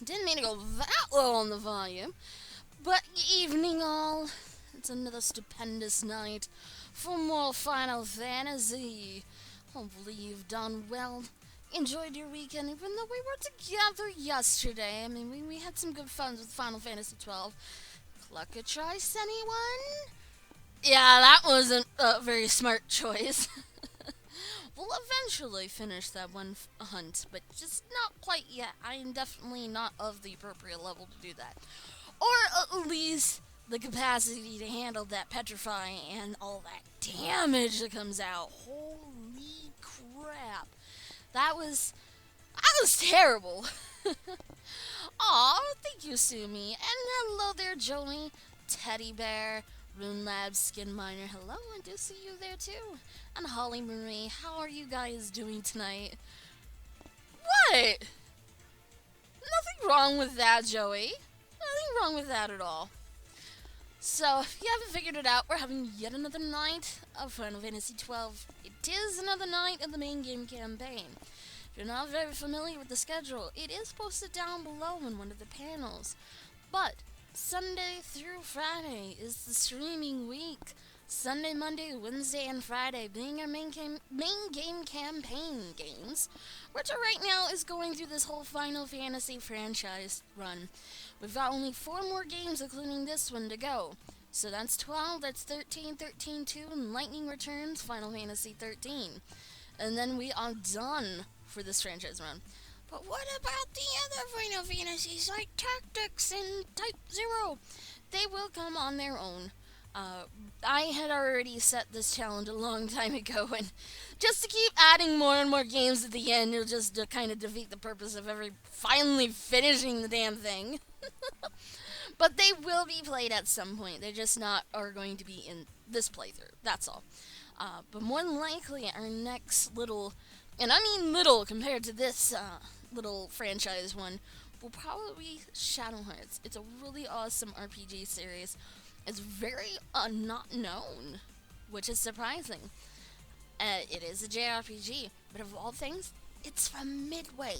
Didn't mean to go that low on the volume. But evening all. It's another stupendous night for more Final Fantasy. Hopefully you've done well. Enjoyed your weekend even though we were together yesterday. I mean, we had some good fun with Final Fantasy 12. Cluck a choice, anyone? Yeah, that wasn't a very smart choice. We'll eventually finish that one hunt, but just not quite yet. I am definitely not of the appropriate level to do that. Or at least the capacity to handle that petrify and all that damage that comes out. Holy crap. That was terrible. Aw, thank you, Sumi. And hello there, Joey, Teddy Bear, Rune Labs, Skin Miner. Hello, I do see you there too. And Holly Marie, how are you guys doing tonight? What? Nothing wrong with that, Joey. Nothing wrong with that at all. So, if you haven't figured it out, we're having yet another night of Final Fantasy XII. It is another night of the main game campaign. If you're not very familiar with the schedule, it is posted down below in one of the panels. But Sunday through Friday is the streaming week. Sunday, Monday, Wednesday, and Friday being our main game campaign games, which right now is going through this whole Final Fantasy franchise run. We've got only 4 more games, including this one, to go. So that's 12, that's 13, 13, 2, and Lightning Returns, Final Fantasy 13. And then we are done for this franchise run. But what about the other Final Fantasies like Tactics and Type 0? They will come on their own. I had already set this challenge a long time ago, and just to keep adding more and more games at the end, it'll just kind of defeat the purpose of finally finishing the damn thing. But they will be played at some point. They just are going to be in this playthrough. That's all. But more than likely, our next little, and I mean little compared to this little franchise one, will probably be Shadow Hearts. It's a really awesome RPG series. It's very not known, which is surprising. It is a JRPG, but of all things, it's from Midway.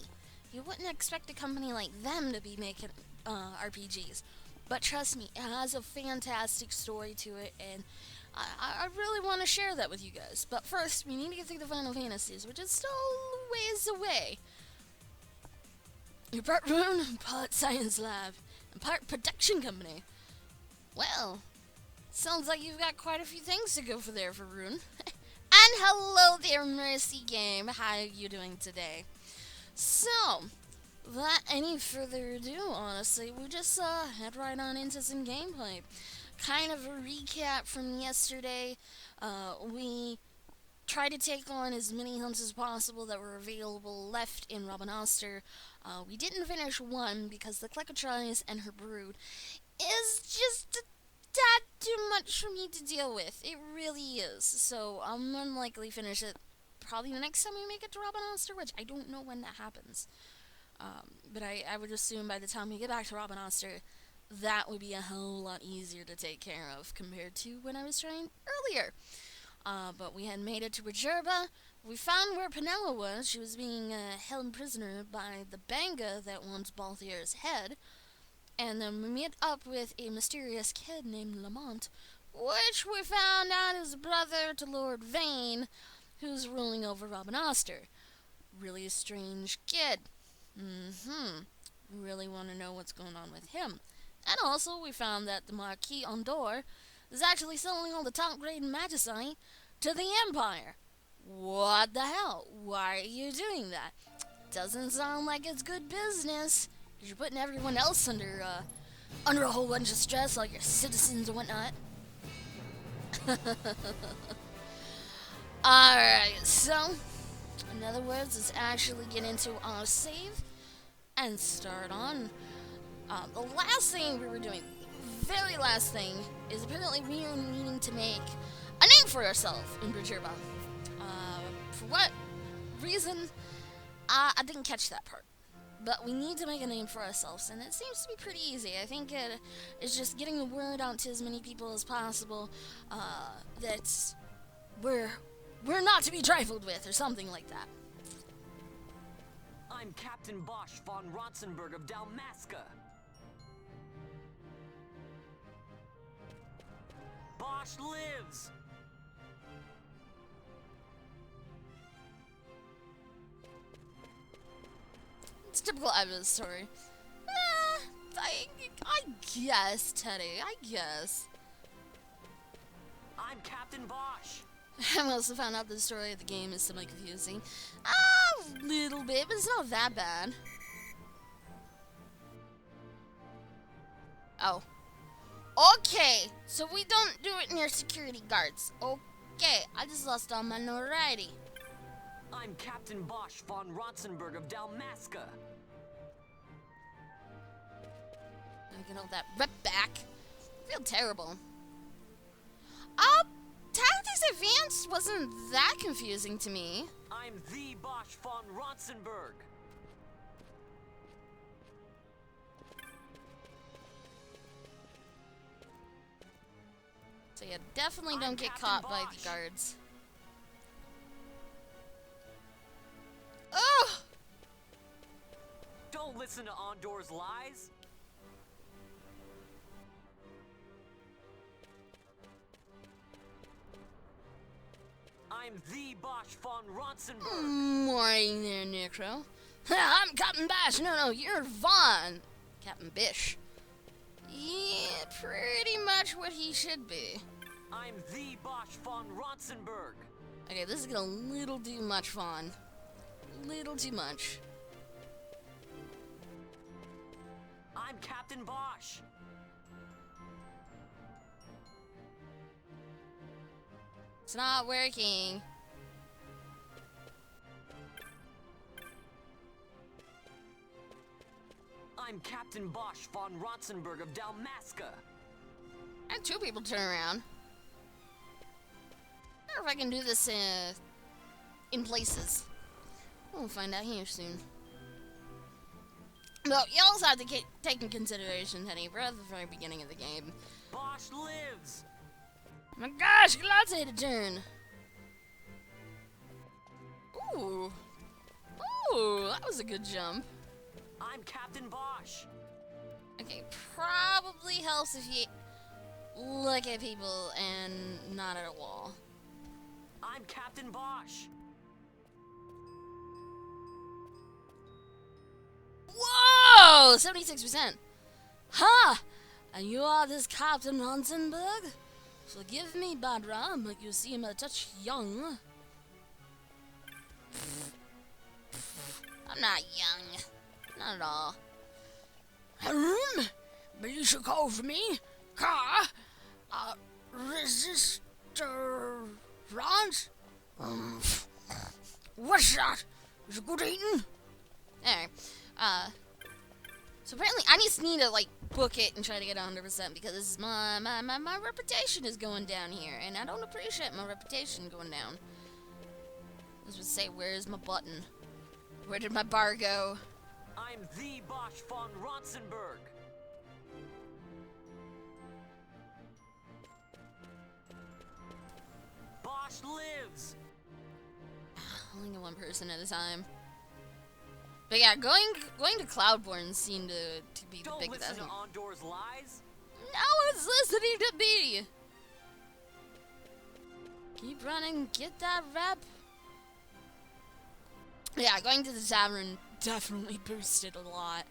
You wouldn't expect a company like them to be making RPGs. But trust me, it has a fantastic story to it, and I really want to share that with you guys. But first, we need to get through the Final Fantasies, which is still ways away. You're part Rune, part Science Lab, and part Production Company. Well, sounds like you've got quite a few things to go for there for Rune. And hello there, Mercy Game. How are you doing today? So, without any further ado, honestly, we just head right on into some gameplay. Kind of a recap from yesterday. We tried to take on as many hunts as possible that were available left in Robin-Oster. We didn't finish one because the Cleckatrice and her brood is just a tad too much for me to deal with. It really is. So I'll more than likely finish it probably the next time we make it to Robin-Oster, which I don't know when that happens. But I would assume by the time we get back to Robin-Oster, that would be a whole lot easier to take care of compared to when I was trying earlier. But we had made it to Regerba. We found where Penella was. She was being held prisoner by the Banga that wants Balthier's head. And then we met up with a mysterious kid named Lamont, which we found out is brother to Lord Vane, who's ruling over Robin-Oster. Really a strange kid. Really want to know what's going on with him. And also, we found that the Marquis Ondor is actually selling all the top-grade magicite to the Empire. What the hell? Why are you doing that? Doesn't sound like it's good business. You're putting everyone else under a whole bunch of stress, like your citizens and whatnot. Alright, so, in other words, let's actually get into our save and start on. The last thing we were doing, very last thing, is apparently we are needing to make a name for ourselves in Bridgerba. For what reason? I didn't catch that part. But we need to make a name for ourselves, and it seems to be pretty easy. I think it's just getting the word out to as many people as possible that we're not to be trifled with, or something like that. I'm Captain Bosch von Ronsenberg of Dalmasca. Bosch lives! It's a typical Eva's story. I guess, Teddy. I guess. I'm Captain Bosch. I also found out the story of the game is semi-confusing. A little bit, but it's not that bad. Oh. Okay, so we don't do it near security guards. Okay, I just lost all my notoriety. I'm Captain Bosch von Ronsenberg of Dalmasca. I'm gonna hold that rep back. I feel terrible. Tactics Advanced wasn't that confusing to me. I'm the Bosch von Ronsenberg. So yeah, definitely don't get caught by the guards. Ugh! Don't listen to Ondor's lies. I'm the Bosch von Ronsenberg. Morning there, Necro. I'm Captain Bash. No, you're Vaughn. Captain Bish. Yeah, pretty much what he should be. I'm the Bosch von Ronsenberg. Okay, this is getting a little too much fun. Little too much. I'm Captain Bosch. It's not working. I'm Captain Bosch von Ronsenberg of Dalmasca. I had two people turn around. I wonder if I can do this in places. We'll find out here soon. But you also have to take in consideration, Teddy, we're at the very beginning of the game. Bosch lives! My gosh, lots of to turn. Ooh. Ooh, that was a good jump. I'm Captain Bosch. Okay, probably helps if you look at people and not at a wall. I'm Captain Bosch. Whoa! 76%. Ha! And you are this Captain Ronsenberg? Forgive me, Badra, but you seem a touch young. I'm not young. Not at all. But you should call for me. Car. Resistor. Rons? What's that? Is it good eating? Alright. So apparently I just need to, like, book it and try to get 100% because this is my reputation is going down here, and I don't appreciate my reputation going down. This would say, where's my button? Where did my bar go? I'm the Bosch von Ronsenberg. Bosch lives. Only get one person at a time. But yeah, going to Cloudborne seemed to be the Don't biggest. listen to Ondor's lies. No one's listening to me. Keep running, get that rep. Yeah, going to the tavern definitely boosted a lot.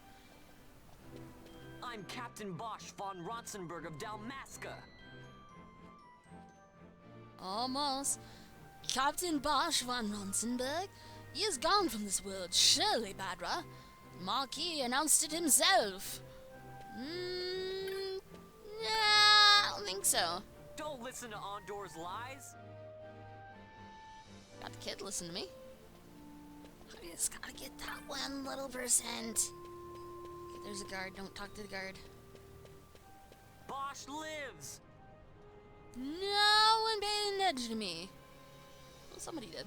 I'm Captain Bosch von Ronsenberg of Dalmasca. Almost. Captain Bosch von Ronsenberg? He is gone from this world, surely, Badra. The Marquis announced it himself. Yeah, I don't think so. Don't listen to Ondor's lies. Got the kid, listen to me. I just gotta get that 1 little percent. Okay, there's a guard, don't talk to the guard. Bosch lives. No one paid attention to me. Well, somebody did.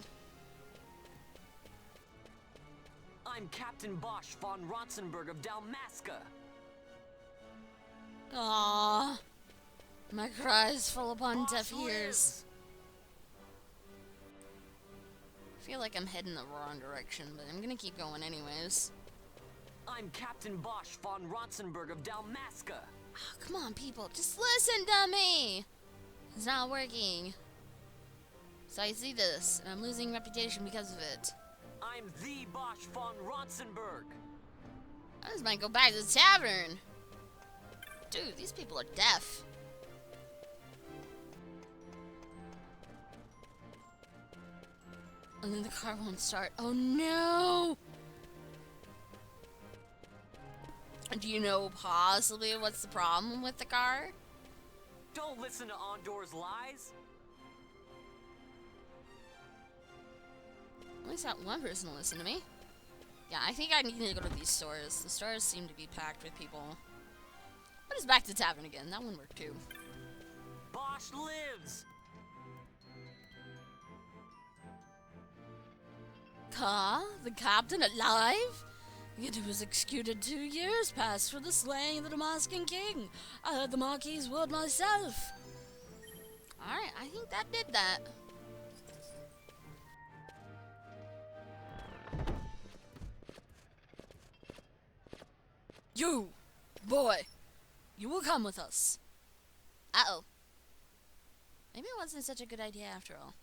I'm Captain Bosch von Ronsenberg of Dalmasca. Aww. My cries fall upon Bosch deaf ears. lives. feel like I'm heading the wrong direction, but I'm gonna keep going anyways. I'm Captain Bosch von Ronsenberg of Dalmasca. Oh, come on, people. Just listen to me. It's not working. So I see this, and I'm losing reputation because of it. I'm the Bosch von Ronsenberg. I just might go back to the tavern. Dude, these people are deaf. And then the car won't start. Oh no! Do you know possibly what's the problem with the car? Don't listen to Ondor's lies. At least not one person will listen to me. Yeah, I think I need to go to these stores. The stores seem to be packed with people. But it's back to the tavern again. That one worked too. Bosch lives. Ka? The captain alive? Yet he was executed 2 years past for the slaying of the Damascan king. I heard the Marquis's word myself. Alright, I think that did that. You, boy, you will come with us. Uh-oh. Maybe it wasn't such a good idea after all.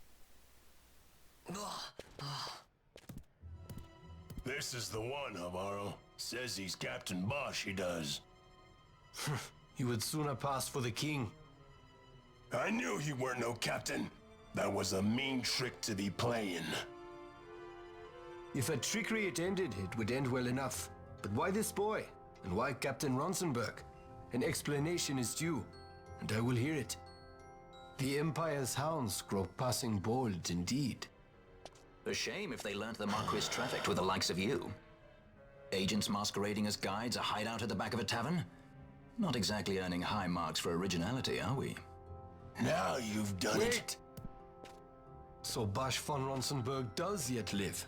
This is the one, Amaro. Says he's Captain Bosch, he does. You would sooner pass for the king. I knew you weren't no captain. That was a mean trick to be playing. If a trickery it ended, it would end well enough. But why this boy? And why Captain Ronsenberg? An explanation is due, and I will hear it. The Empire's hounds grow passing bold indeed. A shame if they learnt the Marquis trafficked with the likes of you. Agents masquerading as guides, a hideout at the back of a tavern? Not exactly earning high marks for originality, are we? Now you've done it. So Bosch von Ronsenberg does yet live.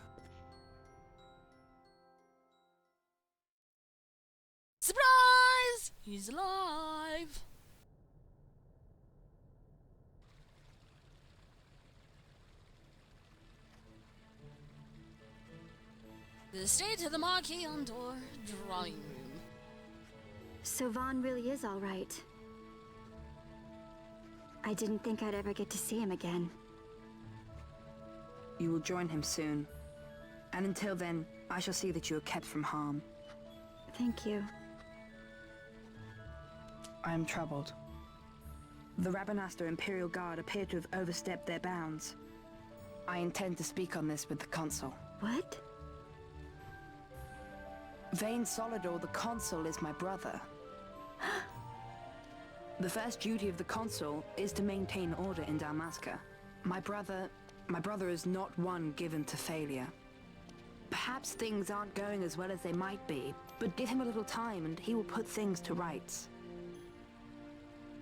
Surprise! He's alive! The estate of the Marquis Ondor drawing room. So Vaughn really is all right. I didn't think I'd ever get to see him again. You will join him soon. And until then, I shall see that you are kept from harm. Thank you. I am troubled. The Rabanastre Imperial Guard appear to have overstepped their bounds. I intend to speak on this with the Consul. What? Vane Solidor, the Consul, is my brother. The first duty of the Consul is to maintain order in Dalmasca. My brother is not one given to failure. Perhaps things aren't going as well as they might be, but give him a little time and he will put things to rights.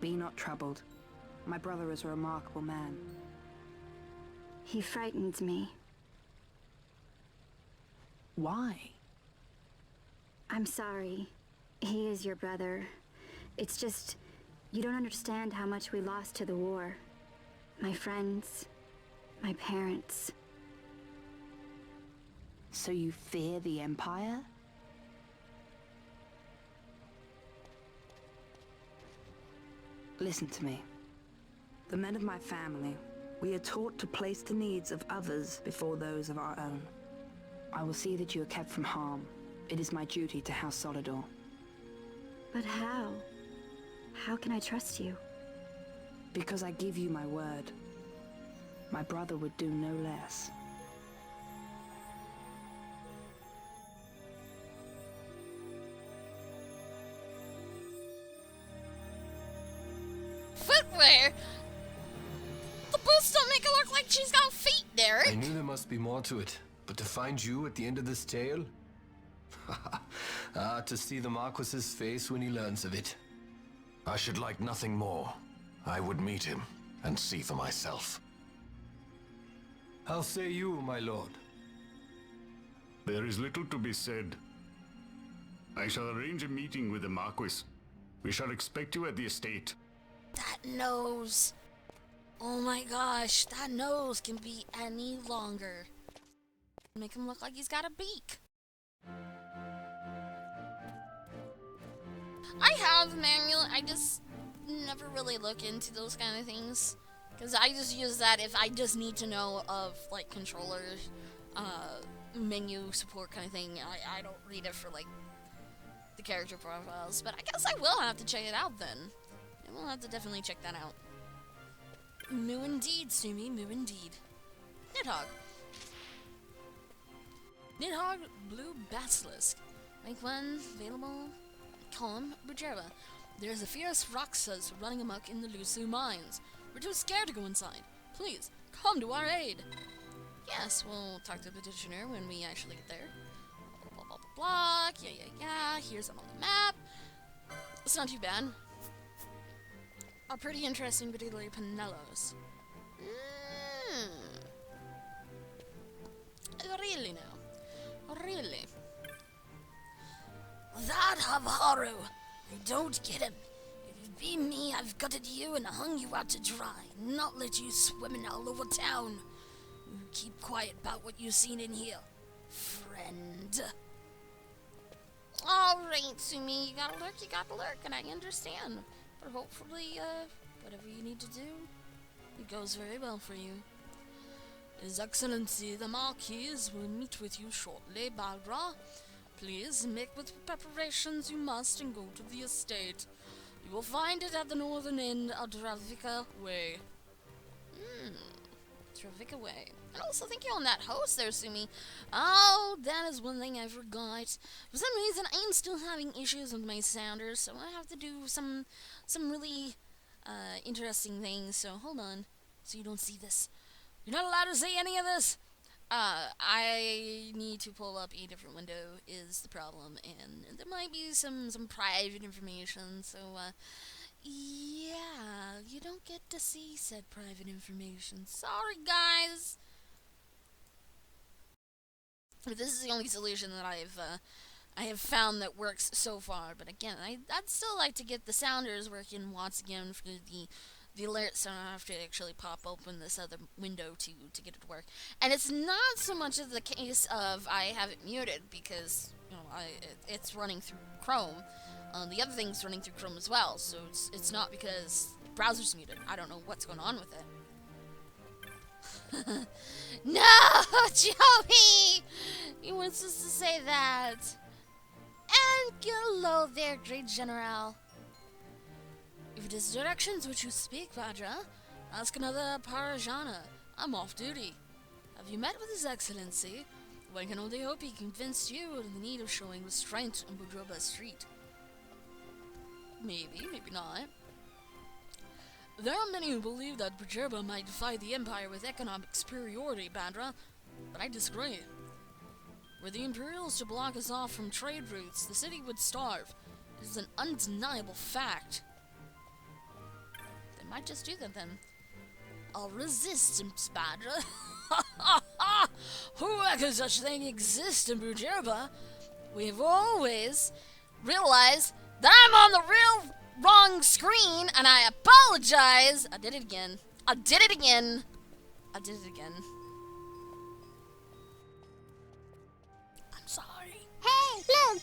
Be not troubled. My brother is a remarkable man. He frightens me. Why? I'm sorry. He is your brother. It's just, you don't understand how much we lost to the war. My friends, my parents. So you fear the Empire? Listen to me. The men of my family, we are taught to place the needs of others before those of our own. I will see that you are kept from harm. It is my duty to House Solidor. But how? How can I trust you? Because I give you my word. My brother would do no less. Footwear? The boots don't make it look like she's got feet, Derek. I knew there must be more to it, but to find you at the end of this tale? To see the Marquis's face when he learns of it. I should like nothing more. I would meet him and see for myself. How say you, my lord? There is little to be said. I shall arrange a meeting with the Marquis. We shall expect you at the estate. That nose. Oh my gosh, that nose can be any longer. Make him look like he's got a beak. I have the manual, I just never really look into those kind of things. Because I just use that if I just need to know of, like, controllers, menu support kind of thing. I don't read it for, like, the character profiles. But I guess I will have to check it out then. I will have to definitely check that out. Moo indeed, Sumi, moo indeed. Nidhogg. Nidhogg Blue Basilisk. Rank 1, available. Calm, Bujerba. There's a fierce Roxas running amok in the Lusu mines. We're too scared to go inside. Please, come to our aid. Yes, we'll talk to the petitioner when we actually get there. Blah, blah, blah, blah, blah. Yeah. Here's it on the map. It's not too bad. Are pretty interesting, particularly Pinellos. Really now. Really. That Havaharu! I don't get him. If it be me, I've gutted you and hung you out to dry, not let you swimming all over town. Keep quiet about what you've seen in here, friend. Alright, Sumi, you gotta lurk, and I understand. But hopefully, whatever you need to do, it goes very well for you. His Excellency, the Marquis, will meet with you shortly, Balra. Please, make what preparations you must and go to the estate. You will find it at the northern end of Dravika Way. Dravika Way. And also, thank you on that host there, Sumi. Oh, that is one thing I forgot. For some reason, I am still having issues with my sounders, so I have to do some really interesting things. So, hold on, so you don't see this. You're not allowed to say any of this. I need to pull up a different window is the problem, and there might be some private information, so, yeah, you don't get to see said private information. Sorry, guys! But this is the only solution that I have found that works so far, but again, I'd still like to get the sounders working once again for the alerts, so I don't have to actually pop open this other window to get it to work. And it's not so much of the case of I have it muted because, you know, it's running through Chrome. The other thing's running through Chrome as well, so it's not because the browser's muted. I don't know what's going on with it. No, Joey! You weren't supposed to say that. And hello there, great general. If it is directions which you speak, Vajra, ask another Parajana. I'm off duty. Have you met with His Excellency? One can only hope he convinced you of the need of showing restraint on Budroba Street. Maybe, maybe not. There are many who believe that Budroba might defy the Empire with economic superiority, Badra, but I disagree. Were the Imperials to block us off from trade routes, the city would starve. It is an undeniable fact. Might just do that then. I'll resist him, Spadra. Who reckons such thing exists in Bujerba? We've always realized that I'm on the real wrong screen, and I apologize. I did it again. I did it again. I'm sorry. Hey, look!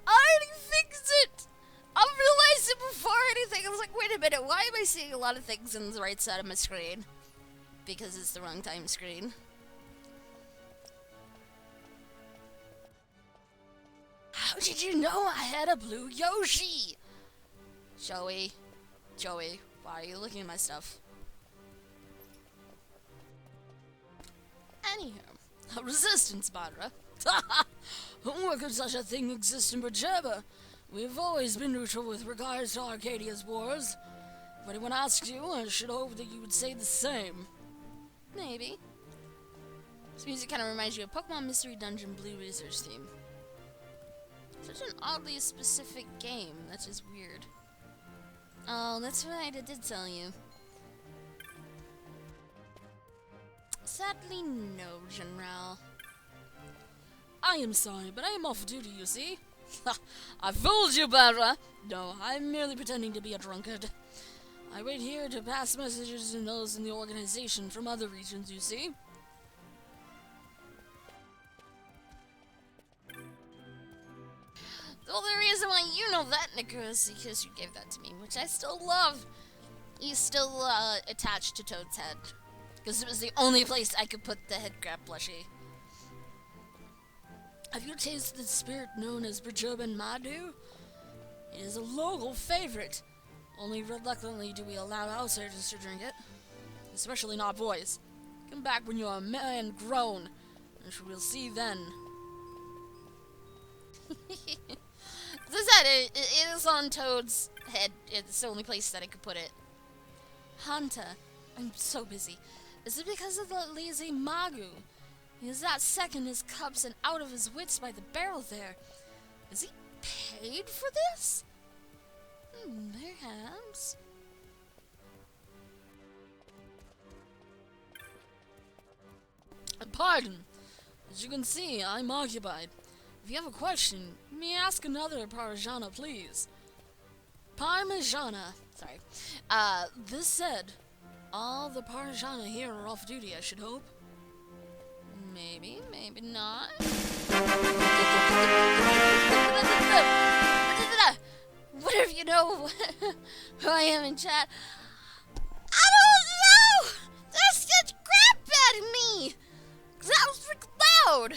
I already fixed it! I realized it before anything. I was like, wait a minute, why am I seeing a lot of things on the right side of my screen? Because it's the wrong time screen. How did you know I had a blue Yoshi? Joey, why are you looking at my stuff? Anyhow, a resistance, Badra. Where could such a thing exist in Bujerba? We've always been neutral with regards to Arcadia's wars. If anyone asks you, I should hope that you would say the same. Maybe. This music kind of reminds you of Pokemon Mystery Dungeon Blue Wizard's theme. Such an oddly specific game. That's just weird. Oh, that's right, I did tell you. Sadly, no, General. I am sorry, but I am off duty, you see. I fooled you, Barra! No, I'm merely pretending to be a drunkard. I wait here to pass messages to those in the organization from other regions, you see. The only reason why you know that, Nico, is because you gave that to me, which I still love. He's still attached to Toad's head. Because it was the only place I could put the head crab plushie. Have you tasted the spirit known as Berjoban Madu? It is a local favorite. Only reluctantly do we allow outsiders to drink it. Especially not boys. Come back when you're a man grown, and we'll see then. As I said, it is on Toad's head. It's the only place that I could put it. Hunter, I'm so busy. Is it because of the lazy Magu? He is that second in his cups and out of his wits by the barrel there. Is he paid for this? Perhaps. Pardon. As you can see, I'm occupied. If you have a question, you may ask another Parmigiana, please. Parmigiana. Sorry. This said, all the Parmigiana here are off duty, I should hope. Maybe, maybe not. Whatever you know who I am in chat. I don't know! There's such crap out of me! Cause that was freaking loud!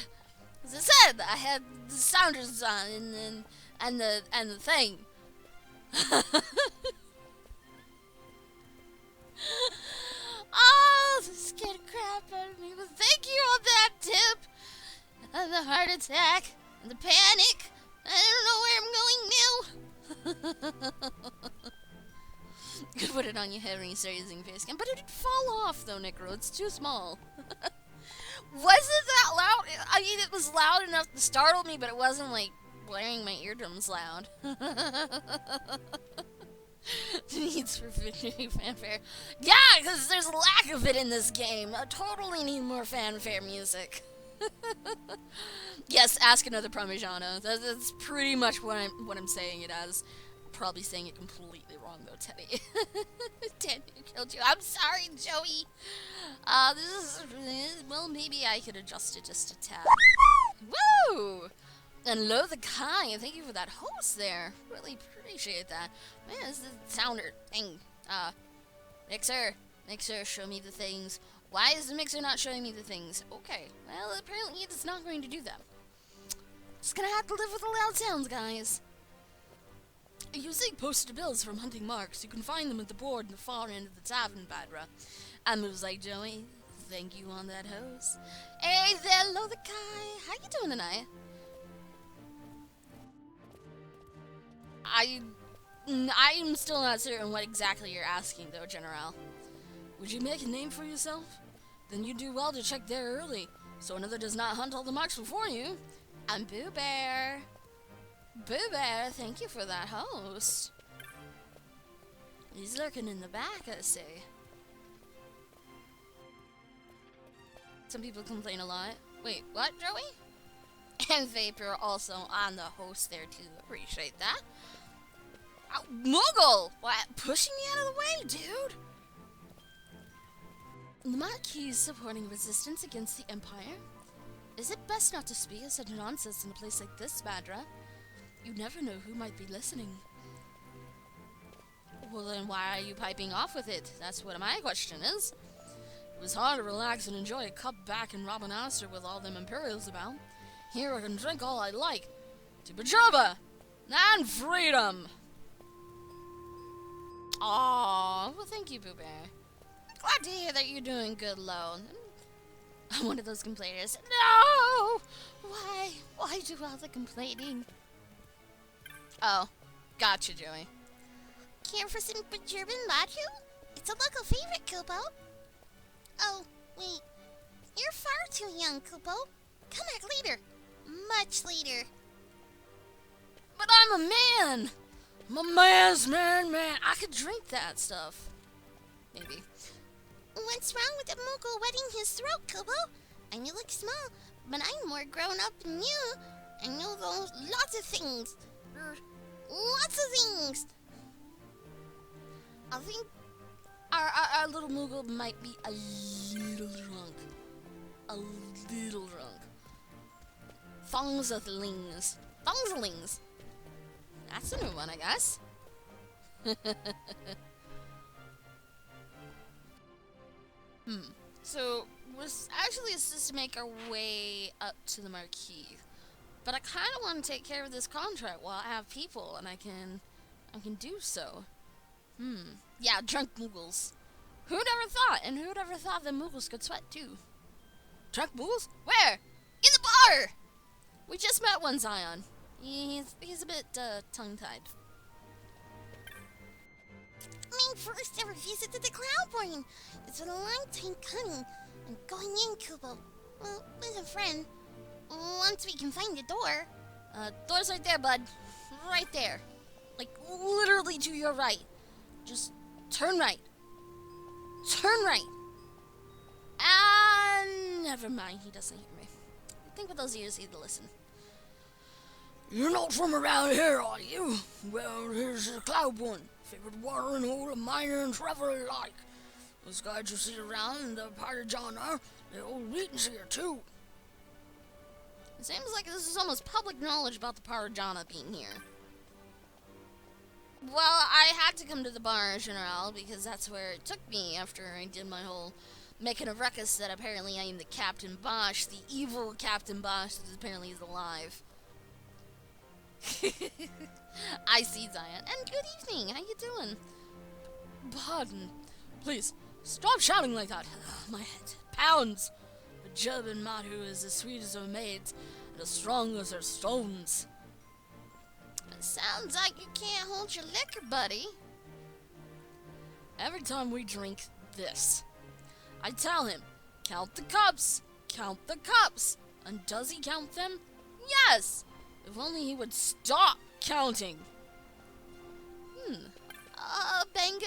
As I said, I had the sounders on and the thing. Oh, this scared the crap out of me. But thank you on that tip. And the heart attack. And the panic. I don't know where I'm going now. Could put it on your head when you start using face cam. But it would fall off though, Necro. It's too small. Was it that loud? I mean, it was loud enough to startle me, but it wasn't like blaring my eardrums loud. Needs for victory fanfare. Yeah, because there's a lack of it in this game. I totally need more fanfare music. Yes, ask another Parmigiana. That's pretty much what I'm saying it as. Probably saying it completely wrong though, Teddy. Teddy killed you. I'm sorry, Joey. Well, maybe I could adjust it just a tad. Woo! And Lo the Kai, thank you for that host there. Really appreciate that. Man, this is the sounder thing. Mixer, show me the things. Why is the mixer not showing me the things? Okay, well, apparently it's not going to do that. Just gonna have to live with the loud sounds, guys. Using posted bills from hunting marks, you can find them at the board in the far end of the tavern, Badra. And moves like Joey. Thank you on that host. Hey there, Lo the Kai. How you doing tonight? I'm still not certain what exactly you're asking, though, General. Would you make a name for yourself? Then you do well to check there early, so another does not hunt all the marks before you. I'm Boo Bear. Boo Bear, thank you for that host. He's lurking in the back, I see. Some people complain a lot. Wait, what, Joey? And Vapor also on the host there, too. Appreciate that. Oh, Moogle! What? Pushing me out of the way, dude? The Marquis supporting resistance against the Empire? Is it best not to speak of such nonsense in a place like this, Badra? You never know who might be listening. Well, then why are you piping off with it? That's what my question is. It was hard to relax and enjoy a cup back in Robinaster with all them Imperials about. Here I can drink all I like. To Bajova! And freedom! Aww, well thank you, Boo Bear. Glad to hear that you're doing good, Lo. I'm one of those complainers. No! Why? Why do all the complaining? Oh, gotcha, Joey. Care for some German Madu? It's a local favorite, Kubo. Oh, wait. You're far too young, Kubo. Come back later. Much later. But I'm a man! I'm a man's man. I could drink that stuff. Maybe. What's wrong with the Moogle wetting his throat, Kubo? I know you look small, but I'm more grown up than you. I know those lots of things. Lots of things. I think our little Moogle might be a little drunk. A little drunk. Thongslings. That's a new one, I guess. So, we're actually supposed to make our way up to the Marquis. But I kind of want to take care of this contract while I have people, and I can do so. Yeah, drunk Muggles. Who'd ever thought? And who'd ever thought that Muggles could sweat too? Drunk Muggles? Where? In the bar! We just met one, Zion. He's a bit, tongue-tied. My first ever visit to the Cloudborn. It's been a long time coming. I'm going in, Kubo. Well, with a friend. Once we can find the door. Door's right there, bud. Right there. Like, literally to your right. Just turn right. Turn right. And never mind, he doesn't hear me. I think with those ears he'd listen. You're not from around here, are you? Well, here's the Cloudborn. Favorite watering hole of miner and traveler alike. Those guys you see around in the Parajana, they're all Wheaton's here too. It seems like this is almost public knowledge about the Parajana being here. Well, I had to come to the Bar General because that's where it took me after I did my whole making a ruckus that apparently I am the Captain Bosch, the evil Captain Bosch that apparently is alive. I see, Zion. And good evening. How you doing? Pardon. Please, stop shouting like that. My head pounds. The German Matu is as sweet as her maids, and as strong as her stones. It sounds like you can't hold your liquor, buddy. Every time we drink this, I tell him, count the cups, count the cups. And does he count them? Yes! If only he would stop counting. Benga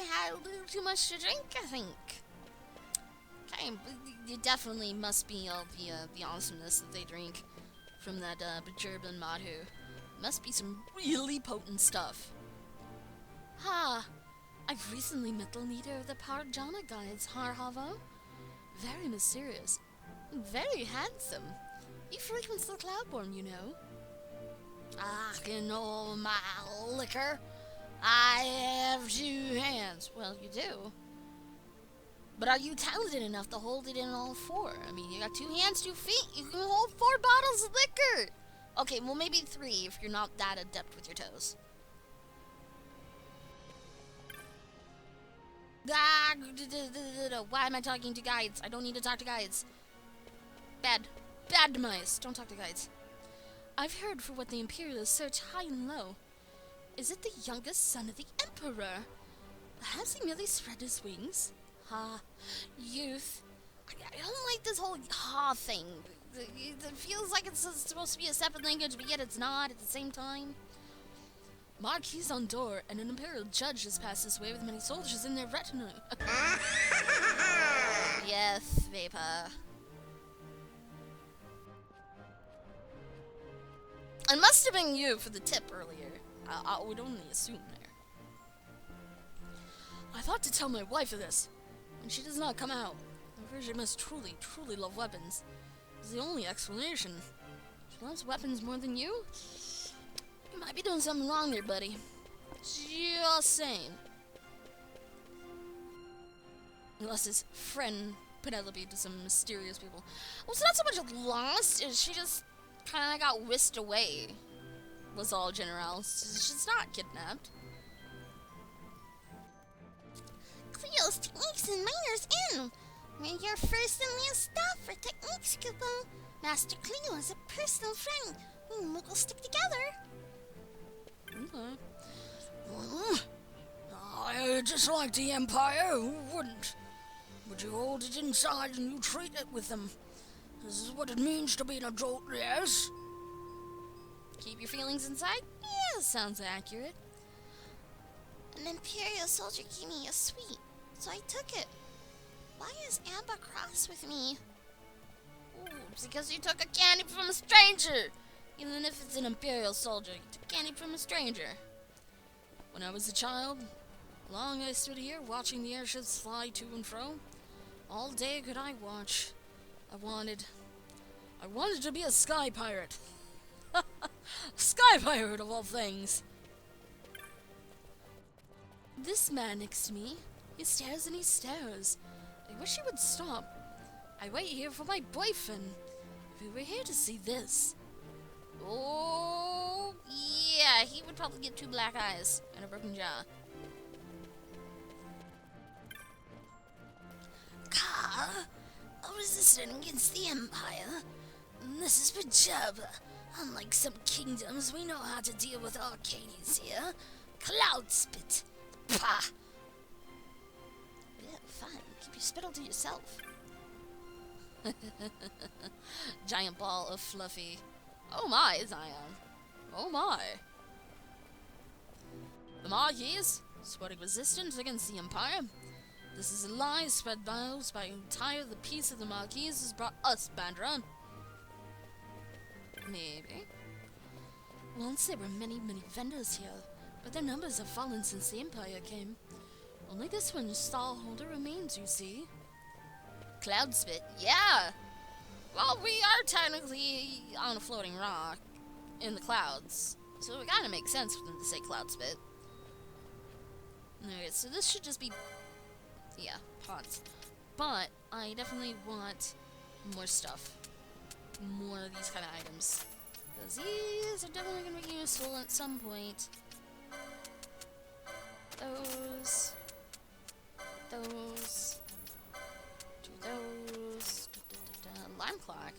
had a little too much to drink, I think. Okay, it definitely must be all the awesomeness that they drink from that German Matu. Must be some really potent stuff. I've recently met the leader of the Parajana Guides, Harhavo. Very mysterious. Very handsome. He frequents the Cloudborn, you know. In all my liquor, I have 2 hands. Well, you do. But are you talented enough to hold it in all 4? I mean, you got 2 hands, 2 feet. You can hold 4 bottles of liquor. Okay, well, maybe 3 if you're not that adept with your toes. Why am I talking to guides? I don't need to talk to guides. Bad demise. Don't talk to guides. I've heard for what the Imperials search high and low. Is it the youngest son of the Emperor? Has he merely spread his wings? Youth. I don't like this whole thing. It feels like it's supposed to be a separate language, but yet it's not at the same time. Marquis on door, and an Imperial judge has passed this way with many soldiers in their retinue. Yes, Vapor. It must have been you for the tip earlier. I would only assume there. I thought to tell my wife of this, and she does not come out. I'm afraid she must truly, truly love weapons. It's the only explanation. She loves weapons more than you? You might be doing something wrong there, buddy. Just saying. Unless his friend Penelope to some mysterious people. Well, it's not so much lost, as she just kind of got whisked away. Was all General. She's not kidnapped. Cleo's Techniques and Miners in. We're your first and last stop for techniques, Kubo. Master Cleo is a personal friend. We Muggles stick together. Okay. I dislike the Empire, who wouldn't? But you hold it inside and you treat it with them. This is what it means to be an adult, yes? Keep your feelings inside? Yeah, sounds accurate. An Imperial soldier gave me a sweet, so I took it. Why is Amba cross with me? Ooh, it's because you took a candy from a stranger. Even if it's an Imperial soldier, you took candy from a stranger. When I was a child, long I stood here watching the airships fly to and fro. All day could I watch. I wanted to be a sky pirate. Sky pirate of all things. This man next to me, he stares and he stares. I wish he would stop. I wait here for my boyfriend. If he were here to see this. Oh, yeah, he would probably get 2 black eyes and a broken jaw. Ka, a resistant against the Empire. This is Pajaba. Unlike some kingdoms, we know how to deal with Arcadians here. Cloud spit. Pah! Yeah, fine. Keep your spittle to yourself. Giant ball of fluffy. Oh my, Zion. Oh my. The Marquis, spreading resistance against the Empire. This is a lie spread by those by who tire the peace of the Marquis has brought us, Bandra. Maybe. Once there were many vendors here, but their numbers have fallen since the Empire came. Only this one stallholder remains, you see. Cloud spit, yeah! Well, we are technically on a floating rock in the clouds, so it kinda makes sense for them to say cloud spit. Alright, so this should just be, yeah, pots. But I definitely want more stuff. More of these kind of items. Because these are definitely going to be useful at some point. Those. Those. Do those. Lime clock.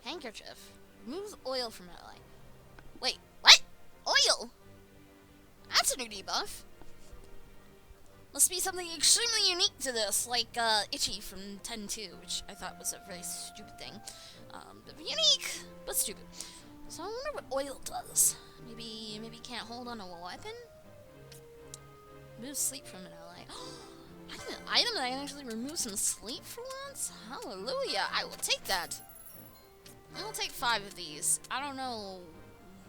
Handkerchief. Removes oil from ally. Wait, what? Oil? That's a new debuff. Must be something extremely unique to this, like XII from 10.2, which I thought was a very stupid thing. But unique, but stupid. So I wonder what oil does. Maybe can't hold on to a weapon? Remove sleep from an ally. I can an item that I can actually remove some sleep for once? Hallelujah, I will take that. I'll take 5 of these. I don't know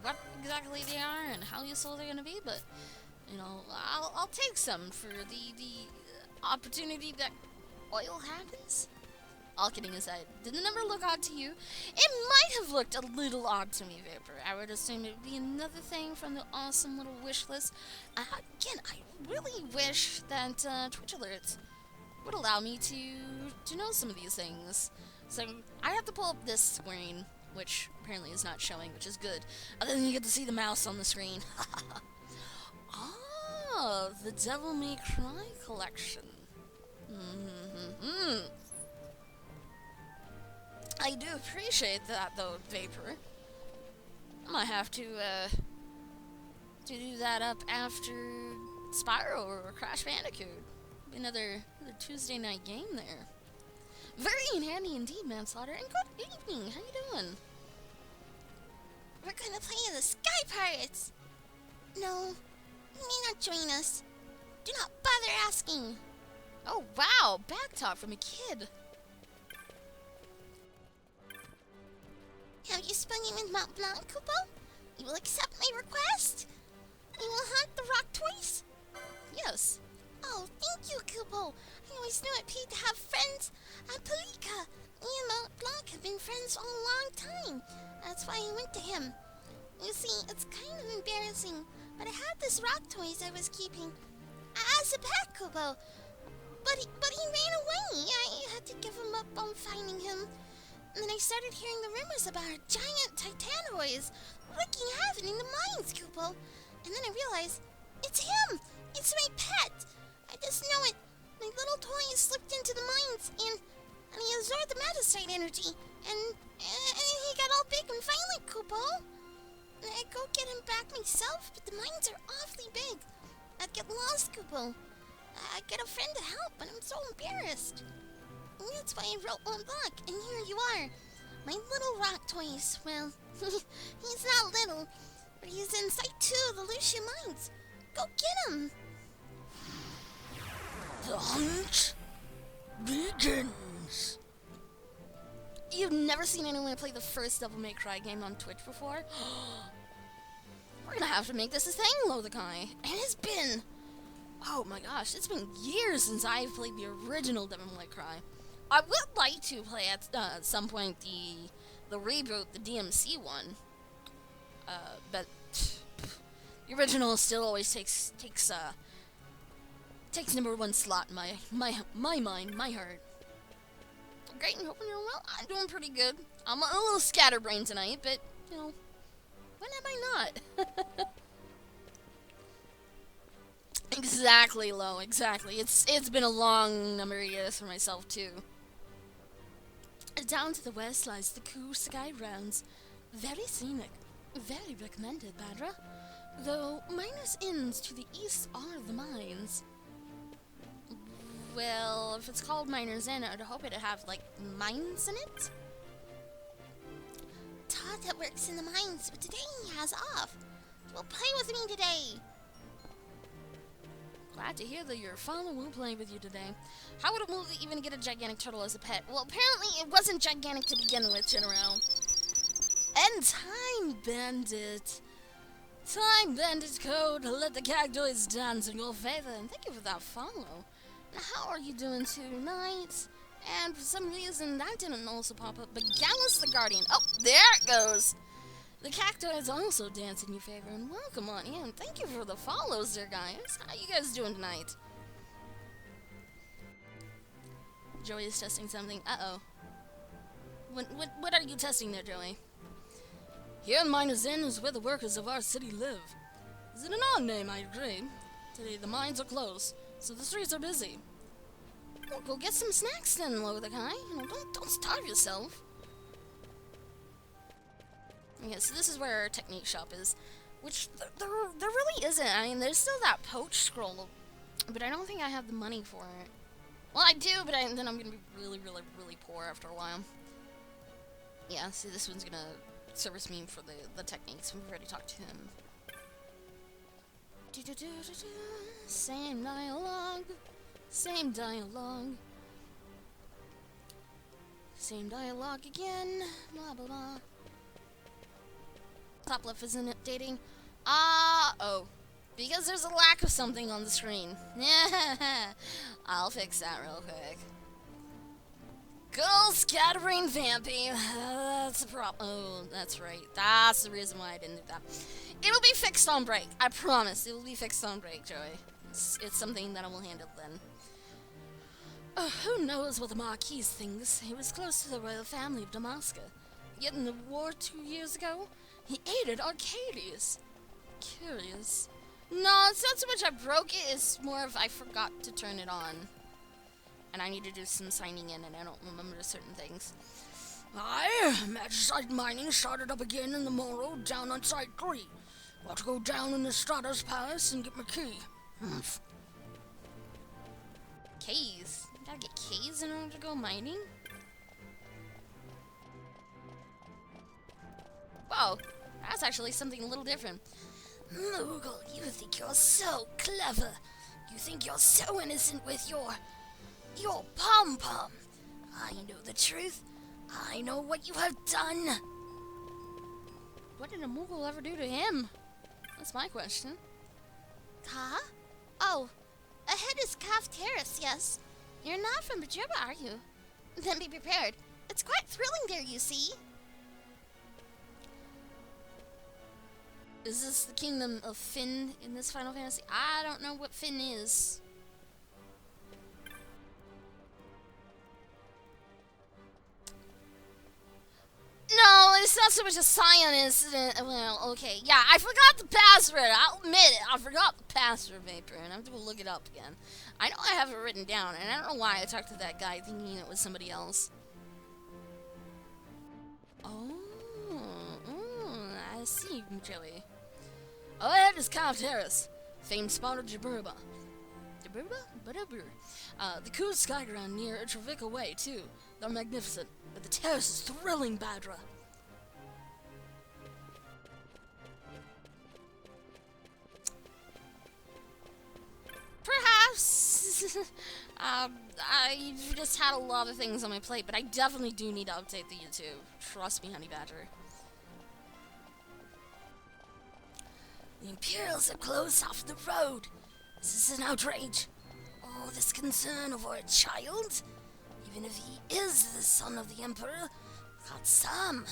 what exactly they are and how useful they're gonna be, but you know, I'll take some for the opportunity that oil happens. All kidding aside, did the number look odd to you? It might have looked a little odd to me, Vapor. I would assume it would be another thing from the awesome little wish list. Again, I really wish that Twitch alerts would allow me to know some of these things. So I have to pull up this screen, which apparently is not showing, which is good. Other than you get to see the mouse on the screen. Oh, the Devil May Cry collection. I do appreciate that, though, Vapor. I might have to do that up after Spyro or Crash Bandicoot. Another Tuesday night game there. Very handy indeed, Manslaughter, and good evening. How you doing? We're gonna play the Sky Pirates. No, you may not join us. Do not bother asking. Oh wow, backtalk from a kid. Have you spoken with Mount Blanc, Kupo? You will accept my request? You will hunt the rock twice? Yes. Oh, thank you, Kupo. I always knew it paid to have friends. Palika, me and Mount Blanc have been friends for a long time. That's why I went to him. You see, it's kind of embarrassing, but I had this rock toys I was keeping as a pet, Kupo. But he ran away. I had to give him up on finding him. And then I started hearing the rumors about a giant titanoids wreaking havoc in the mines, Kupo. And then I realized, it's him! It's my pet! I just know it. My little toy slipped into the mines, and he absorbed the Metastite energy, and he got all big and violent, Kupo. I'd go get him back myself, but the mines are awfully big. I'd get lost, Kupo. I'd get a friend to help, but I'm so embarrassed. And that's why I wrote one block, and here you are. My little rock toys. Well, he's not little, but he's in Site 2 of the Lucia Mines. Go get him! The hunt begins. You've never seen anyone play the first Devil May Cry game on Twitch before? We're gonna have to make this a thing, Lothekai. And it's been... oh my gosh, it's been years since I've played the original Devil May Cry. I would like to play at some point the reboot, the DMC one. But The original still always takes number one slot in my mind, my heart. Great, and hoping you're well. I'm doing pretty good. I'm a little scatterbrained tonight, but you know, when am I not? Exactly, Lo. Exactly. It's been a long number of years for myself too. Down to the west lies the cool sky grounds. Very scenic. Very recommended, Badra. Though miners' inns to the east are the mines. Well, if it's called Miners Inn, I'd hope it'd have, like, mines in it? Todd that works in the mines, but today he has off. Well, play with me today. Glad to hear that your father will play with you today. How would a movie even get a gigantic turtle as a pet? Well, apparently it wasn't gigantic to begin with, General. And Time Bandit. Time Bandit code to let the cactoids dance in your favor. And thank you for that follow. Now, how are you doing tonight? And for some reason, that didn't also pop up. But Gallus the Guardian. Oh, there it goes. The cactoids also dance in your favor. And welcome on in. Thank you for the follows there, guys. How you guys doing tonight? Joey is testing something. Uh-oh. What are you testing there, Joey? Here in Miners Inn is where the workers of our city live. Is it an odd name, I agree. Today the mines are closed, so the streets are busy. Well, go get some snacks then, Lo the guy. You know, don't starve yourself. Okay, so this is where our technique shop is. Which, there really isn't. I mean, there's still that poach scroll, but I don't think I have the money for it. Well, I do, but then I'm gonna be really, really, really poor after a while. Yeah, see, this one's gonna service me for the techniques. We've already talked to him. Same dialogue. Same dialogue. Same dialogue again. Blah, blah, blah. Top left isn't it dating? Oh. Because there's a lack of something on the screen. I'll fix that real quick. Good old scattering vampy. That's a problem. Oh, that's right. That's the reason why I didn't do that. It'll be fixed on break. I promise. It will be fixed on break, Joey. It's something that I will handle then. Who knows what the Marquis thinks? He was close to the royal family of Damascus. Yet in the war 2 years ago, he aided Arcadius. Curious. No, it's not so much I broke it, it's more of I forgot to turn it on. And I need to do some signing in, and I don't remember certain things. Aye, Magicite mining started up again in the morrow down on Site 3. Got to go down in the Strata's Palace and get my key. Keys? You gotta get keys in order to go mining? Whoa, that's actually something a little different. Moogle, you think you're so clever. You think you're so innocent with your pom-pom. I know the truth. I know what you have done. What did a Moogle ever do to him? That's my question. Huh? Oh, ahead is Calf Terrace, yes. You're not from Bajirba, are you? Then be prepared. It's quite thrilling there, you see. Is this the kingdom of Finn in this Final Fantasy? I don't know what Finn is. No, it's not so much a Scion incident. Well, okay. Yeah, I forgot the password. I'll admit it. I forgot the password, Vapor, and I have to look it up again. I know I have it written down, and I don't know why I talked to that guy thinking it was somebody else. Oh, I see, Joey. Oh, ahead is Calf Terrace, famed spot of Jaburba. The cool skyground near Travica Way, too. They're magnificent, but the terrace is thrilling, Badra. Perhaps. I've just had a lot of things on my plate, but I definitely do need to update the YouTube. Trust me, Honey Badger. The Imperials have closed off the road. This is an outrage. Oh, this concern over a child? Even if he is the son of the Emperor, Katsam.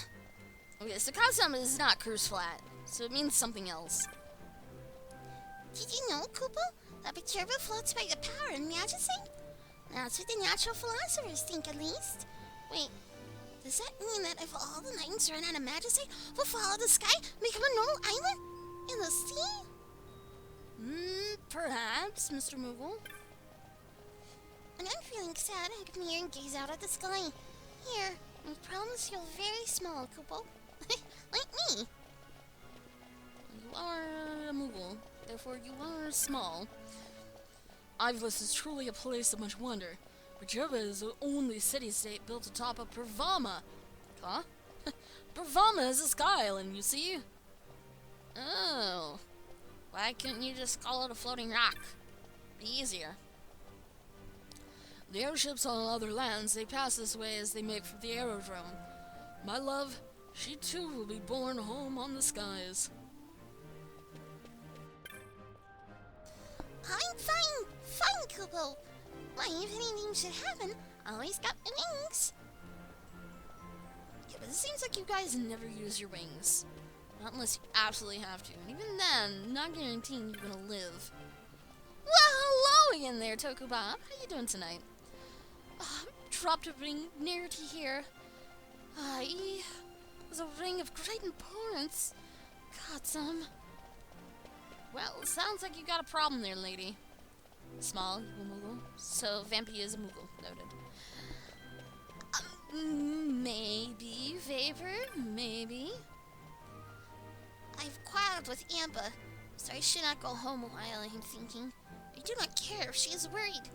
Okay, so Katsam is not Curse Flat, so it means something else. Kupo? That Bajirba floats by the power and majesty? That's what the natural philosophers think, at least. Wait, does that mean that if all the Titans run out of majesty, we'll follow the sky, become a normal island? In the sea? Perhaps, Mr. Moogle. And I'm feeling sad. I come here and gaze out at the sky. Here, I promise you're very small, Kupo. Like me. You are a Moogle, therefore you are small. Ivlis is truly a place of much wonder. Bajirba is the only city-state built atop of Pervama. Huh? Pervama is a sky island, you see? Oh. Why couldn't you just call it a floating rock? Be easier. The airships on other lands, they pass this way as they make for the aerodrome. My love, she too will be born home on the skies. I'm fine. Fine, Kupo. Why, if anything should happen, I always got my wings. Yeah, but it seems like you guys never use your wings. Not unless you absolutely have to. And even then, not guaranteeing you're gonna live. Well, hello again there, Toku Bob. How you doing tonight? Dropped a ring near to here. It was a ring of great importance. Got some. Well, sounds like you got a problem there, lady. Small, you a Moogle. So, Vampy is a Moogle. Noted. Maybe, Vapor, maybe. I've quarreled with Amba, so I should not go home a while, I'm thinking. I do not care if she is worried.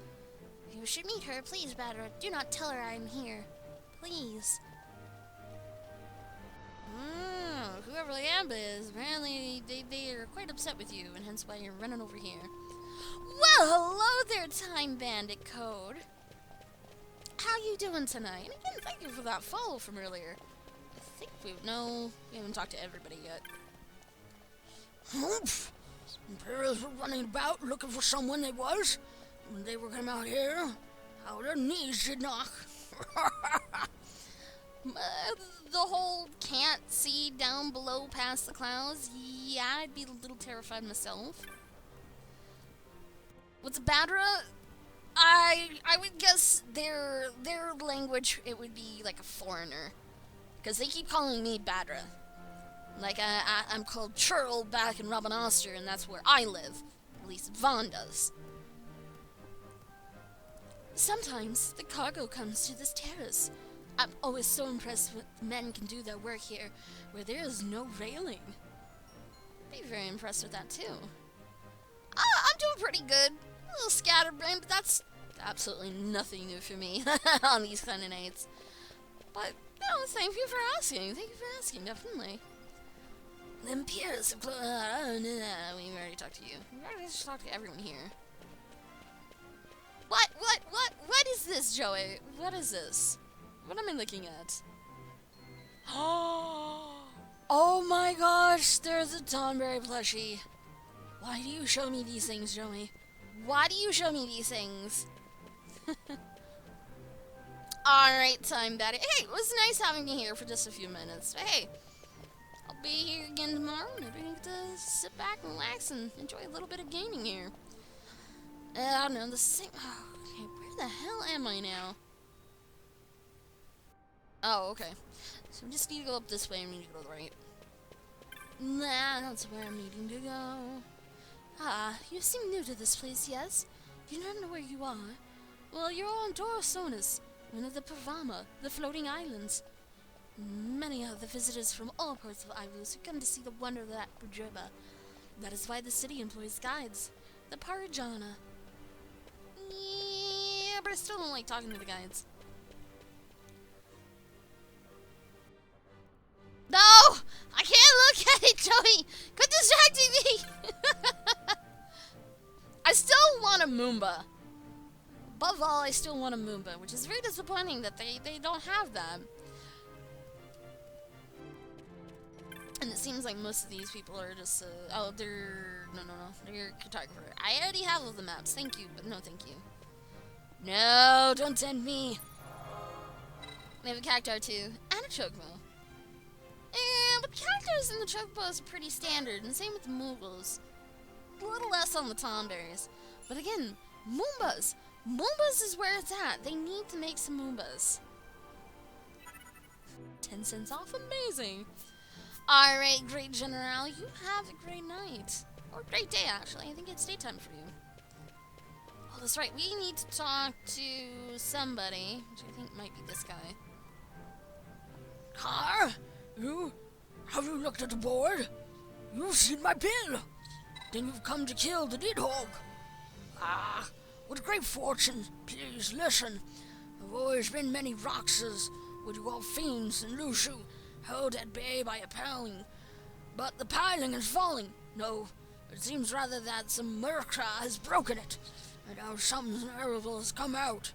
If you should meet her, please, Badra, do not tell her I am here. Please. Whoever the Amba is, apparently they are quite upset with you, and hence why you're running over here. Well, hello there, Time Bandit Code. How you doing tonight? And again, thank you for that follow from earlier. I think we haven't talked to everybody yet. Oomph! Imperials were running about looking for someone they was. When they were come out here, how their knees did knock. The whole can't see down below past the clouds, yeah, I'd be a little terrified myself. What's Badra? I would guess their language, it would be like a foreigner. Because they keep calling me Badra. Like, I'm called Churl back in Robin Oster, and that's where I live. At least Vaughn does. Sometimes the cargo comes to this terrace. I'm always so impressed when men can do their work here, where there is no railing. Be very impressed with that, too. I'm doing pretty good. A little scatterbrained, but that's absolutely nothing new for me on these kind of nights. But, no, thank you for asking. Thank you for asking, definitely. Them peers, we already talked to you. We already just talked to everyone here. What is this, Joey? What is this? What am I looking at? Oh my gosh, there's a Tonberry plushie. Why do you show me these things, Joey? Why do you show me these things? Alright, Time Bandit. Hey, it was nice having you here for just a few minutes. But hey, I'll be here again tomorrow. Maybe we get to sit back and relax and enjoy a little bit of gaming here. I don't know, the same... Oh, okay, where the hell am I now? Oh, okay. So we just need to go up this way and we need to go to the right. That's where I'm needing to go. Ah, you seem new to this place, yes? You don't know where you are? Well, you're on Dorosonis, one of the Pavama, the floating islands. Many are the visitors from all parts of Ivlos who come to see the wonder of that Bajirba. That is why the city employs guides. The Parijana. Yeah, but I still don't like talking to the guides. No! I can't look at it, Joey! Quit distracting me! I still want a Moomba. Above all, I still want a Moomba, which is very disappointing that they don't have that. And it seems like most of these people are just, oh, they're, no, they're a cartographer. I already have all the maps, thank you, but no thank you. No, don't tempt me. We have a Cactar too, and a Chocobo. But the characters in the Chocobos are pretty standard, and same with the Moogles. a little less on the Tonberries. But again, Moombas. Moombas is where it's at. They need to make some Moombas. 10 cents off, amazing. Alright, great General, you have a great night. Or great day, actually. I think it's daytime for you. Oh, that's right. We need to talk to somebody, which I think might be this guy. Har? Have you looked at the board? You've seen my bill. Then you've come to kill the Nidhogg. Ah, with great fortune, please listen. There have always been many Roxas, what you call fiends in Lushu, held at bay by a piling. But the piling is falling. No, it seems rather that some Murkra has broken it, and now something terrible has come out.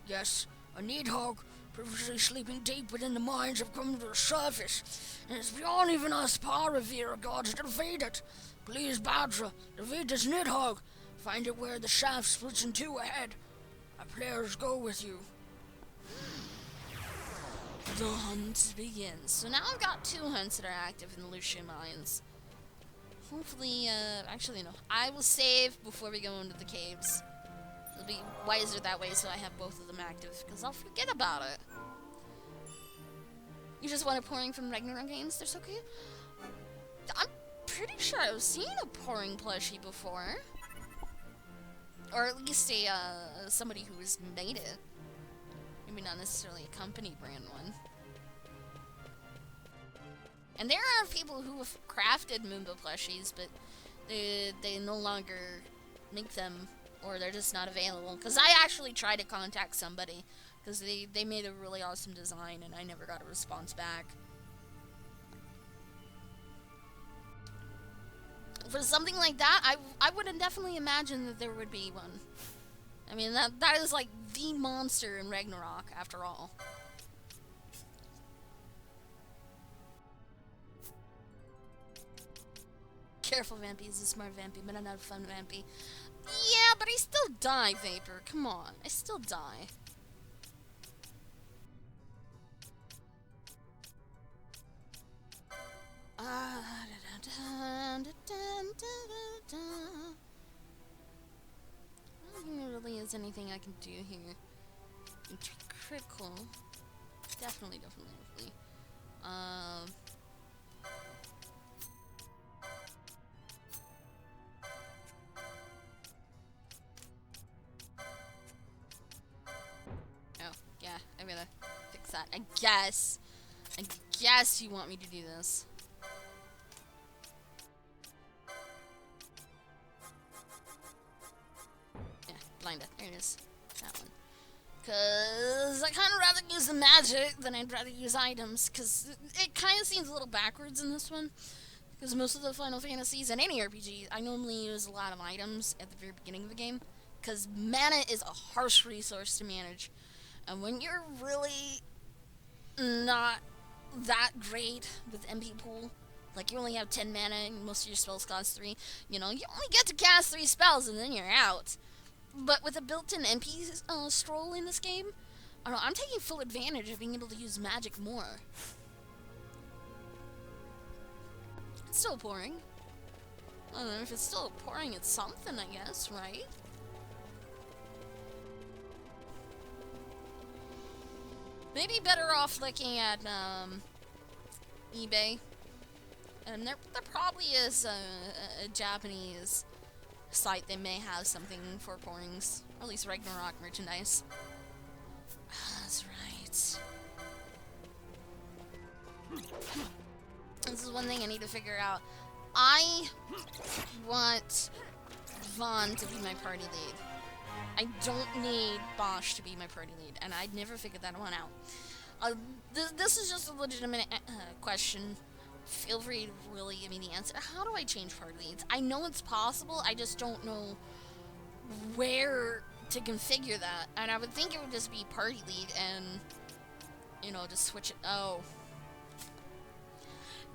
Yes, a Nidhogg, previously sleeping deep within the mines, have come to the surface, and it's beyond even us Paravira gods to defeat it. Please, Badra, defeat this Nidhogg. Find it where the shaft splits in two ahead. Our players go with you. The hunt begins. So now I've got 2 hunts that are active in the Lucia mines. Hopefully, actually no. I will save before we go into the caves. It'll be wiser that way so I have both of them active, because I'll forget about it. You just want a pouring from Ragnarok games? They're so cute. I'm pretty sure I've seen a pouring plushie before. Or at least somebody who has made it. Maybe not necessarily a company brand one. And there are people who have crafted Moomba plushies, but they no longer make them, or they're just not available. Because I actually tried to contact somebody, because they made a really awesome design, and I never got a response back. For something like that, I would have definitely imagined that there would be one. I mean, that is like the monster in Ragnarok, after all. Careful, Vampy is a smart Vampy, but I'm not a fun Vampy. Yeah, but I still die, Vapor. Come on, I still die. I don't think there really is anything I can do here. Critical. Definitely. Oh, yeah, I'm gonna fix that. I guess you want me to do this. Yeah, blind it. There it is. That one. Because I kind of rather use the magic than I'd rather use items. Because it kind of seems a little backwards in this one. Because most of the Final Fantasies and any RPG, I normally use a lot of items at the very beginning of the game. Because mana is a harsh resource to manage. And when you're really not that great with MP pool, like you only have 10 mana and most of your spells cost 3, you know, you only get to cast 3 spells and then you're out. But with a built-in MP stroll in this game, I don't know, I'm taking full advantage of being able to use magic more. It's still pouring. I don't know, if it's still pouring, it's something, I guess, right? Maybe better off looking at eBay. And there probably is a Japanese site that may have something for pourings, or at least Ragnarok merchandise. That's right. This is one thing I need to figure out. I want Vaughn to be my party lead. I don't need Bosch to be my party lead, and I'd never figured that one out. This is just a legitimate question. Feel free to really give me the answer. How do I change party leads? I know it's possible, I just don't know where to configure that. And I would think it would just be party lead and, you know, just switch it. Oh.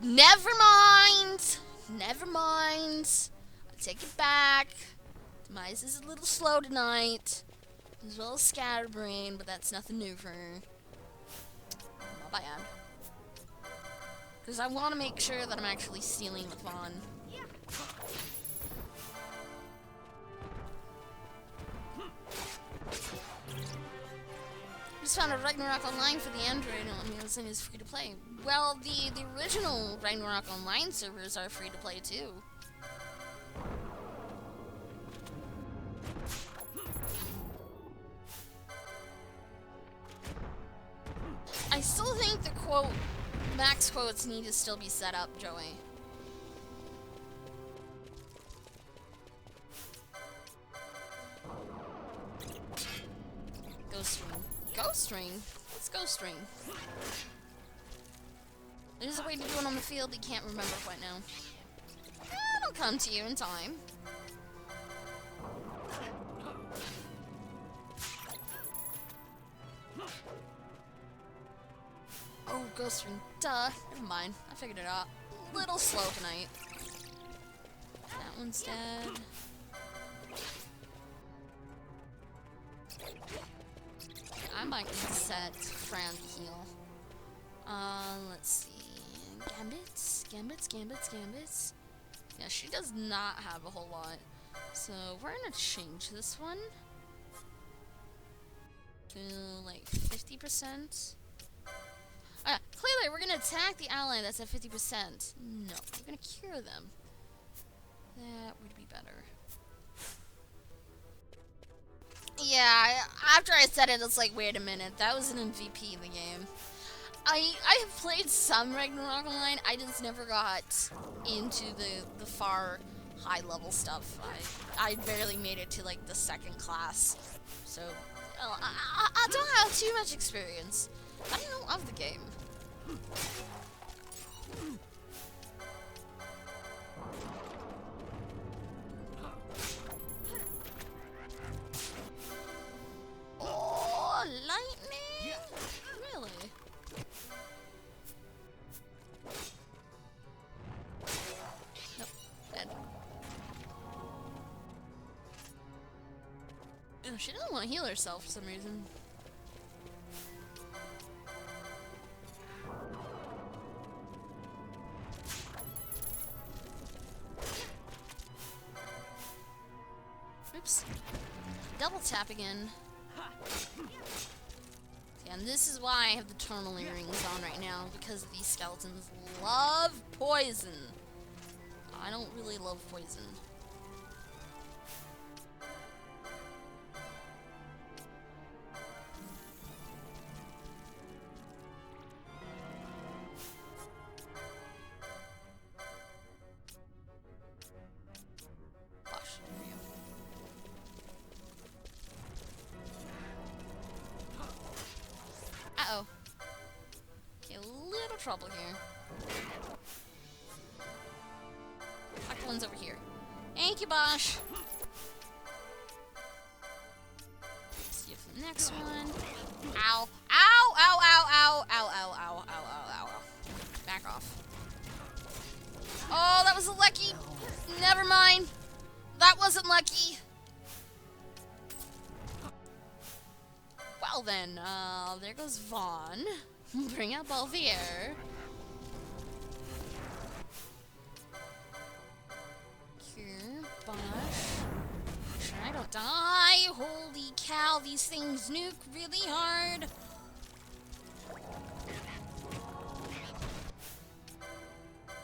Never mind! Never mind. I take it back. Demise is a little slow tonight, as well as Scatterbrain, but that's nothing new for her. Not bad. Because I want to make sure that I'm actually sealing with Vaughn. just found a Ragnarok Online for the Android. I mean, this thing is free to play. Well, the original Ragnarok Online servers are free to play too. I still think the max quotes need to still be set up, Joey. Ghost ring. Ghost ring? What's ghost ring? There's a way to do it on the field, you can't remember quite now. It'll come to you in time. Oh, ghost ring. Duh. Never mind. I figured it out. A little slow tonight. That one's dead. I might set Fran to heal. Let's see. Gambits. Yeah, she does not have a whole lot. So we're gonna change this one to like 50%. Clearly we're gonna attack the ally that's at 50%. No, we're gonna cure them. That would be better. Yeah, after I said it, it's like, wait a minute, that was an MVP in the game. I have played some Ragnarok Online, I just never got into the far high level stuff. I barely made it to like the second class. So, I don't have too much experience. I don't know of the game. Oh, lightning? Really? Nope, dead. Oh, she doesn't want to heal herself for some reason. Oops. Double tap again. Yeah, and this is why I have the terminal earrings on right now, because these skeletons love poison. I don't really love poison. Uh-oh. Okay, a little trouble here. Like the one's over here. Thank you, Bosch. See if the next one. Ow. Ow, ow, ow, ow, ow, ow, ow, ow, ow, ow, ow. Back off. Oh, that was a lucky. Never mind. That wasn't lucky. Well then, there goes Vaughn. Bring out Balvier. Cure, Bosch. Make sure I don't die. Holy cow, these things nuke really hard.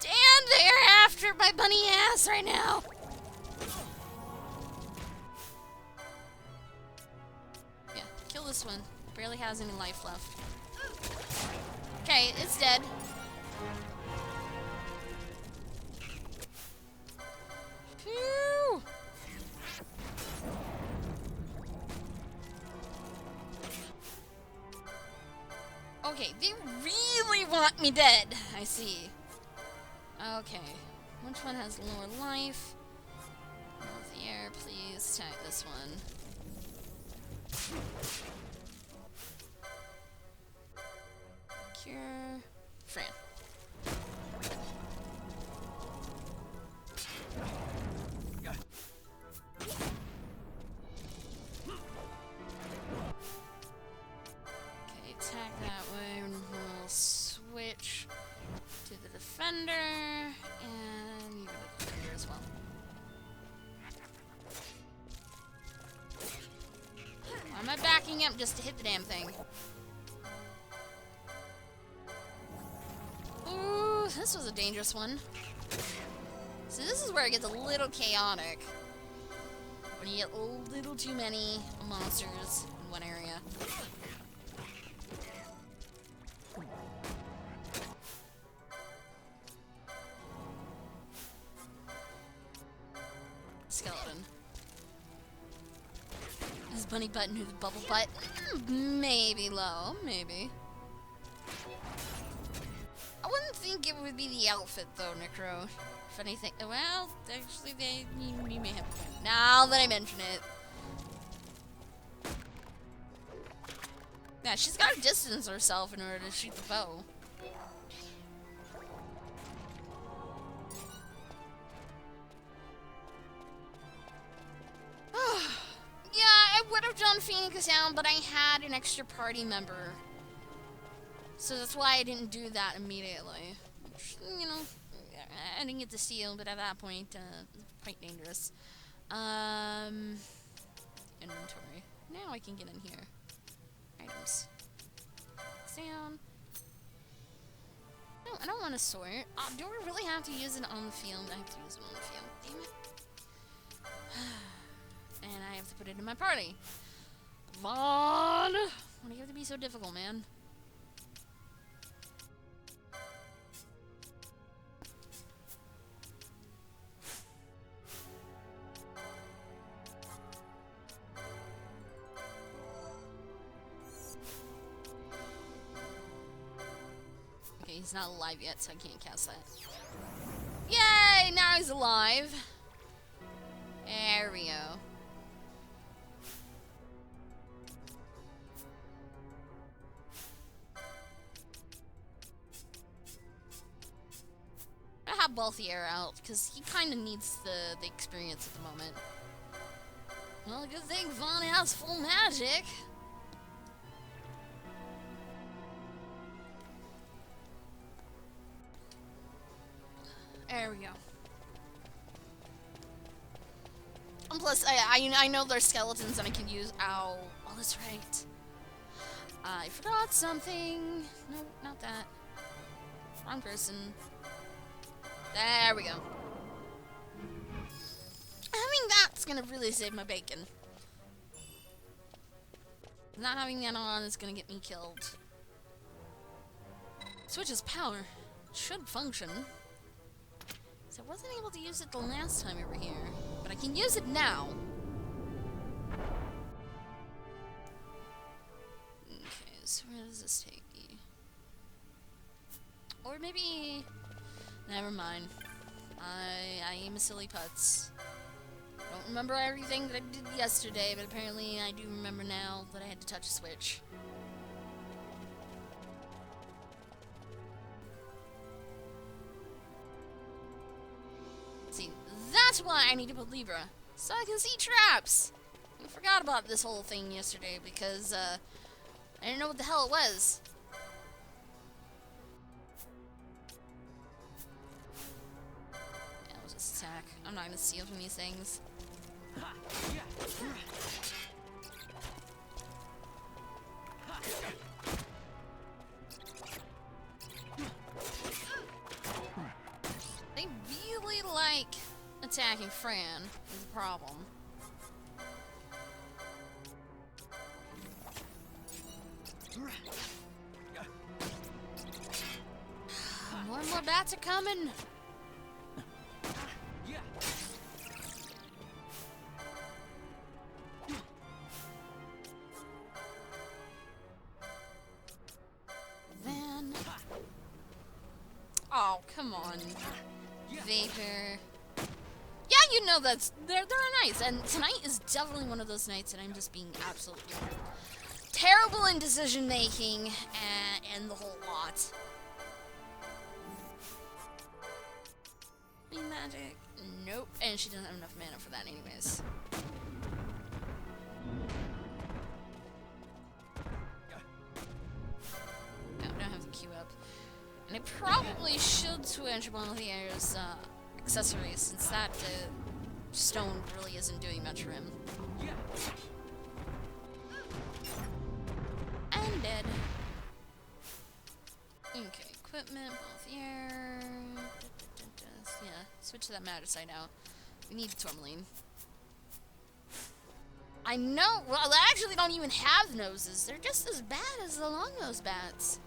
Damn, they're after my bunny ass right now. Yeah, kill this one. Barely has any life left. Okay, it's dead. Phew. Okay, they really want me dead. I see. Okay, which one has lower life? Mouth the air, please. Attack this one. Cure. Fran. Okay, attack that way, and we'll switch to the defender, and you go to the defender as well. Why am I backing up just to hit the damn thing? this was a dangerous one. So this is where it gets a little chaotic. When you get a little too many monsters in one area. Skeleton. Is Bunny Button who's Bubble Butt? Maybe low, maybe. I wouldn't think it would be the outfit though, Necro. If anything, well, actually, you may have a point. Now that I mention it. Yeah, she's got to distance herself in order to shoot the bow. Yeah, I would have done Phoenix Down, but I had an extra party member. So that's why I didn't do that immediately. Which, you know, I didn't get to steal, but at that point, it's quite dangerous. Inventory. Now I can get in here. Items. Down. No, I don't want to sort. Do I really have to use it on the field? I have to use it on the field. Damn it. And I have to put it in my party. Vaughn! Why do you have to be so difficult, man? Okay, he's not alive yet, so I can't cast that. Yay! Now he's alive. There we go. I have Balthier out because he kind of needs the experience at the moment. Well, good thing Vaughn has full magic. There we go. And plus, I know there's skeletons and I can use. Ow! Oh, that's right. I forgot something. No, not that. Wrong person. There we go. Having that's gonna really save my bacon. Not having that on is gonna get me killed. Switch's power should function. So I wasn't able to use it the last time over here, but I can use it now. Okay, so where does this take me? Or maybe... Never mind. I am a silly putz. Don't remember everything that I did yesterday, but apparently I do remember now that I had to touch a switch. See, that's why I need to put Libra, so I can see traps. I forgot about this whole thing yesterday because I didn't know what the hell it was. Yeah, I'll just attack. I'm not gonna steal from these things. They really like attacking Fran is a problem. More and more bats are coming. Van. Oh, come on. Vapor. Yeah, you know they're nice, and tonight is definitely one of those nights that I'm just being absolutely terrible in decision making and the whole lot. Being magic, nope, and she doesn't have enough mana for that, anyways. No, I don't have the queue up, and I probably should switch one of the air's accessories, since that stone really isn't doing much for him. And dead. Okay, equip. equipment, both here. Yeah, switch to that magicite now. We need tourmaline. I know. Well, they actually don't even have noses. They're just as bad as the long-nosed bats.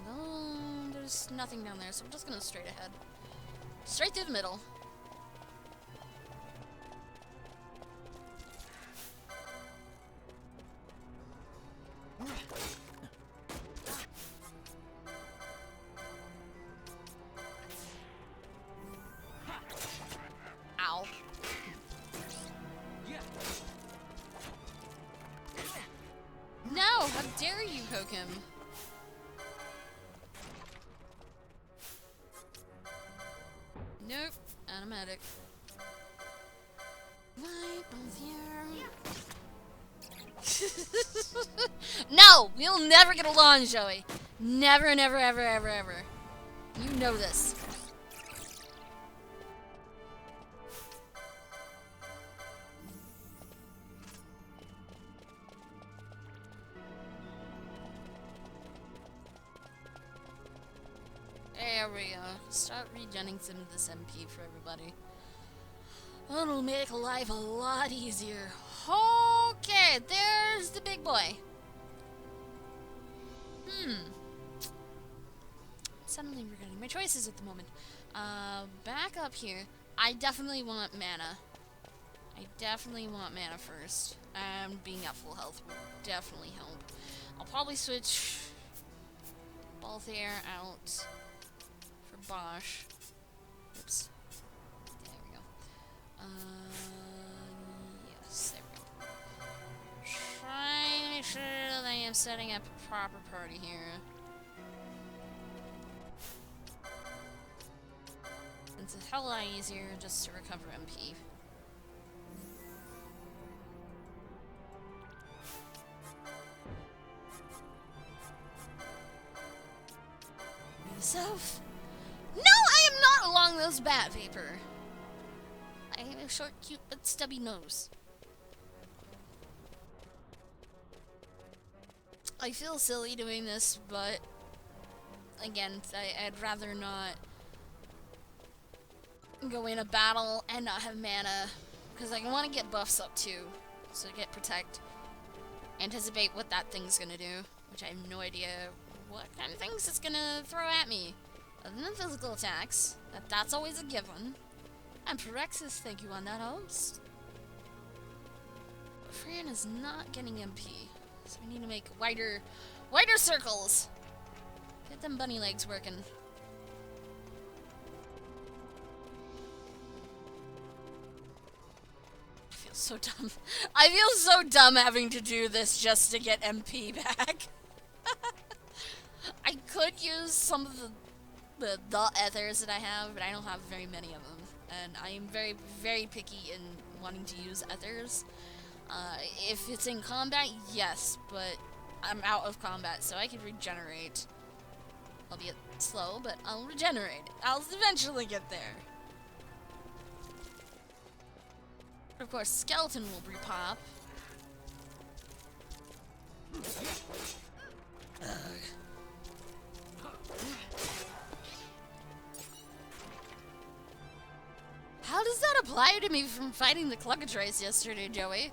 And there's nothing down there, so we're just gonna straight ahead. Straight through the middle. Ow. No! How dare you poke him? Nope. Automatic. Right both here. No! We'll never get along, Joey. Never, never, ever, ever, ever. You know this. There we go. Start regenning some of this MP for everybody. That'll make life a lot easier. Okay, there's the big boy. Suddenly regretting my choices at the moment. Back up here. I definitely want mana. I definitely want mana first. And being at full health would definitely help. I'll probably switch Balthier out for Bosch. Oops. There we go. Yes, there we go. Trying to make sure that I am setting up a proper party here. It's a hell lot easier just to recover MP. Myself? No, I am not along those bat vapor. I have a short, cute, but stubby nose. I feel silly doing this, but again, I'd rather not go in a battle and not have mana, because I want to get buffs up too, so get protect, anticipate what that thing's gonna do, which I have no idea what kind of things it's gonna throw at me, other than physical attacks. That's always a given. And Phyrexis, thank you on that host. But Fran is not getting MP, so we need to make wider circles. Get them bunny legs working. So dumb. I feel so dumb having to do this just to get MP back. I could use some of the ethers that I have, but I don't have very many of them. And I am very, very picky in wanting to use ethers. If it's in combat, yes, but I'm out of combat, so I can regenerate. Albeit slow, but I'll regenerate. I'll eventually get there. Of course, skeleton will repop. How does that apply to me from fighting the Cluckatrace yesterday, Joey?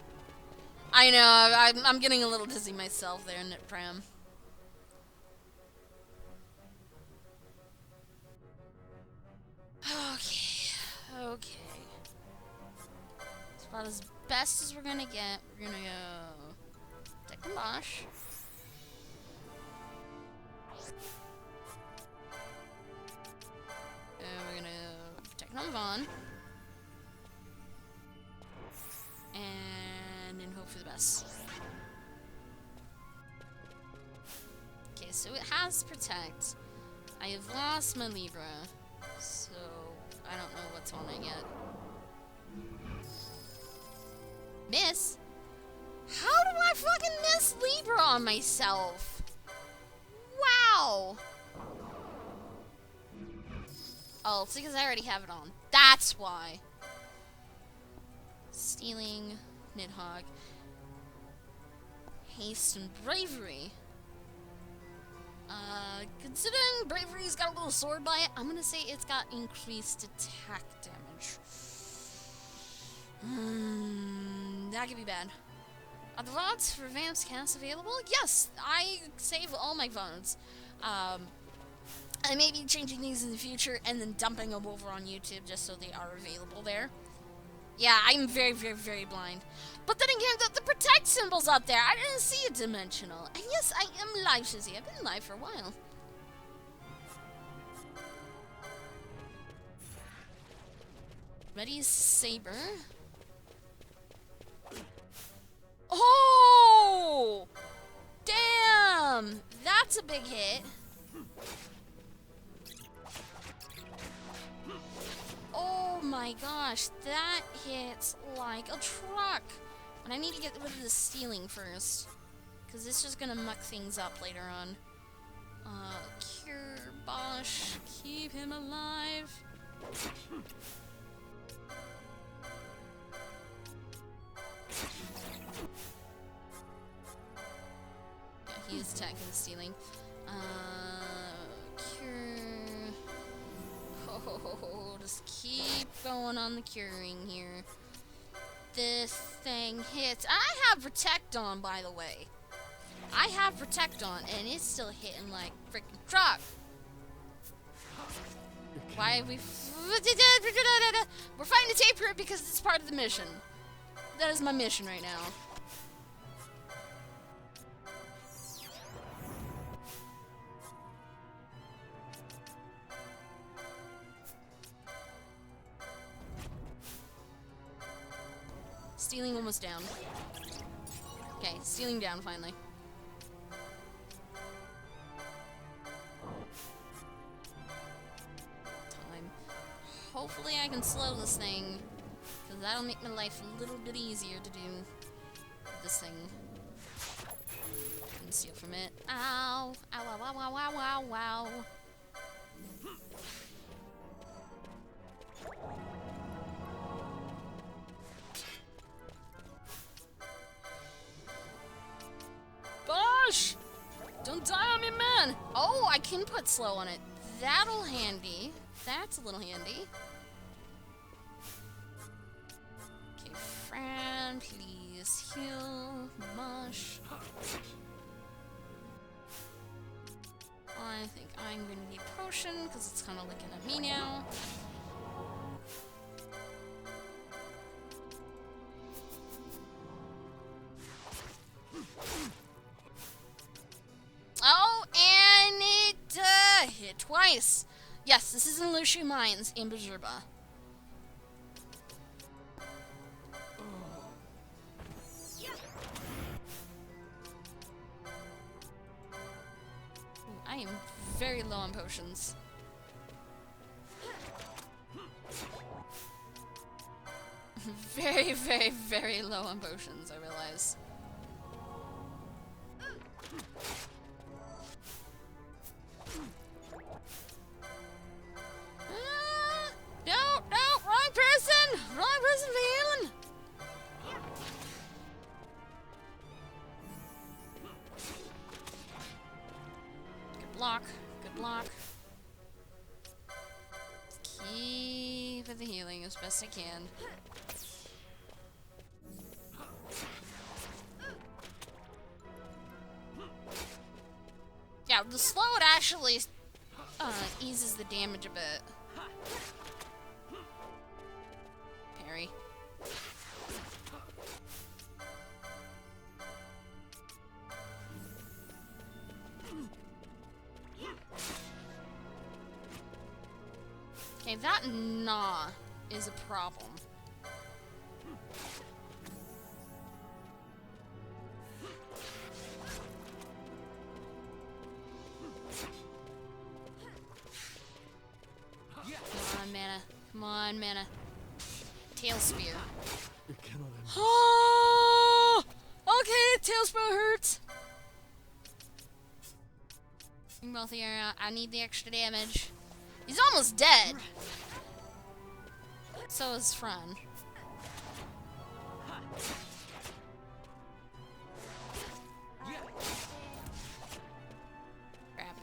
I know, I'm getting a little dizzy myself there, Pram. Okay. About as best as we're gonna get, we're gonna go take the Bosch. And we're gonna take on Vaughn. And then hope for the best. Okay, so it has Protect. I have lost my Libra, so I don't know what's on it yet. Miss? How do I fucking miss Libra on myself? Wow! Oh, it's because I already have it on. That's why. Stealing, Nidhogg. Haste and Bravery. Considering Bravery's got a little sword by it, I'm gonna say it's got increased attack damage. That could be bad. Are the VODs for Vamp's Cast available? Yes! I save all my VODs. I may be changing these in the future and then dumping them over on YouTube just so they are available there. Yeah, I'm very, very, very blind. But then again, the protect symbol's up there. I didn't see a dimensional. And yes, I am live, Shizzy. I've been live for a while. Ready saber. Oh! Damn! That's a big hit. Oh my gosh, that hits like a truck. But I need to get rid of the stealing first, because it's just gonna muck things up later on. Cure Bosch, keep him alive. Yeah, he is attacking the stealing. Cure. Oh, just keep going on the curing here. This thing hits. I have Protect on, by the way. I have Protect on, and it's still hitting like freaking truck. Why are we... We're fighting the taper because it's part of the mission. That is my mission right now. Stealing almost down. Okay, stealing down finally. Time. Hopefully I can slow this thing, because that'll make my life a little bit easier to do this thing. Conceal from it. Ow! Ow, ow, ow, ow, ow, ow, ow. Bosh! Don't die on me, man! Oh, I can put slow on it. That'll handy. That's a little handy. Okay, Fran, please heal. Mush. I think I'm gonna need potion, because it's kind of looking at me now. Oh, and it hit twice. Yes, this is in Lucia Mines in Bajurba. I am very low on potions. Very, very, very low on potions, I realize. No, wrong person! Wrong person for healing! Good block, good block. Keep the healing as best I can. Yeah, the slow it actually eases the damage a bit. Parry. Okay, that gnaw is a problem. Come on, mana. Come on, mana. Tail spear. Oh! Okay, tail spear hurts. You're both here. I need the extra damage. He's almost dead. So is Fran. Grab.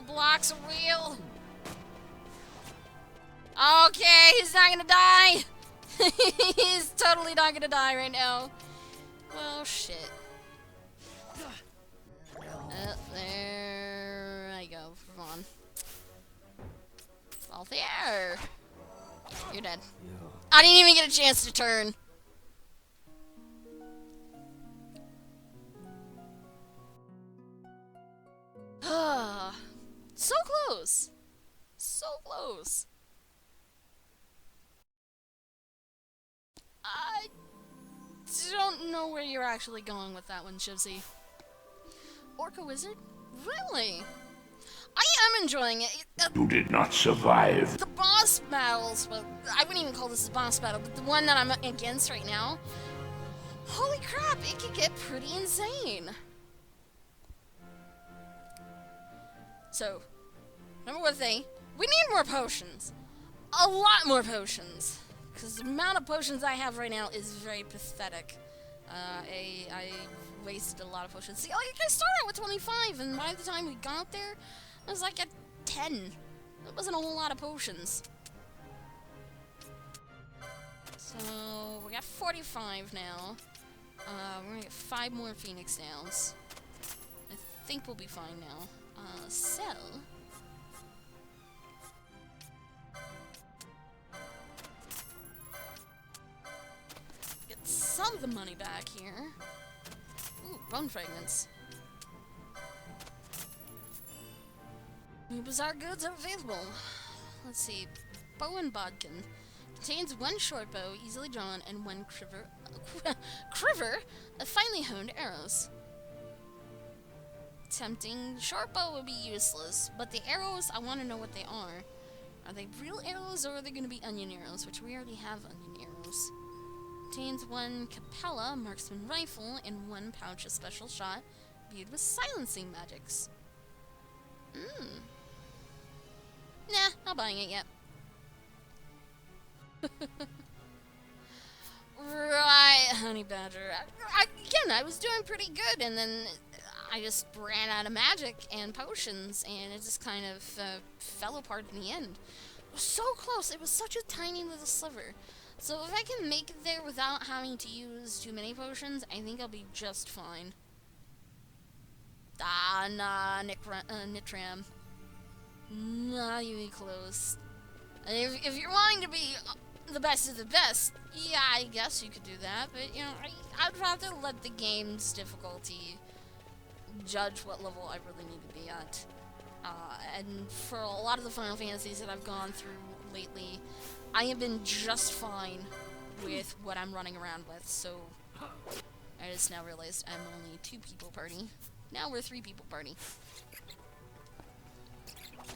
blocks are real. Okay, he's not gonna die. He's totally not gonna die right now. Well, shit. There I go. Come on. Fall there. You're dead. I didn't even get a chance to turn. So close. So close. I don't know where you're actually going with that one, Shivsy. Orca Wizard? Really? I am enjoying it. You did not survive. The boss battles, well, I wouldn't even call this a boss battle, but the one that I'm against right now, holy crap, it can get pretty insane. So, number one thing, we need more potions. A lot more potions. Because the amount of potions I have right now is very pathetic. I wasted a lot of potions. See, like, I started out with 25, and by the time we got there, I was like at 10. It wasn't a whole lot of potions. So, we got 45 now. We're gonna get 5 more Phoenix Downs. I think we'll be fine now. Sell. Get some of the money back here. Ooh, bone fragments. New bizarre goods are available. Let's see. Bow and bodkin. Contains 1 short bow, easily drawn, and 1 quiver of finely honed arrows. Tempting. Short bow would be useless, but the arrows, I want to know what they are. Are they real arrows, or are they going to be onion arrows, which we already have onion arrows. Contains 1 Capella marksman rifle and 1 pouch of special shot, viewed with silencing magics. Nah, not buying it yet. Right, honey badger. Again, I was doing pretty good, and then I just ran out of magic and potions, and it just kind of fell apart in the end. It was so close. It was such a tiny little sliver. So if I can make it there without having to use too many potions, I think I'll be just fine. Ah, nah, Nitram. Not even close. If you're wanting to be the best of the best, yeah, I guess you could do that, but, you know, I'd rather let the game's difficulty judge what level I really need to be at. And for a lot of the Final Fantasies that I've gone through lately, I have been just fine with what I'm running around with, so I just now realized I'm only a 2-people party. Now we're a 3-people party.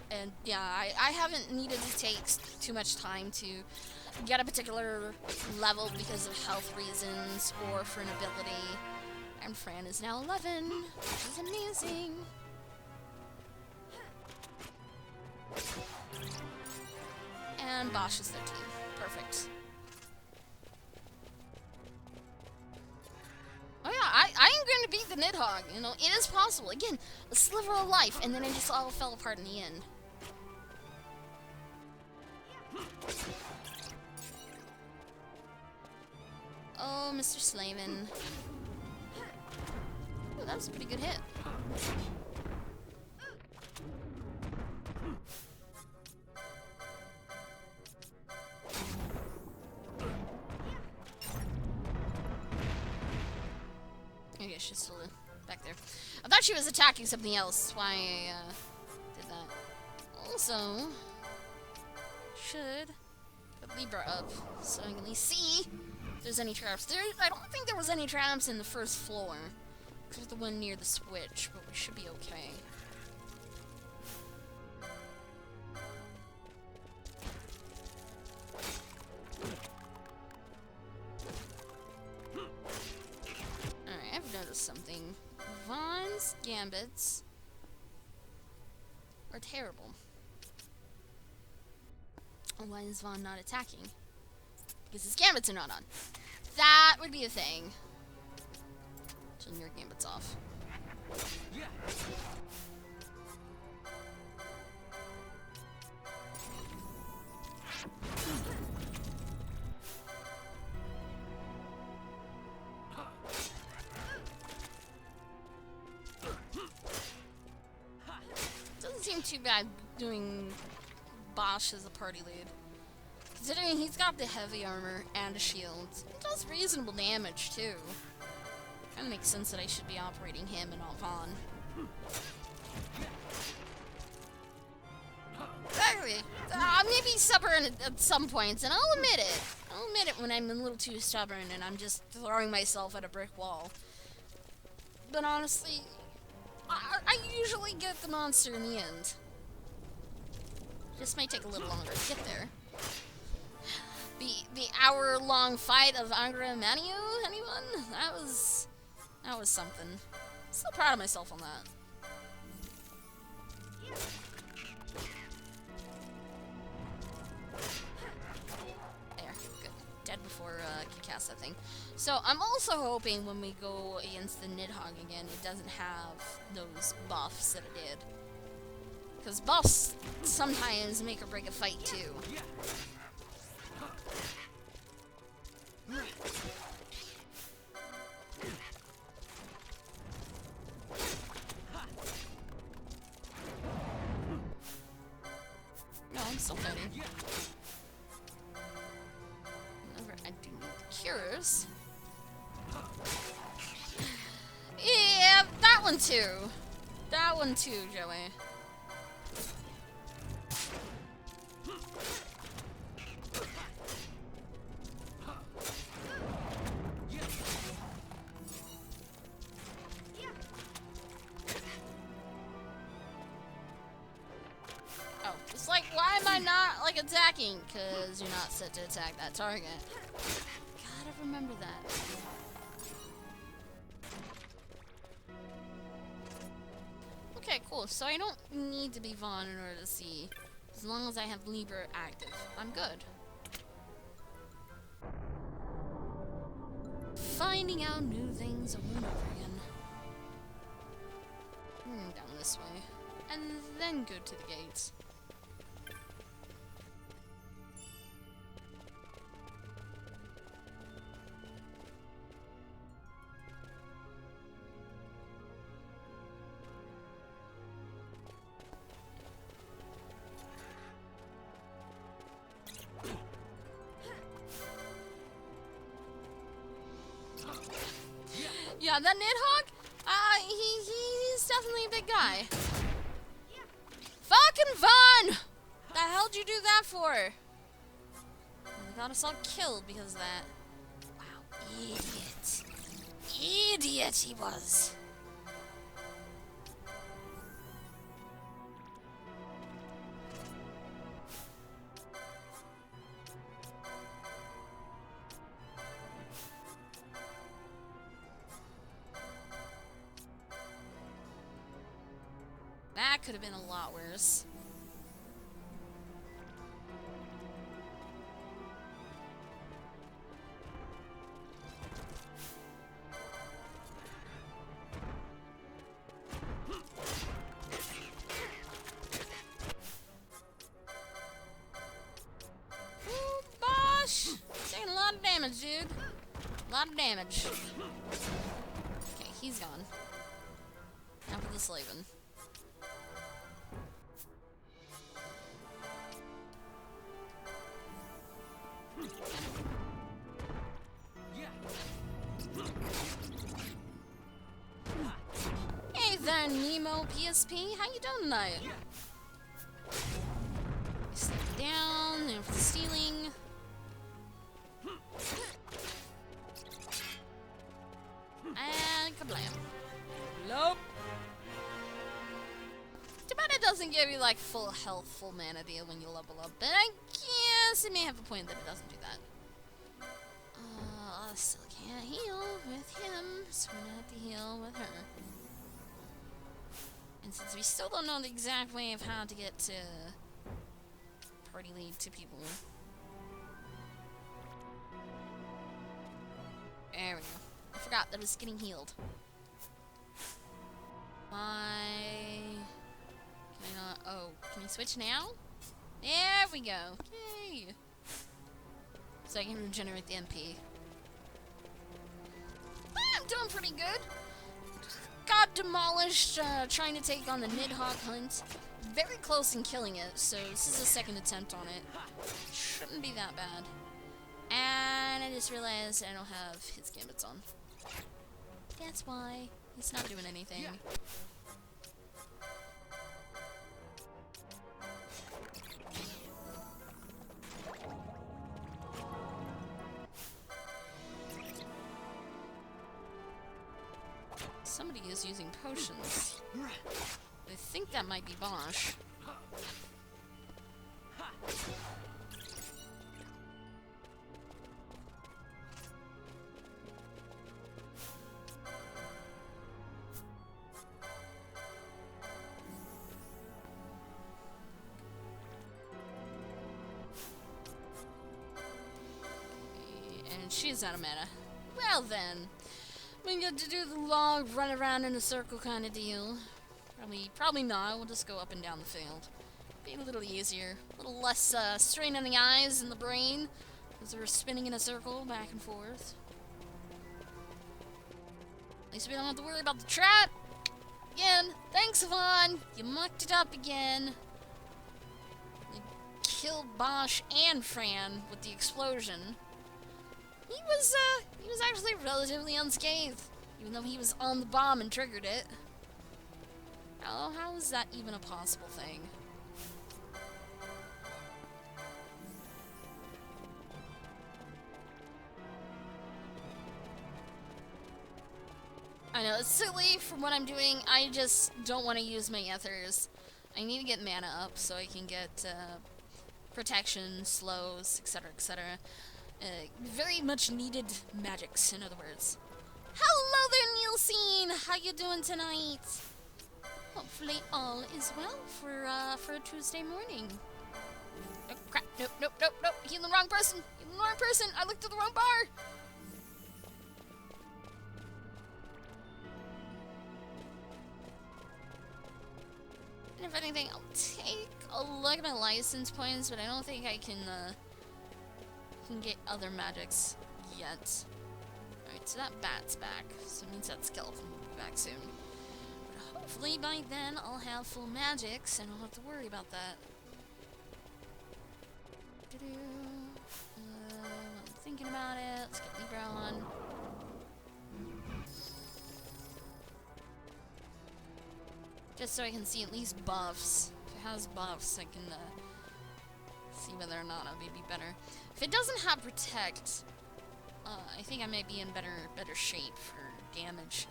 And yeah, I haven't needed to take too much time to get a particular level because of health reasons or for an ability. And Fran is now 11, which is amazing. And Bosch is 13. Perfect. Oh yeah, I'm going to beat the Nidhogg. You know, it is possible. Again, a sliver of life, and then it just all fell apart in the end. Oh, Mr. Slavin. Oh, that was a pretty good hit. Okay, she's still back there. I thought she was attacking something else. That's why I did that. Also, should put Libra up so I can at least see if there's any traps. I don't think there was any traps in the first floor, except the one near the switch, but we should be okay. Alright, I've noticed something. Vaughn's gambits are terrible. Why is Vaughn not attacking? Because his gambits are not on. That would be a thing. Turn your gambits off. seem too bad doing Bosch as a party lead. Considering he's got the heavy armor and a shield. He does reasonable damage, too. Kinda makes sense that I should be operating him and not Vaughn. Exactly. Maybe stubborn at some points, and I'll admit it. I'll admit it when I'm a little too stubborn and I'm just throwing myself at a brick wall. But honestly, I usually get the monster in the end. Just might take a little longer to get there. The hour-long fight of Angra Manio, anyone? That was something. Still proud of myself on that. There, good. Dead before I can cast that thing. So I'm also hoping when we go against the Nidhogg again, it doesn't have those buffs that it did. Because buffs sometimes make or break a fight too. No, I'm still fighting. Remember, I do need the cures. Yeah, that one too. That one too, Joey. It's like, why am I not, like, attacking? Because you're not set to attack that target. Gotta remember that. Okay, cool. So I don't need to be Vaughn in order to see. As long as I have Liber active, I'm good. Finding out new things over and over again. Down this way. And then go to the gates. Yeah, that Nidhogg, he's definitely a big guy. Fucking Vaughn! The hell'd you do that for? I got us all killed because of that. Wow, idiot. Idiot he was. That could have been a lot worse. Ooh, Bosh! Taking a lot of damage, dude. A lot of damage. Okay, he's gone. Now for the Slaven. Hey there, Nemo PSP. How you doing tonight? Step down, there for the stealing. And kablam. Nope. Too bad it doesn't give you like full health, full mana deal when you level up, but I guess it may have a point that it doesn't do that. I still can't heal with him, so we're gonna have to heal with her. And since we still don't know the exact way of how to get to party lead to people. There we go. I forgot that it was getting healed. Why? Can I not? Oh, can we switch now? There we go. Yay! So I can regenerate the MP. I'm doing pretty good. Got demolished trying to take on the Nidhogg hunt. very close in killing it, so this is a second attempt on it. Shouldn't be that bad. And I just realized I don't have his gambits on. That's why. He's not doing anything. Somebody is using potions. I think that might be Bosch. And she's out of mana. Well then. We get to do the long run around in a circle kind of deal. Probably not. We'll just go up and down the field. Be a little easier. A little less strain on the eyes and the brain as we're spinning in a circle back and forth. At least we don't have to worry about the trap. Again, thanks, Yvonne. You mucked it up again. You killed Bosch and Fran with the explosion. He was actually relatively unscathed, even though he was on the bomb and triggered it. How is that even a possible thing? I know, it's silly from what I'm doing. I just don't want to use my ethers. I need to get mana up so I can get protection, slows, etc., etc. Very much needed magics, in other words. Hello there, Nielsen! How you doing tonight? Hopefully all is well for a Tuesday morning. Oh crap, nope, nope, nope, nope, healing the wrong person! Healing the wrong person! I looked at the wrong bar! And if anything, I'll take a look at my license points, but I don't think I can get other magics yet. Alright, so that bat's back, so it means that skeleton will be back soon. But hopefully by then I'll have full magics and I don't have to worry about that. I'm thinking about it. Let's get Libra on. Just so I can see at least buffs. If it has buffs, I can see whether or not I'll be better. If it doesn't have protect, I think I might be in better shape for damage.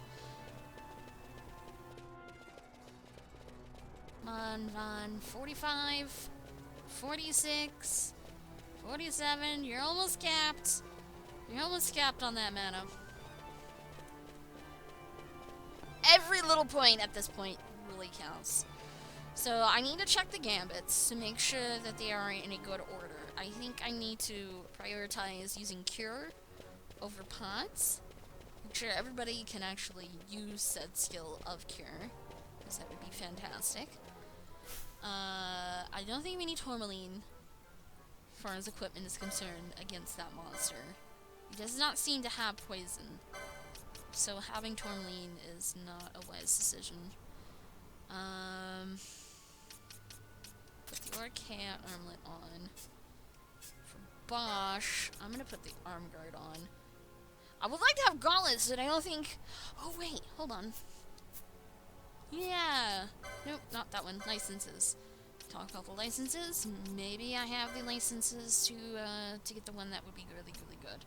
Come on, Vaughn. 45, 46, 47. You're almost capped. You're almost capped on that mana. Every little point at this point really counts. So I need to check the gambits to make sure that they are in a good order. I think I need to prioritize using Cure over Pots. Make sure everybody can actually use said skill of Cure, because that would be fantastic. I don't think we need Tourmaline, as far as equipment is concerned, against that monster. He does not seem to have poison, so having Tourmaline is not a wise decision. Put the Orcat armlet on. For Bosch, I'm gonna put the arm guard on. I would like to have gauntlets, but I don't think... Oh wait, hold on. Yeah. Nope, not that one. Licenses. Talk about the licenses. Maybe I have the licenses to get the one that would be really, really good.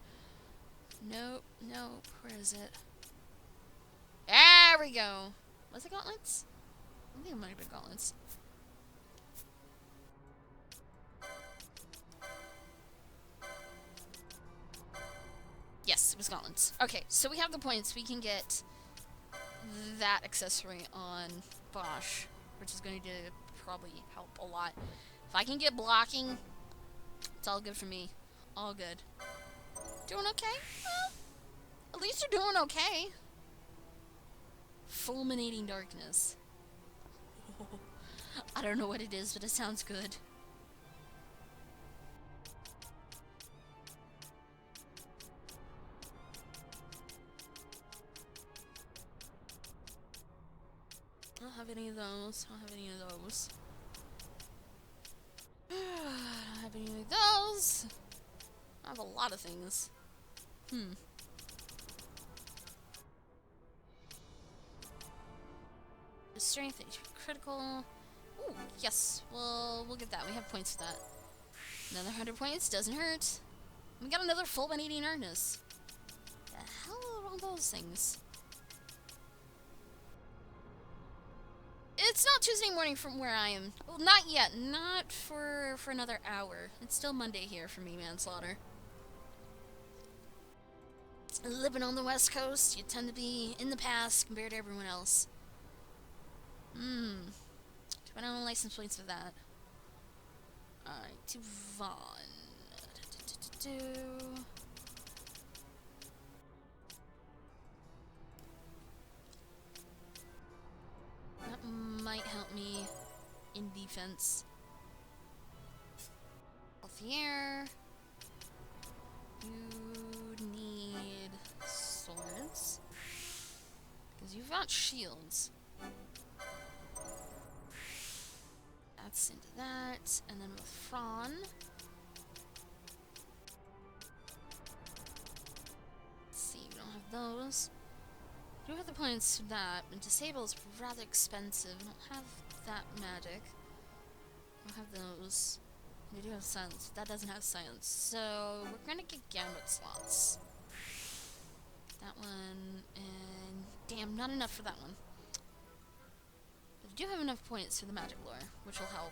Nope, nope. Where is it? There we go. Was it gauntlets? I think it might have been gauntlets. Yes, it was gauntlets. Okay, so we have the points. We can get that accessory on Bosch, which is going to probably help a lot. If I can get blocking, it's all good for me. All good. Doing okay? Well, at least you're doing okay. Fulminating darkness. I don't know what it is, but it sounds good. I don't have any of those. I don't have any of those. have any of those. I have a lot of things. Strength, critical. Ooh, yes. Well, we'll get that. We have points for that. Another 100 points. Doesn't hurt. We got another full 180 in earnest. The hell are all those things? It's not Tuesday morning from where I am. Well, not yet. Not for another hour. It's still Monday here for me, manslaughter. Living on the West Coast, you tend to be in the past compared to everyone else. I don't have license points for that. Alright, to Vaughn. That might help me in defense. Alfier. You need swords. Because you've got shields. That's into that. And then with Fran. Let's see, we don't have those. We do have the points for that, but disable is rather expensive. We don't have that magic. We don't have those. We do have silence. That doesn't have silence. So we're gonna get gambit slots. That one and damn, not enough for that one. But we do have enough points for the magic lore, which will help.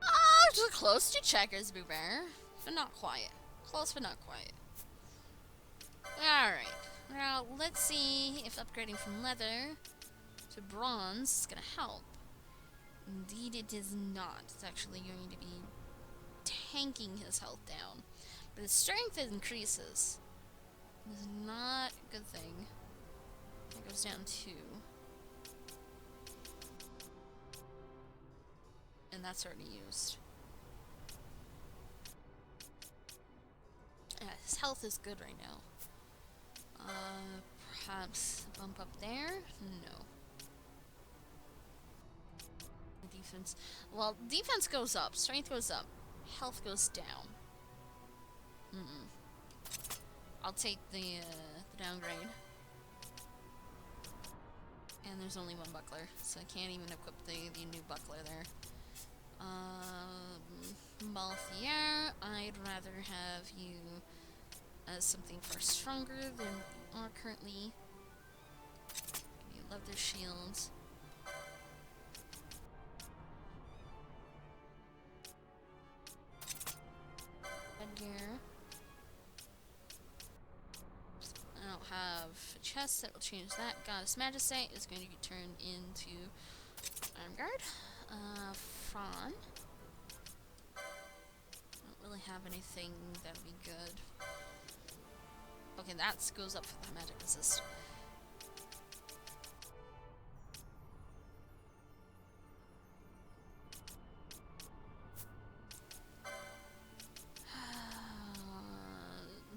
Oh, just close to checkers, Boo Bear. But not quite. Close but not quite. Alright. Now let's see if upgrading from leather to bronze is gonna help. Indeed it is not. It's actually going to be tanking his health down. But his strength increases. This is not a good thing. It goes down 2. And that's already used. Yeah, his health is good right now. Perhaps a bump up there? No. Defense. Well, defense goes up, strength goes up, health goes down. I'll take the downgrade. And there's only one buckler, so I can't even equip the new buckler there. Balthier, I'd rather have you as something far stronger than you are currently. You love their shields. Gear. I don't have a chest that will change that. Goddess Majesty is going to be turned into Armguard. Fran. Don't really have anything that would be good. Okay, that goes up for the magic resist.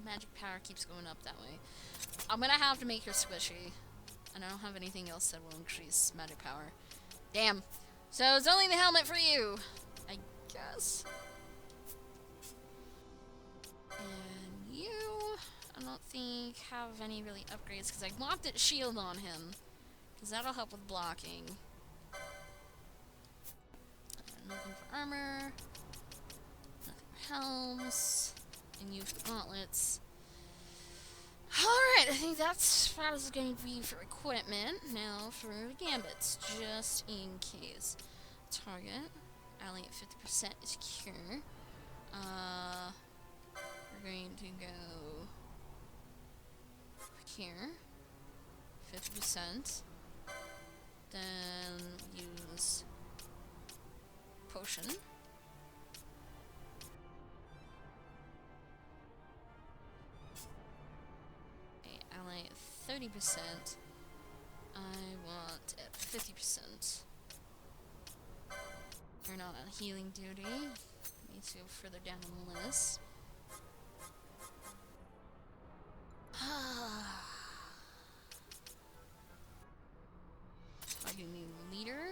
Magic power keeps going up that way. I'm gonna have to make her squishy. And I don't have anything else that will increase magic power. Damn. So it's only the helmet for you, I guess. And you, I don't think have any really upgrades because I want that shield on him. Because that'll help with blocking. Nothing for armor. Nothing for helms. And use the gauntlets. Alright, I think that's as far as it's going to be for equipment. Now for gambits, just in case. Target, ally at 50% is cure. We're going to go here, 50%. Then use potion. Ally at 30%. I want at 50%. You're not on healing duty. Need to go further down on the list. I do need a leader.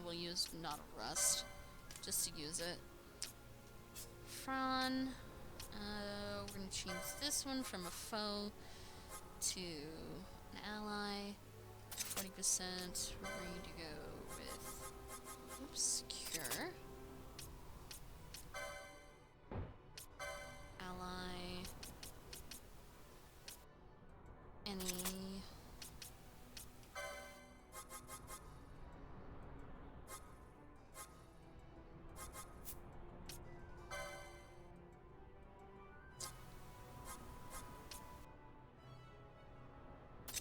we'll use not a rust, just to use it. Fran, we're gonna change this one from a foe to an ally. 40%. We're going to go with obscure. Ally. Any.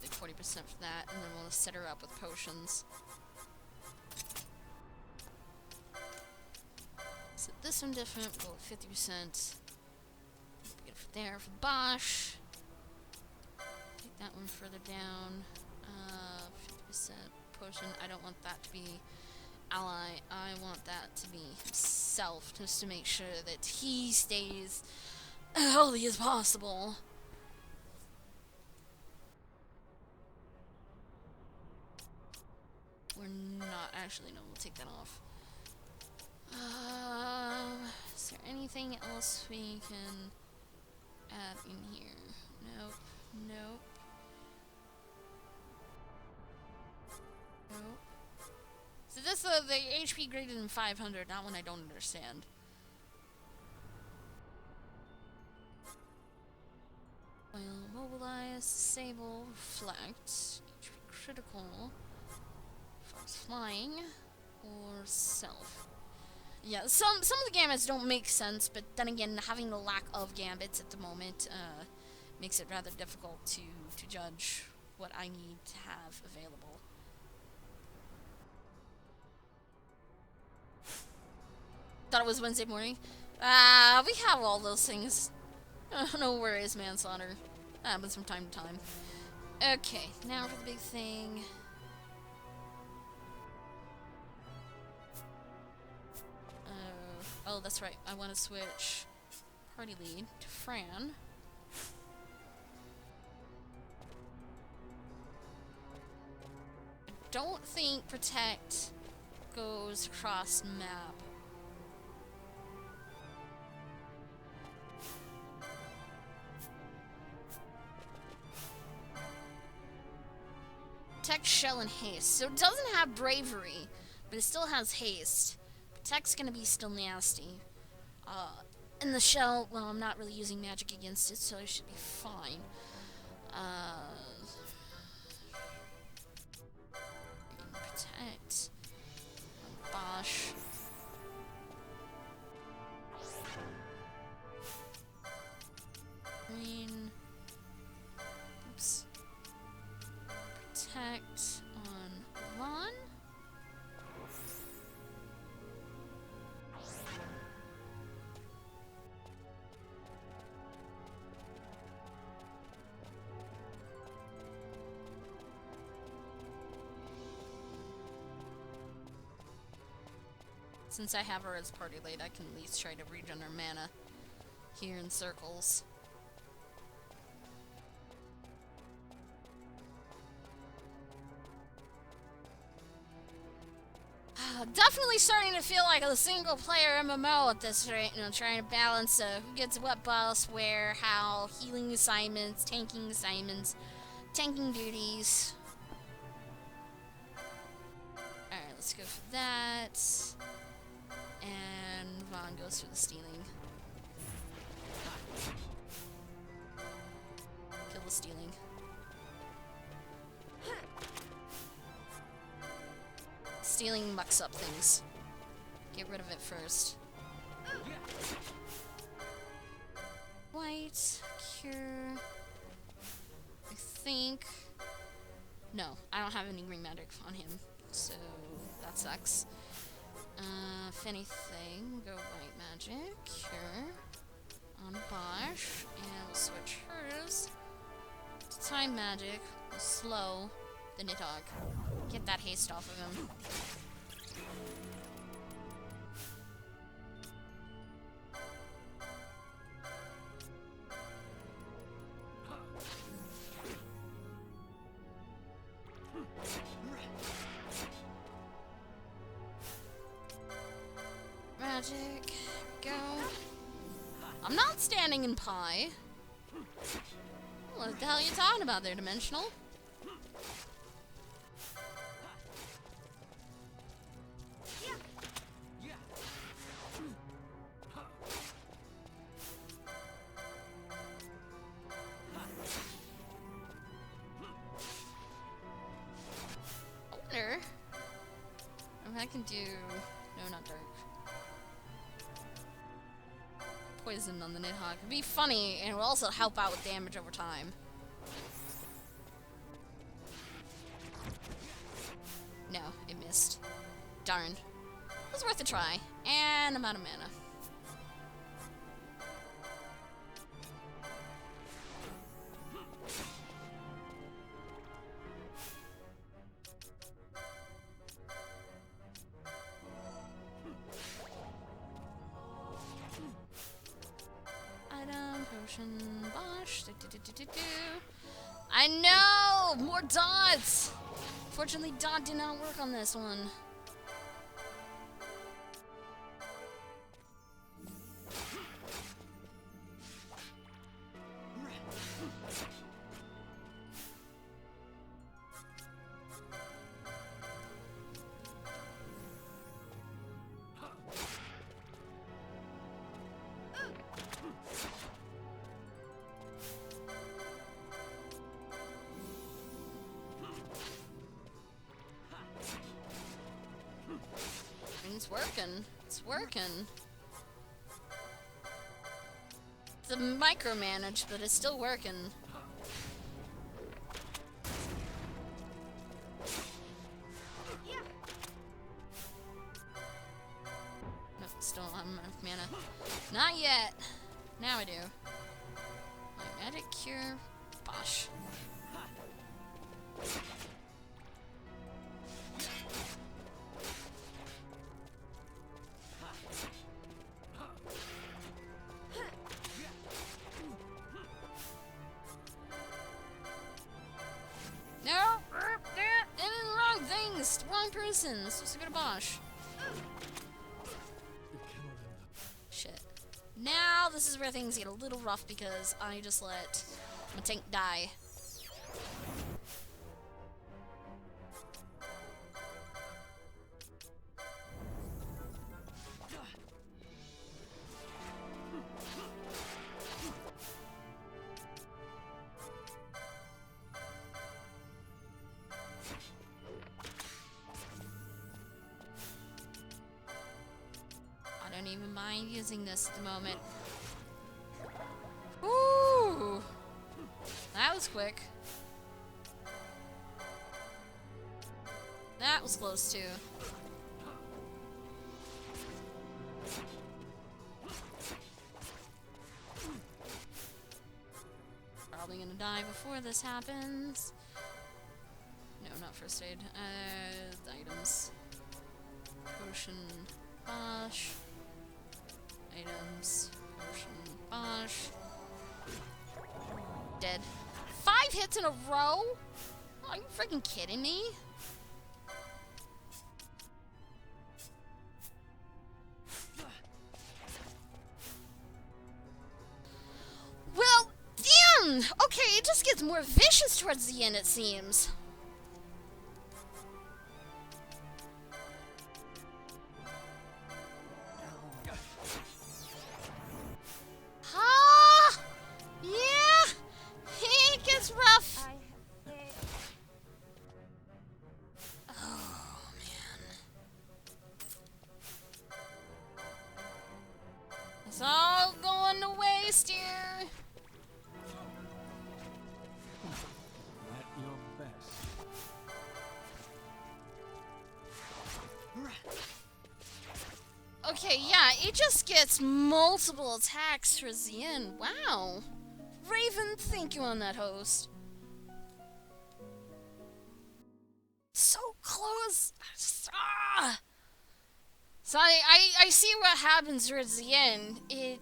Take 40% for that, and then we'll set her up with potions. Set this one different, go with 50%. Good for there for Bosch. Take that one further down. 50% potion. I don't want that to be ally. I want that to be himself, just to make sure that he stays healthy as possible. We're not actually, no, we'll take that off. Is there anything else we can add in here? Nope, nope. Nope. So this the HP greater than 500, that one I don't understand. Well, mobilize, disable, reflect, HP critical. Flying or self. Yeah, some of the gambits don't make sense, but then again, having the lack of gambits at the moment makes it rather difficult to judge what I need to have available. Thought it was Wednesday morning. We have all those things. No worries, manslaughter. That happens from time to time. Okay, now for the big thing. Oh, that's right. I want to switch party lead to Fran. I don't think protect goes across map. Protect, shell, and haste. So it doesn't have bravery, but it still has haste. Protect's gonna be still nasty. And the shell, well, I'm not really using magic against it, so it should be fine. Protect. Bosch. Green. Oops. Protect on Vaughn. Since I have her as party lead, I can at least try to regen her mana here in circles. Definitely starting to feel like a single player MMO at this rate, you know, trying to balance who gets what buffs, where, how, healing assignments, tanking duties. Alright, let's go for that. And Vaughn goes for the stealing. Kill the stealing. Stealing mucks up things. Get rid of it first. White, cure. I think. No, I don't have any green magic on him, so that sucks. If anything, go white magic, cure, on Bosch, and we'll switch hers to time magic, we'll slow the Nidhogg. Get that haste off of him. magic. Go. I'm not standing in pie. What the hell are you talking about there, Dimensional? I wonder if I can do... No, not dark. Poison on the Nidhogg. It'd be funny, and it would also help out with damage over time. No, it missed. Darn. It was worth a try. And I'm out of mana. Item, potion, bosh. I know! More dots! Fortunately, dot did not work on this one. It's working. It's working. It's a micromanage, but it's still working. Nope, still don't have enough mana. Not yet. Now I do. Magic cure. Bosh. No! Did the wrong things! Wrong person! Supposed to go to Bosch. Shit. Now this is where things get a little rough because I just let my tank die. I don't even mind using this at the moment. Ooh! That was quick. That was close too. Probably gonna die before this happens. No, not first aid. Items. Potion. Bosh. Items. Potion. Bosh. Dead. 5 hits in a row? Are you freaking kidding me? Well, damn! Okay, it just gets more vicious towards the end, it seems. Ah! Yeah! It gets rough. Oh, man. It's all going to waste here. At your best. Okay, yeah, it just gets multiple attacks towards the end. Wow. Raven, thank you on that, host. So close. So I see what happens towards the end. It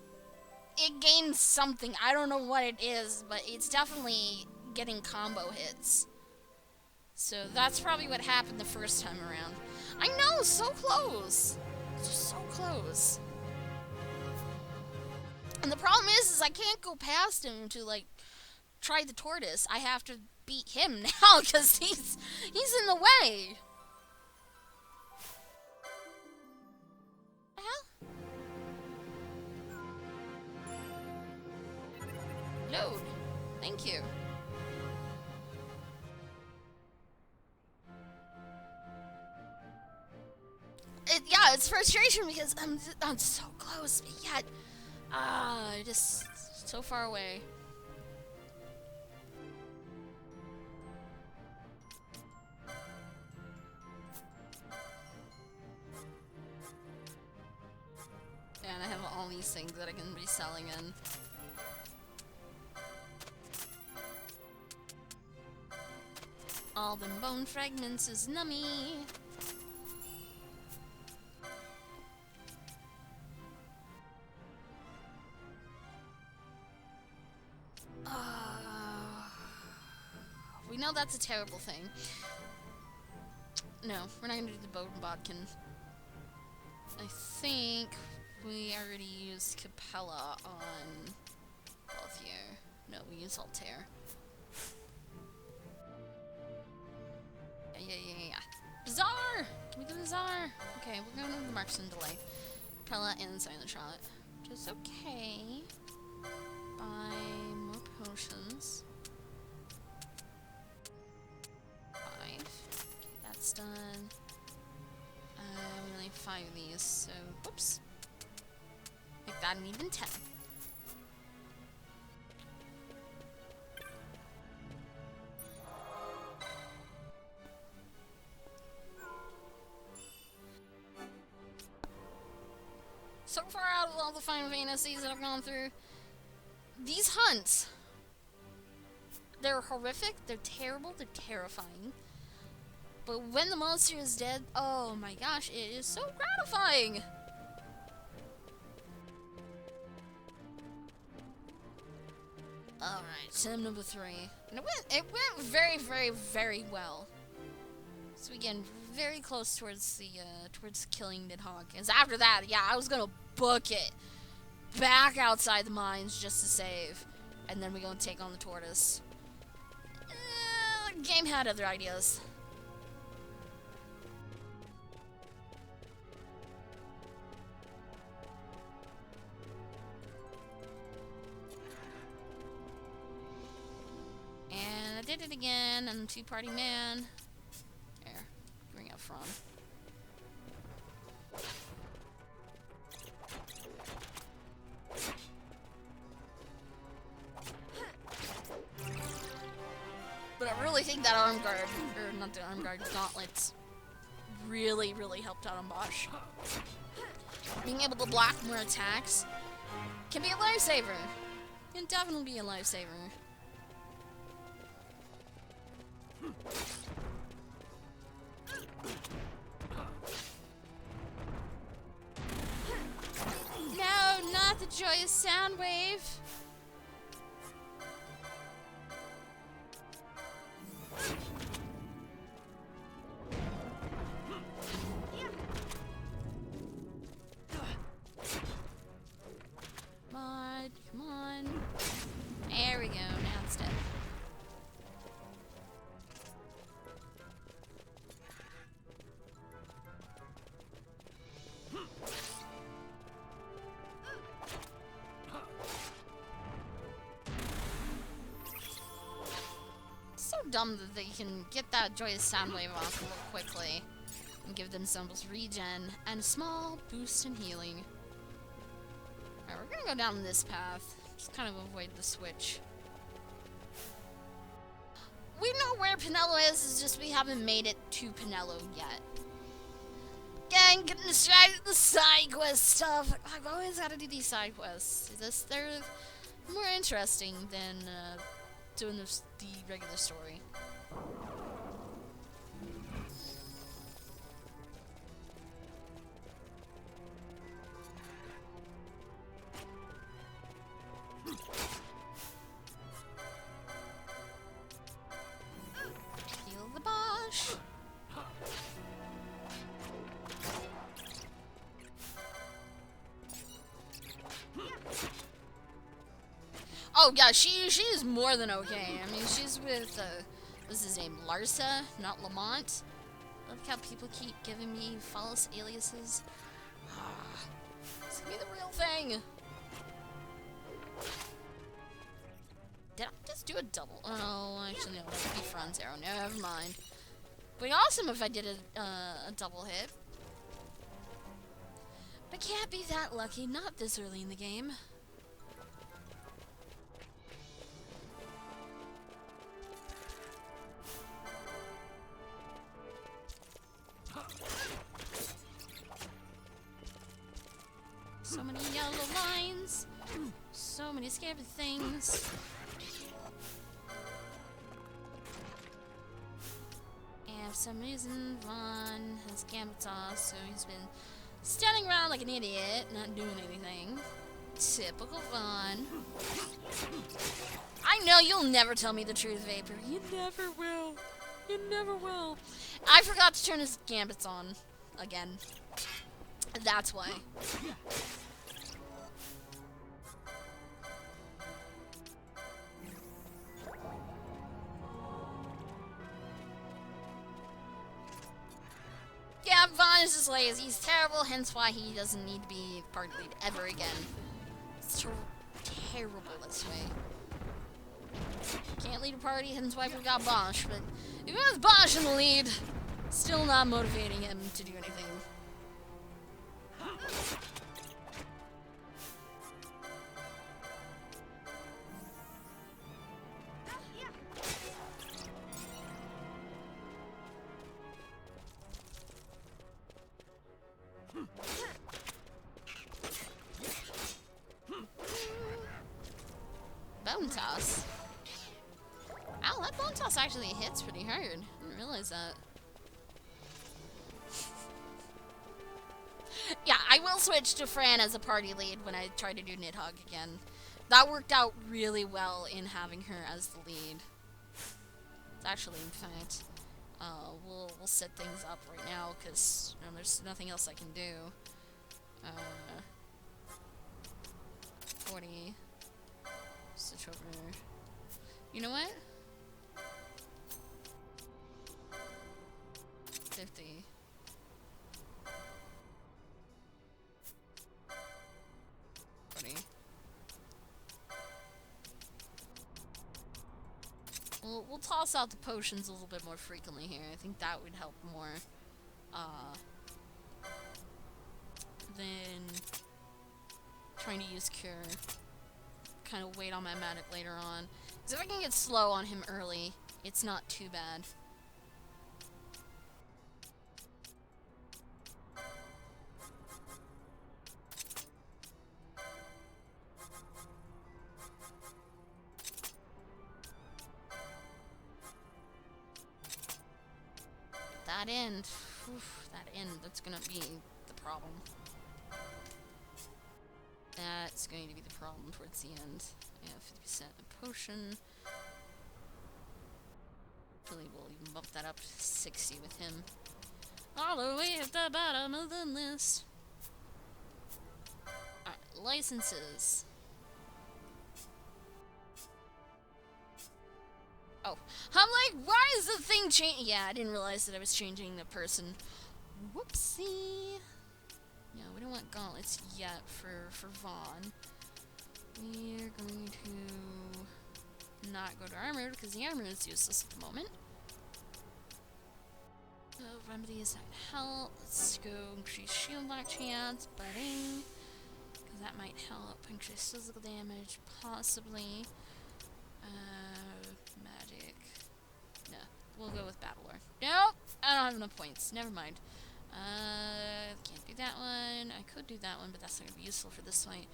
gains something. I don't know what it is, but it's definitely getting combo hits. So that's probably what happened the first time around. I know, so close. Just so close. And the problem is I can't go past him to, like, try the tortoise. I have to beat him now, because he's in the way. Load. Thank you. Yeah, it's frustration because I'm so close, but yet, just so far away. And I have all these things that I can be selling in. All them bone fragments is nummy. We know that's a terrible thing. No, we're not gonna do the bone bodkin. I think we already used Capella on Balthier. No, we used Altair. Yeah. Bazaar! Can we do Bazaar? Okay, we're going to the Marksman delay. Capella and Silent Shot. Which is okay. Buy more potions. 5. Okay, that's done. We only have 5 of these, so whoops. Make that an even 10. So far out of all the Final Fantasies that I've gone through, these hunts, they're horrific, they're terrible, they're terrifying. But when the monster is dead, oh my gosh, it is so gratifying! Alright, sim number 3. And it went very, very, very well. So again, very close towards the towards killing Nidhogg. Because after that, yeah, I was gonna book it back outside the mines just to save, and then we gonna take on the tortoise. The game had other ideas. And I did it again, and two-party man. Here, bring up from. But I really think that arm guard, or not the arm guard, gauntlets, really, really helped out on Bosch. Being able to block more attacks can be a lifesaver. Can definitely be a lifesaver. No, not the joyous sound wave. Come on. There we go, now it's dead. So dumb that they can get that joyous sound wave off real quickly and give themselves regen and a small boost in healing. Alright, we're gonna go down this path. Just kind of avoid the switch. We know where Pinello is, it's just we haven't made it to Pinello yet. Gang, getting distracted with the side quest stuff. I've always gotta do these side quests. They're more interesting than doing the regular story. Heal the Bosch. Oh yeah, she's more than okay. I mean, she's with what's his name, Larsa, not Lamont. I like how people keep giving me false aliases. This could be the real thing. Did I just do a double? Oh, actually no, that would be front arrow. Never mind. Would be awesome if I did a double hit. But can't be that lucky, not this early in the game. So many yellow lines, so many scary things. And for some reason, Vaughn has gambits off, so he's been standing around like an idiot, not doing anything. Typical Vaughn. I know you'll never tell me the truth, Vapor. You never will. You never will. I forgot to turn his gambits on again. That's why. Yeah, Vaughn is just lazy. He's terrible, hence why he doesn't need to be party lead ever again. It's terrible this way. Can't lead a party, hence why we got Bosch, but even with Bosch in the lead, still not motivating him to do anything. Bone toss. Ow, that bone toss actually hits pretty hard. I didn't realize that. Yeah, I will switch to Fran as a party lead when I try to do Nidhogg again. That worked out really well in having her as the lead. It's actually, in fact, we'll set things up right now because there's nothing else I can do. 40. Switch over. You know what? 50. We'll toss out the potions a little bit more frequently here. I think that would help more than trying to use Cure. Kind of wait on my Matic later on. Because if I can get slow on him early, it's not too bad. That end, that's gonna be the problem. That's going to be the problem towards the end. Yeah, 50% potion. Hopefully we'll even bump that up to 60 with him. All the way at the bottom of the list. Alright, licenses. Oh, I'm like, why is the thing changing? Yeah, I didn't realize that I was changing the person. Whoopsie. Yeah, we don't want gauntlets yet for Vaughn. We're going to not go to armor because the armor is useless at the moment. So remedies that help. Let's go increase shield lock chance, budding. Because that might help. Increase physical damage, possibly. Magic. No, we'll go with Battle Lore. Nope! I don't have enough points. Never mind. Can't do that one. I could do that one, but that's not going to be useful for this fight.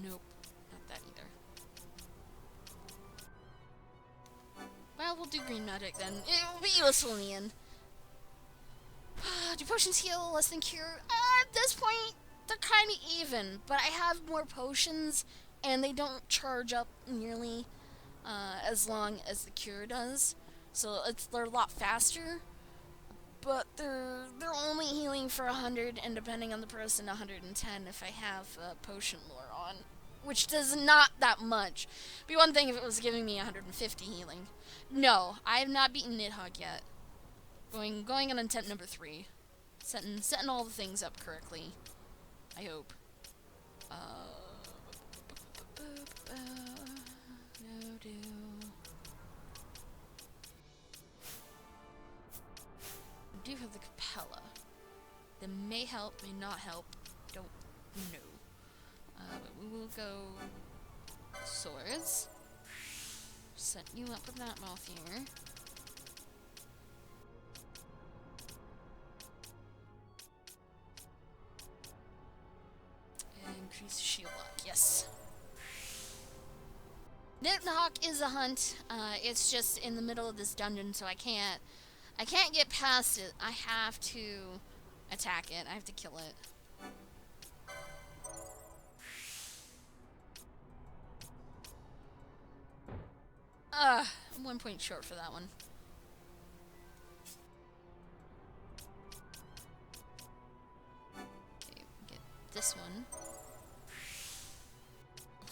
Nope. Not that either. Well, we'll do Green Magic then. It will be useful in the end. Do potions heal less than cure? At this point, they're kind of even, but I have more potions, and they don't charge up nearly as long as the cure does. So they're a lot faster. But they're only healing for 100, and depending on the person, 110 if I have potion lore on. which does not that much. Be one thing if it was giving me 150 healing. No, I have not beaten Nidhogg yet. Going on attempt number 3. Setting all the things up correctly. I hope. No do. I do have the Capella. That may help, may not help. Don't know. But we will go swords. Set you up with that mouth here. And increase shield lock. Yes. Nidhogg is a hunt. It's just in the middle of this dungeon, so I can't get past it. I have to attack it. I have to kill it. I'm 1 point short for that one. Okay, get this one.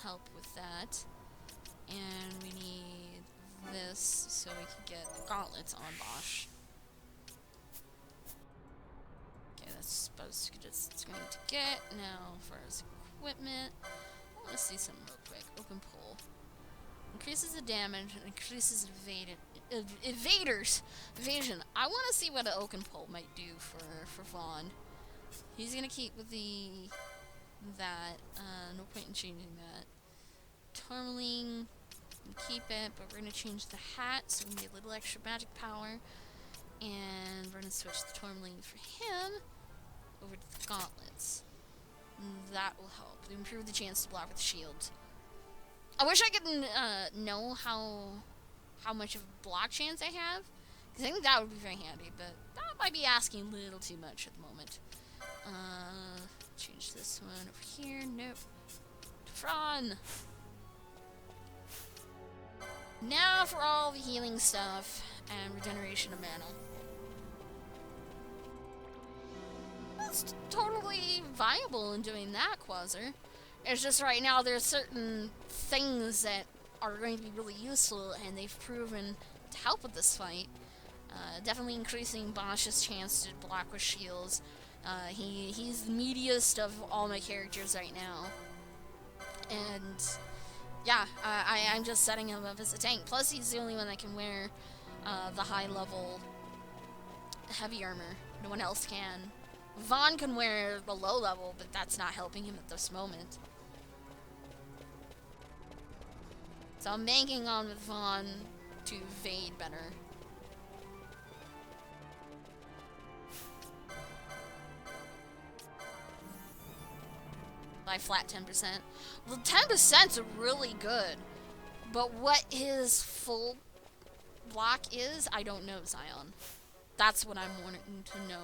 Help with that. And we need this so we can get gauntlets on Bosch. Okay, that's supposed to just it's going to get. Now for his equipment, I want to see something real quick. Open pull. Increases the damage and increases evasion. I want to see what an oaken pole might do for Vaughn. He's gonna keep with that. No point in changing that. Tourmaline, keep it, but we're gonna change the hat so we can get a little extra magic power. And we're gonna switch the Tourmaline for him over to the gauntlets. That will help improve the chance to block with shields. I wish I could know how much of a block chance I have, because I think that would be very handy, but that might be asking a little too much at the moment. Change this one over here. Nope. Fron! Now for all the healing stuff and regeneration of mana. That's totally viable in doing that, Quasar. It's just right now there's certain things that are going to be really useful, and they've proven to help with this fight. Definitely increasing Bosch's chance to block with shields. He's the meatiest of all my characters right now. And yeah, I'm just setting him up as a tank. Plus he's the only one that can wear the high level heavy armor. No one else can. Vaughn can wear the low level, but that's not helping him at this moment. So I'm banking on with Vaughn to evade better. By flat 10%. Well, 10%'s really good. But what his full block is, I don't know, Zion. That's what I'm wanting to know.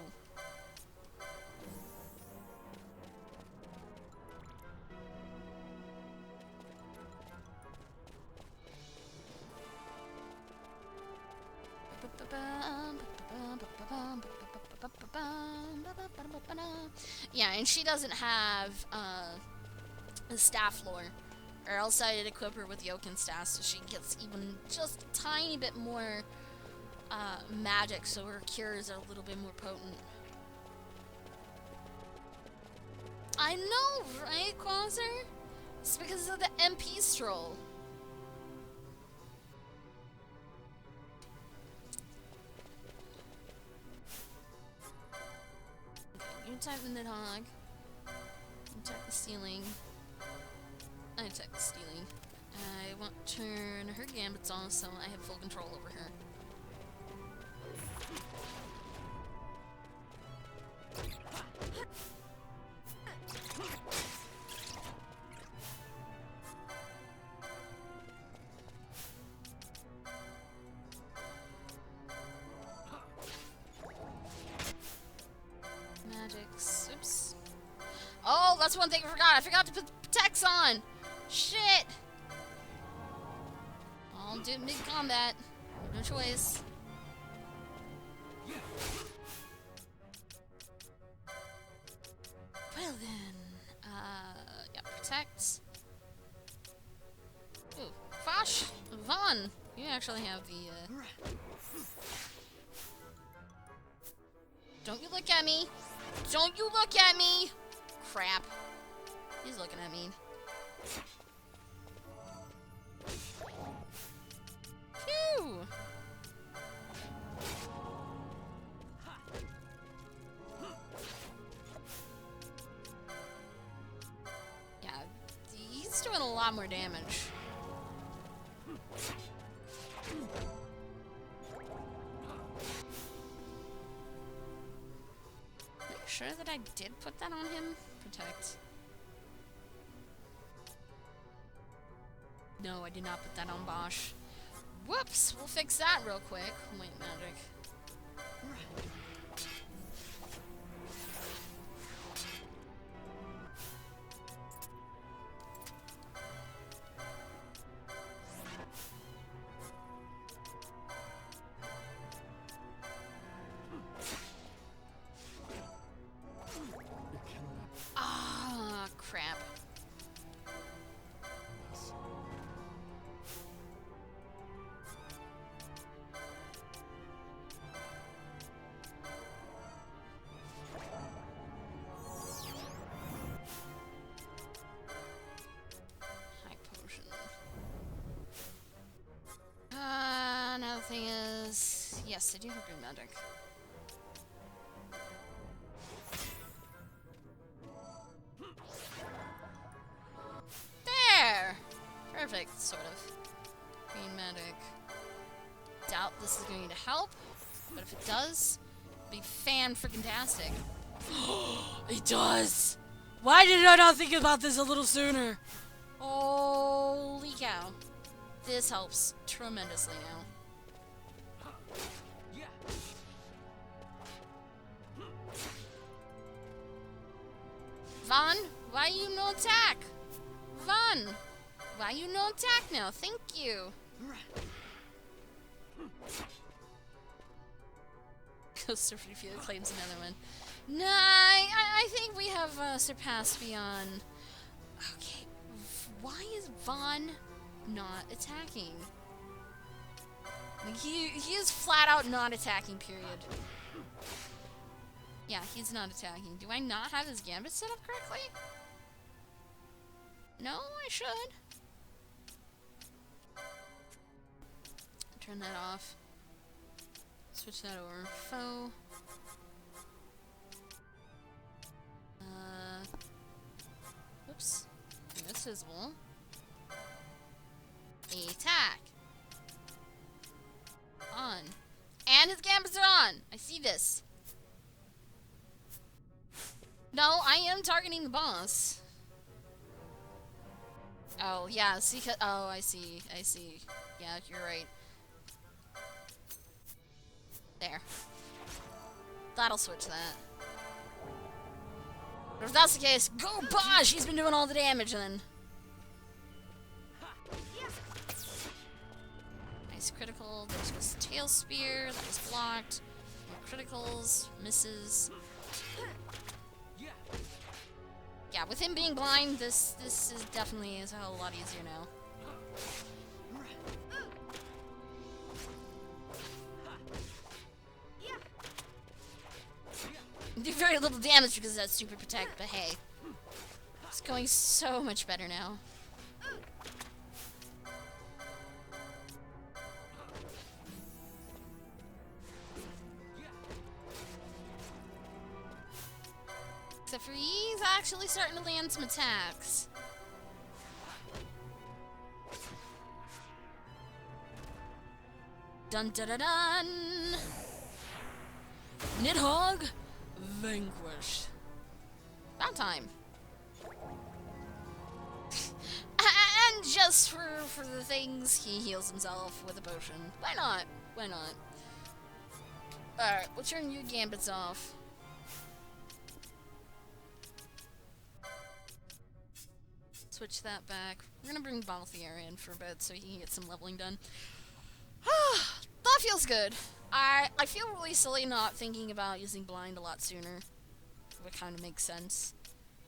Yeah, and she doesn't have a staff lore, or else I'd equip her with the Oaken staff so she gets even just a tiny bit more magic, so her cures are a little bit more potent. I know, right, Quasar? It's because of the MP stroll. You attack the Nidhogg. You attack the ceiling. I attack the ceiling. I want to turn her gambits on so I have full control over her. Magics. Oops. Oh, that's one thing I forgot. I forgot to put Protects on. Shit. I'll do mid-combat. No choice. Well then, yeah, Protect. Bosh, Vaughn, you actually have the, Don't you look at me! Don't you look at me! Crap. He's looking at me. Phew! Yeah, he's doing a lot more damage. Are you sure that I did put that on him? Protect. No, I did not put that on Bosch. Whoops! We'll fix that real quick. Wait, magic. Ah, crap. Another thing is, yes, I do have green magic. There! Perfect, sort of. Green magic. Doubt this is going to help, but if it does, it'll be fan-freaking-tastic. It does! Why did I not think about this a little sooner? Holy cow. This helps tremendously now. Vaughn, why you no attack? Vaughn, why you no attack now? Thank you. Ghost of Review claims another one. Nah, I think we have surpassed beyond. Okay, why is Vaughn not attacking? Like, he is flat out not attacking, period. Yeah, he's not attacking. Do I not have his gambit set up correctly? No, I should. Turn that off. Switch that over. Foe. Oops. That's visible. Attack. On. And his gambits are on. I see this. No, I am targeting the boss. Oh, yeah, see, oh, I see. Yeah, you're right. There. That'll switch that. But if that's the case, go Bosh! He's been doing all the damage then. Nice critical. There's this tail spear that was blocked. More criticals. Misses. Yeah, with him being blind, this is definitely a whole lot easier now. Do very little damage because of that super protect, but hey. It's going so much better now. Except for he's actually starting to land some attacks. Dun dun dun dun! Nidhogg vanquished. About time. And just for the things, he heals himself with a potion. Why not? Why not? Alright, we'll turn your gambits off. Switch that back. We're gonna bring Balthier in for a bit so he can get some leveling done. That feels good. I feel really silly not thinking about using blind a lot sooner. It kind of makes sense.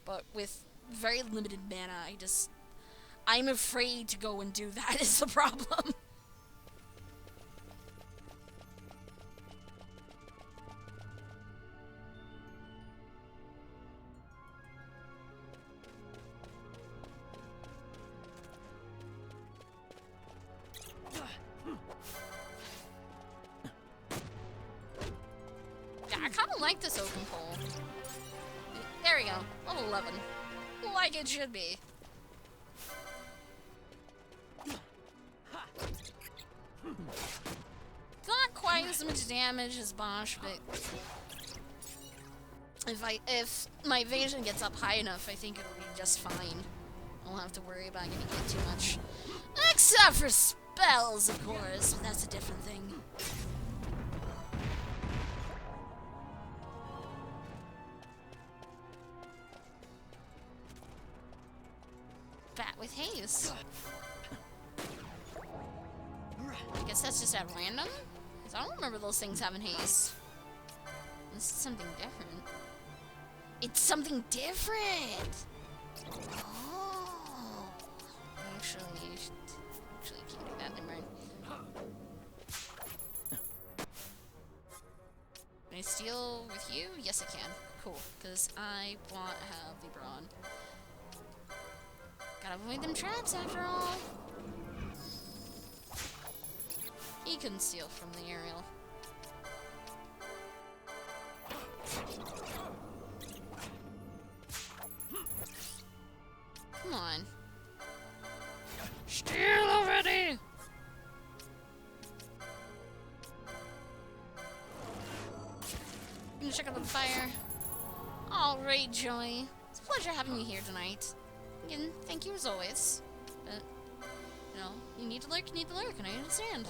But with very limited mana, I'm afraid to go and do that is the problem. Yeah, I kind of like this open pole. There we go. Level 11. Like it should be. Not quite as much damage as Bosch, but if my evasion gets up high enough, I think it'll be just fine. I won't have to worry about getting hit too much. Except for spells, of course, but that's a different thing. Bat with haste. I guess that's just at random? Because I don't remember those things having haste. This is something different. It's something different! Oh. Actually, can't do that, never mind. Can I steal with you? Yes, I can. Cool, because I want to have the brawn. Gotta avoid them traps after all. He couldn't steal from the aerial. Come on. Steal already! Gonna check out the fire. Alright, Joey. It's a pleasure having you here tonight. Again, thank you as always. But, you know, you need to lurk, and I understand.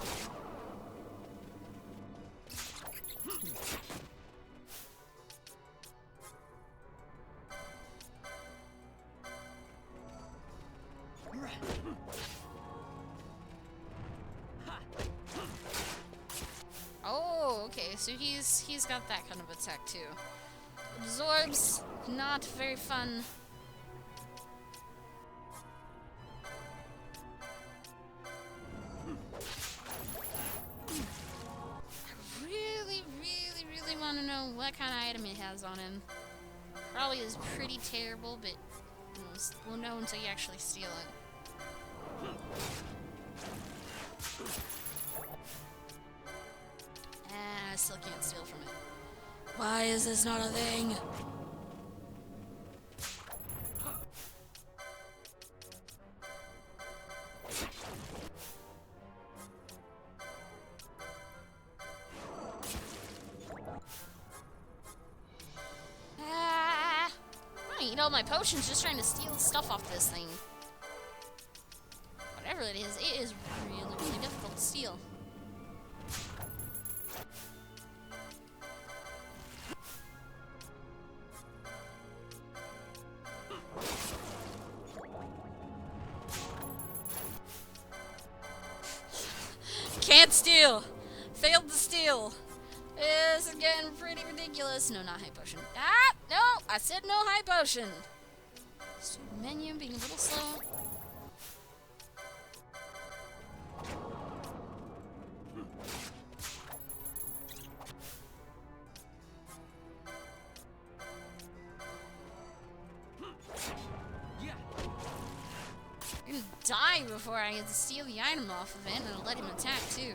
Oh, okay, so he's got that kind of attack too. Absorbs, not very fun. I really want to know what kind of item it has on him. Probably is pretty terrible, but we'll know until you actually steal it. I still can't steal from it. Why is this not a thing? I eat all my potions just trying to steal stuff off this thing. Whatever it is really, really difficult to steal. Can't steal! Failed to steal! This is getting pretty ridiculous. No, not high potion. Ah! No! I said no high potion! Stupid menu being a little slow. I'm gonna die before I get to steal the item off of it, and I'll let him attack too.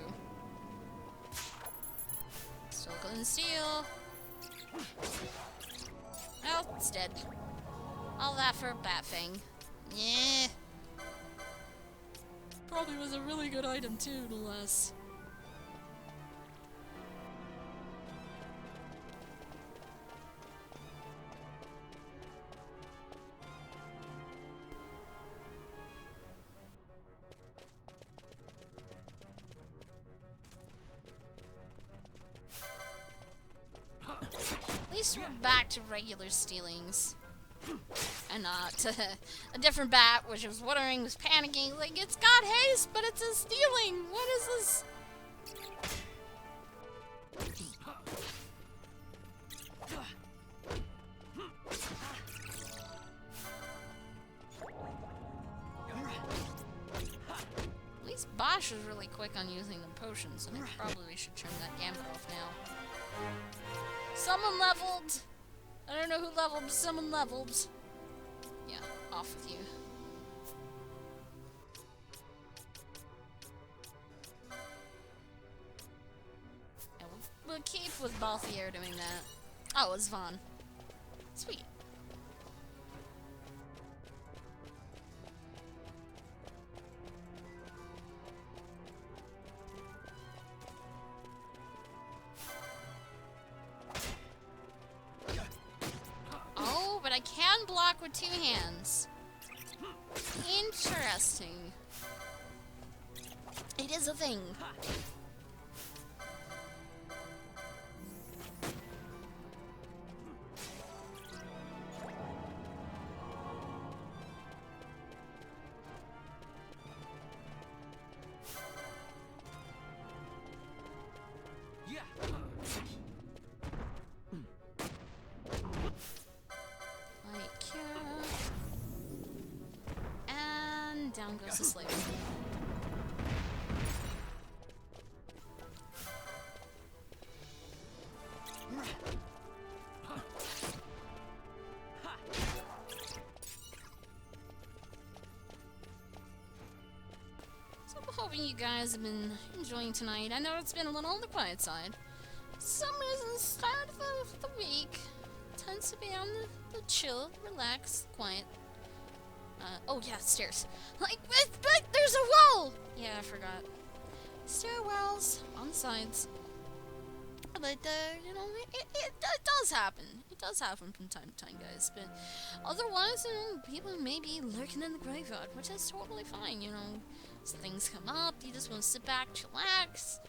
Still couldn't steal. Oh, it's dead. All that for a bat thing. Yeah. Probably was a really good item too, no less. At least we're back to regular stealings. And not a different bat, which I was wondering, was panicking, like, it's got haste, but it's a stealing! What is this? Bash is really quick on using the potions, and I probably should turn that gambit off now. Someone leveled! I don't know who leveled, but someone leveled. Yeah, off with you. Yeah, we'll keep with Balthier doing that. Oh, it's Vaughn. Sweet. Oh, but I can block with 2 hands. Interesting. It is a thing. Light cure. And down goes the slave. So I'm hoping you guys have been enjoying tonight. I know it's been a little on the quiet side. For some reason, the start of the week tends to be on the chill, relax, quiet. Oh yeah, stairs. Like, but there's a wall! Yeah, I forgot. Stairwells on the sides. But, you know, it does happen. It does happen from time to time, guys. But otherwise, you know, people may be lurking in the graveyard, which is totally fine, you know. As things come up, you just want to sit back, chillax.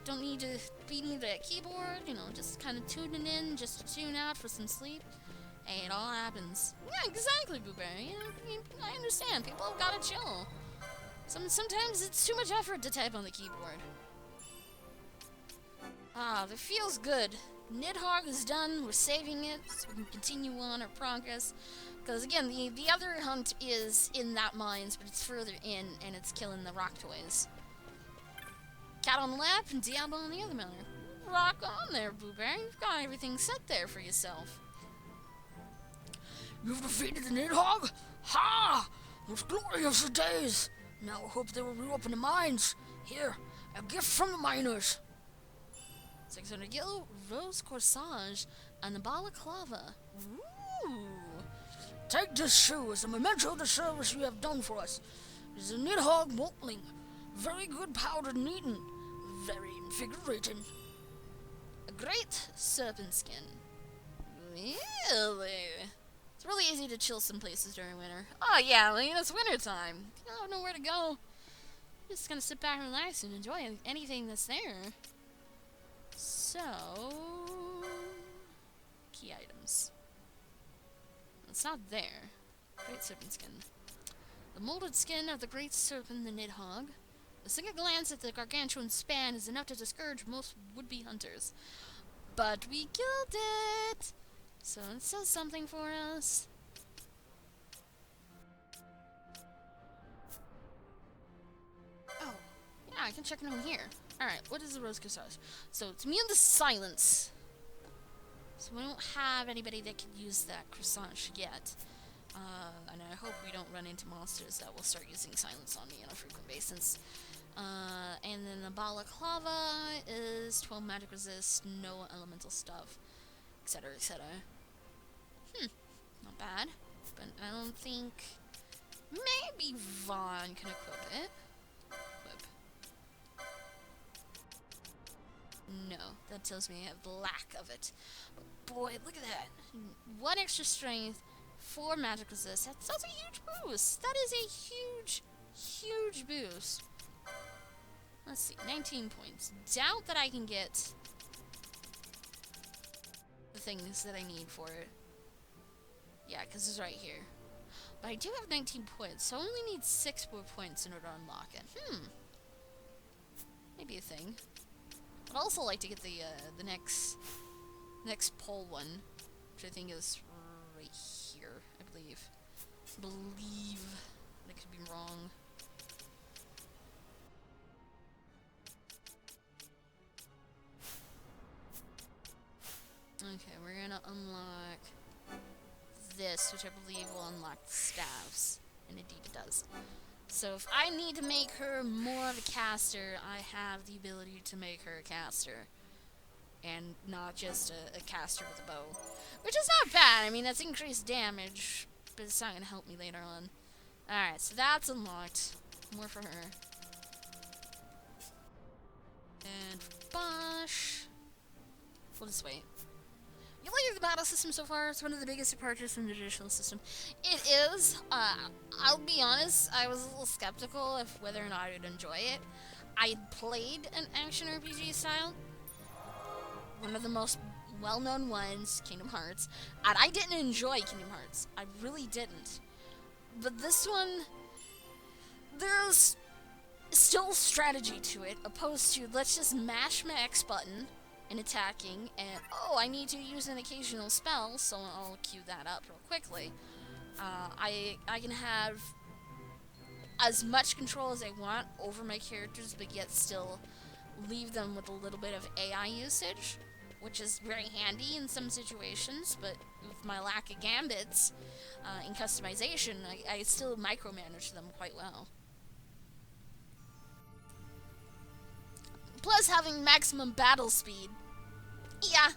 Don't need to be near the keyboard, you know, just kind of tuning in, just to tune out for some sleep. Hey, it all happens. Yeah, exactly, Booberry. You know, I understand. People have gotta chill. Sometimes it's too much effort to type on the keyboard. Ah, that feels good. Nidhogg is done. We're saving it so we can continue on our progress. Because again, the other hunt is in that mines, but it's further in, and it's killing the rock toys. Cat on the left and Diablo on the other manner. Rock on there, Blueberry. You've got everything set there for yourself. You've defeated the Nidhogg? Ha! Those glorious days! Now I hope they will reopen the mines. Here, a gift from the miners. 600 gil, rose corsage, and a balaclava. Ooh. Take this shoe as a memento of the service you have done for us. It is a Nidhogg Moltling. Very good powdered and eaten. Very invigorating. A great serpent skin. Really? It's really easy to chill some places during winter. Oh yeah, I mean, it's winter time. You don't know where to go. You're just gonna sit back and relax and enjoy anything that's there. So, key items. It's not there. Great serpent skin. The molded skin of the great serpent, the Nidhogg. A single glance at the gargantuan span is enough to discourage most would-be hunters. But we killed it! So it says something for us. Oh, yeah, I can check it on here. Alright, what is the rose corsage? So it's immune to silence. So we don't have anybody that can use that corsage yet. And I hope we don't run into monsters that will start using silence on me on a frequent basis. And then the balaclava is 12 magic resist, no elemental stuff, etc, etc. Not bad. But I don't think... Maybe Vaughn can equip it. Equip. No, that tells me I have the lack of it. But boy, look at that. 1 extra strength, 4 magic resist. That's a huge boost. That is a huge, huge boost. Let's see, 19 points. Doubt that I can get the things that I need for it. Yeah, because it's right here. But I do have 19 points, so I only need 6 more points in order to unlock it. Maybe a thing. I'd also like to get the next pole one, which I think is right here, I believe. I could be wrong. Okay, we're gonna unlock this, which I believe will unlock the staffs. And indeed it does. So if I need to make her more of a caster, I have the ability to make her a caster. And not just a caster with a bow. Which is not bad. I mean, that's increased damage, but it's not going to help me later on. Alright, so that's unlocked. More for her. And Bosch. We'll just wait. You like the battle system so far? It's one of the biggest departures from the traditional system. It is. I'll be honest, I was a little skeptical of whether or not I would enjoy it. I had played an action RPG style. One of the most well-known ones, Kingdom Hearts. And I didn't enjoy Kingdom Hearts. I really didn't. But this one, there's still strategy to it, opposed to let's just mash my X button in attacking, and oh, I need to use an occasional spell, so I'll queue that up real quickly. I can have as much control as I want over my characters, but yet still leave them with a little bit of AI usage, which is very handy in some situations, but with my lack of gambits in customization, I still micromanage them quite well. Plus having maximum battle speed. Yeah,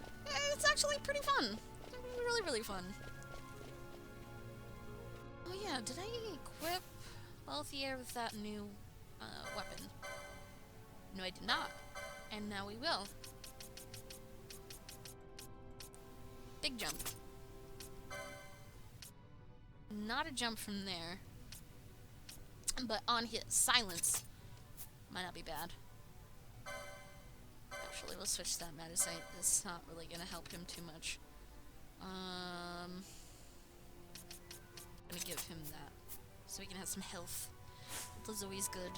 it's actually pretty fun. Really, really fun. Oh yeah, did I equip Balthier with that new weapon? No, I did not. And now we will. Big jump. Not a jump from there. But on his silence might not be bad. Actually, we'll switch that Medicite. This is not really gonna help him too much. I'm gonna give him that, so he can have some health. Health is always good.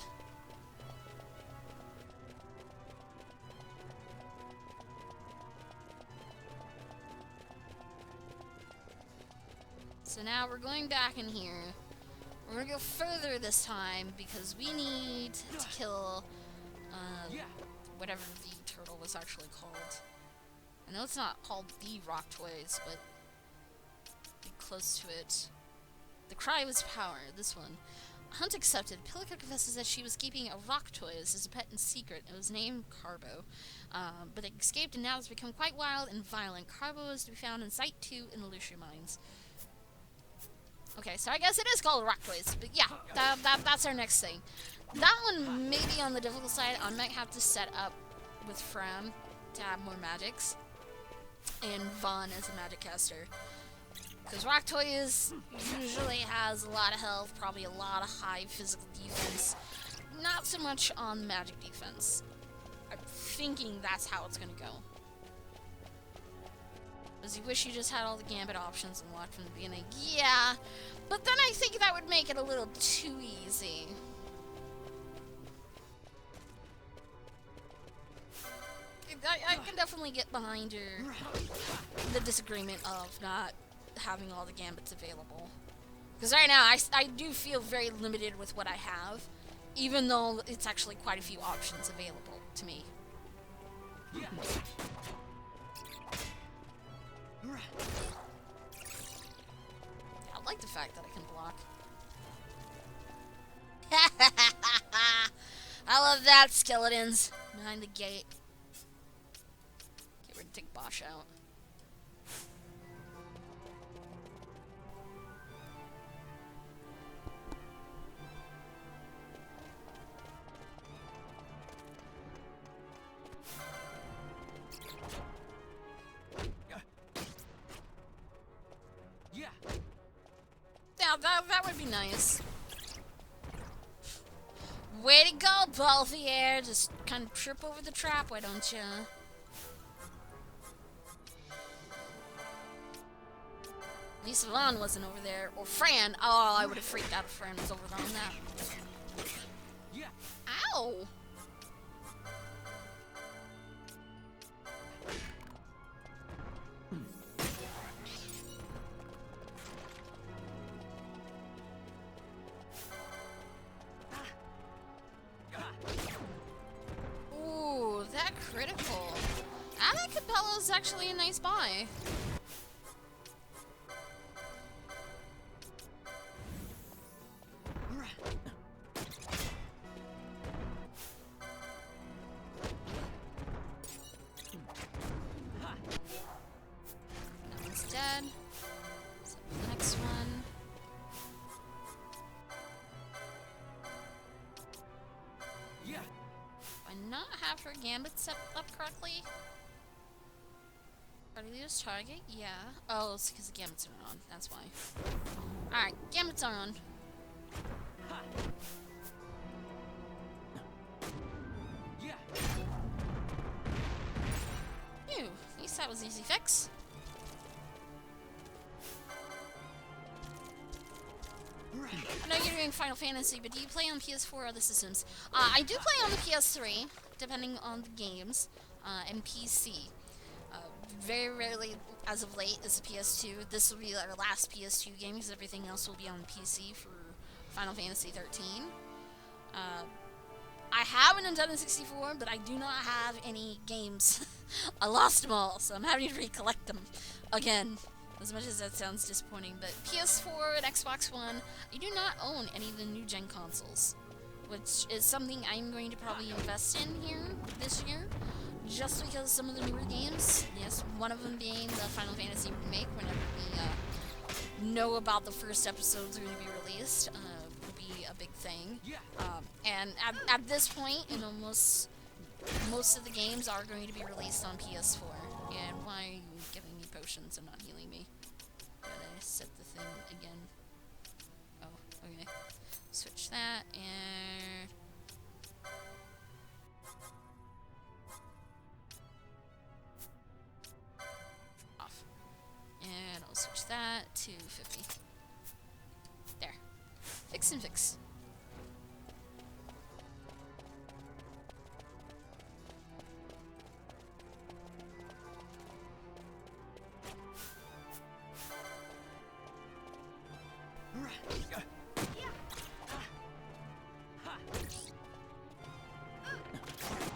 So now we're going back in here. We're gonna go further this time, because we need to kill, whatever the turtle was actually called. I know it's not called the Rock Toys, but be close to it. The Cry of Its Power, this one. Hunt accepted. Pilica confesses that she was keeping a Rock Toys as a pet in secret. It was named Carbo, but it escaped and now has become quite wild and violent. Carbo is to be found in Site 2 in the Lucia Mines. Okay, so I guess it is called Rock Toys, but yeah, that's our next thing. That one may be on the difficult side. I might have to set up with Fram to have more magics, and Vaughn as a magic caster. Because Rock Toys usually has a lot of health, probably a lot of high physical defense, not so much on magic defense. I'm thinking that's how it's gonna go. Does you wish you just had all the gambit options and locked from the beginning? Yeah, but then I think that would make it a little too easy. I can definitely get behind the disagreement of not having all the gambits available. Because right now, I do feel very limited with what I have, even though it's actually quite a few options available to me. I like the fact that I can block. I love that, skeletons behind the gate. Okay, we're gonna take Bosch out. Yeah, that would be nice. Way to go, Balthier! Just kind of trip over the trap, why don't you? At least Vaughn wasn't over there. Or Fran. Oh, I would have freaked out if Fran was over on that. Ow! Ooh, that critical. Ah, that Capella was actually a nice buy. That one's dead. So the next one. Yeah. Do I not have her gambit set up correctly? Target's target? Yeah. Oh, it's because the gambits are on. That's why. Alright, gambits are on. Yeah. Phew, at least that was easy fix. I know you're doing Final Fantasy, but do you play on PS4 or other systems? I do play on the PS3, depending on the games, and PC. Very rarely, as of late, is the PS2. This will be our last PS2 game, because everything else will be on PC for Final Fantasy 13. I have a Nintendo 64, but I do not have any games. I lost them all, so I'm having to recollect them again. As much as that sounds disappointing, but PS4 and Xbox One, I do not own any of the new gen consoles, which is something I'm going to probably invest in here this year, just because some of the newer games, yes, one of them being the Final Fantasy remake, whenever we know about the first episodes are going to be released, will be a big thing. And at this point, you know, most of the games are going to be released on PS4. And why are you giving me potions and not healing me? Did I set the thing again? Oh, okay. Switch that, and... off. And I'll switch that to 50. There. Fix and fix.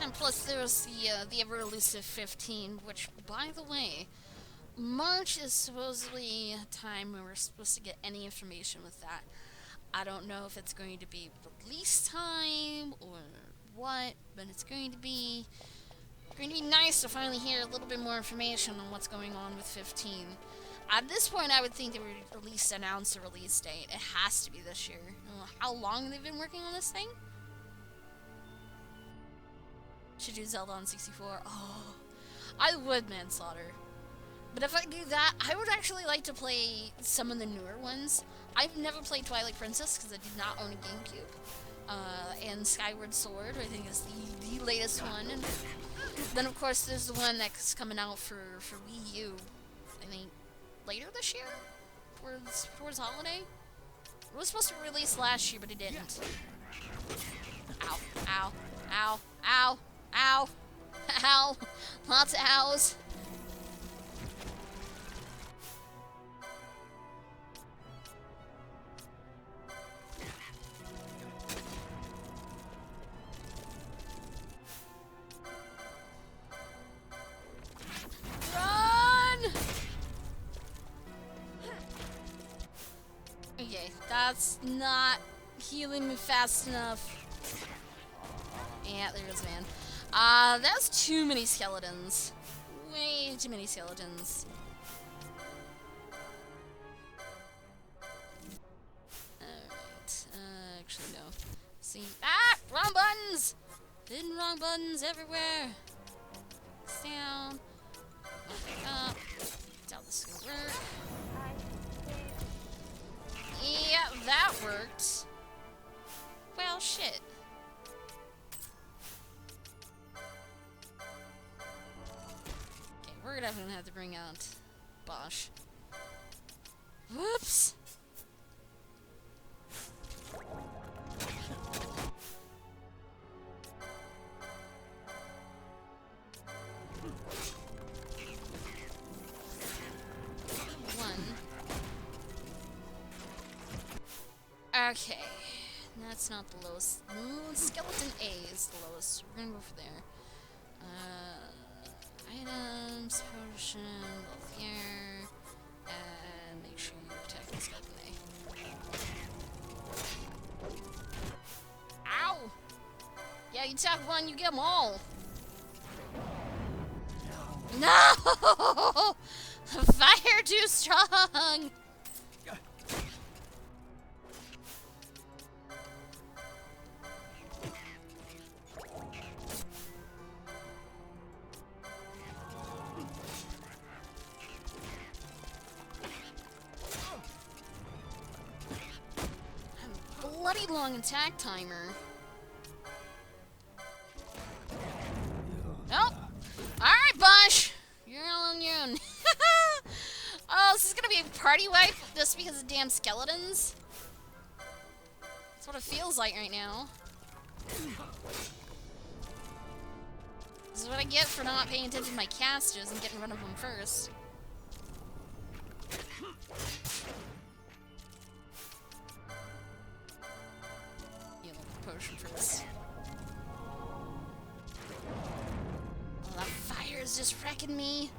And plus there's the ever-elusive 15, which, by the way, March is supposedly a time when we're supposed to get any information with that. I don't know if it's going to be release time or what, but it's going to be nice to finally hear a little bit more information on what's going on with 15. At this point, I would think they would at least announce a release date. It has to be this year. I don't know how long they've been working on this thing? Should do Zelda on 64. Oh, I would, Manslaughter. But if I do that, I would actually like to play some of the newer ones. I've never played Twilight Princess because I did not own a GameCube. And Skyward Sword, I think, is the latest one. And then, of course, there's the one that's coming out for Wii U, I think, later this year? Towards holiday? It was supposed to be released last year, but it didn't. Ow, ow, ow, ow, ow, ow. Lots of ows. Okay, that's not healing me fast enough. Yeah, there goes man. That's too many skeletons. Way too many skeletons. Alright, actually no. See, wrong buttons! Hidden wrong buttons everywhere. Down. Up. Doubt this is gonna work. Yeah, that worked. Well, shit. Okay, we're definitely gonna have to bring out Bosch. Whoops. Okay, that's not the lowest. Skeleton A is the lowest. We're gonna go for there. Items. Items, potion, both here, and make sure you attack this guy today. Ow! Yeah, you attack one, you get them all. No! Fire too strong! Bloody long attack timer. Nope. Alright, Bosch! You're all on your own. Oh, this is gonna be a party wipe just because of damn skeletons? That's what it feels like right now. This is what I get for not paying attention to my casters and getting rid of them first. Potion for this. Oh, that fire is just wrecking me.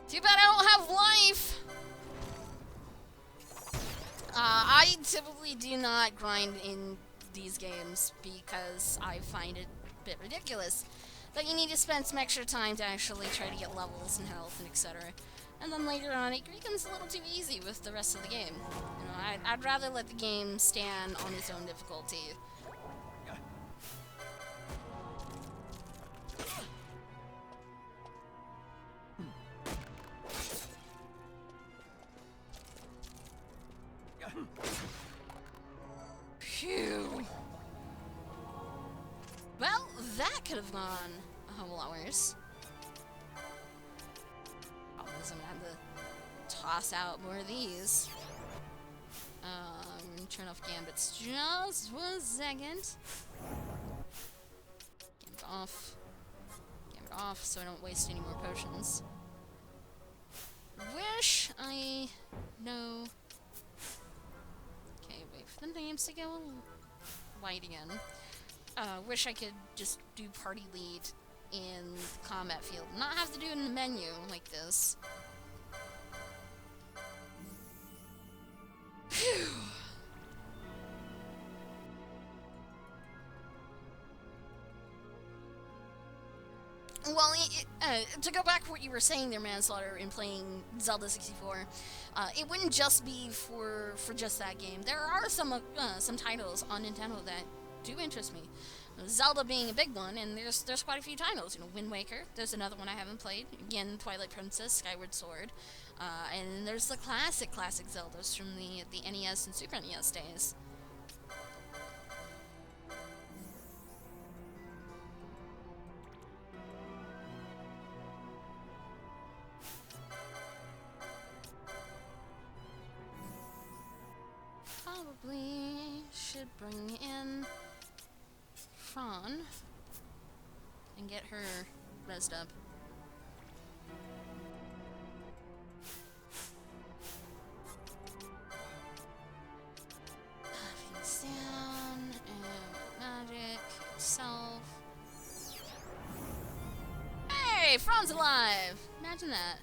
Too bad I don't have life. I typically do not grind in these games because I find it a bit ridiculous that you need to spend some extra time to actually try to get levels and health and etc. And then later on, it becomes a little too easy with the rest of the game. You know, I'd rather let the game stand on its own difficulty. Phew. Well, that could have gone a whole lot worse. I'm gonna have to toss out more of these. Turn off gambits just 1 second. Gambit off. Gambit off so I don't waste any more potions. Wish I know. Okay, wait for the names to go white again. Wish I could just do party lead in the combat field, not have to do it in the menu like this. Phew. Well, to go back to what you were saying there, Manslaughter, in playing Zelda 64, it wouldn't just be for just that game. There are some titles on Nintendo that do interest me. Zelda being a big one, and there's quite a few titles. You know, Wind Waker. There's another one I haven't played. Again, Twilight Princess, Skyward Sword, and there's the classic Zeldas from the NES and Super NES days. Probably should bring in Fawn and get her rezzed up. Things down, and magic itself. Hey, Fawn's alive! Imagine that.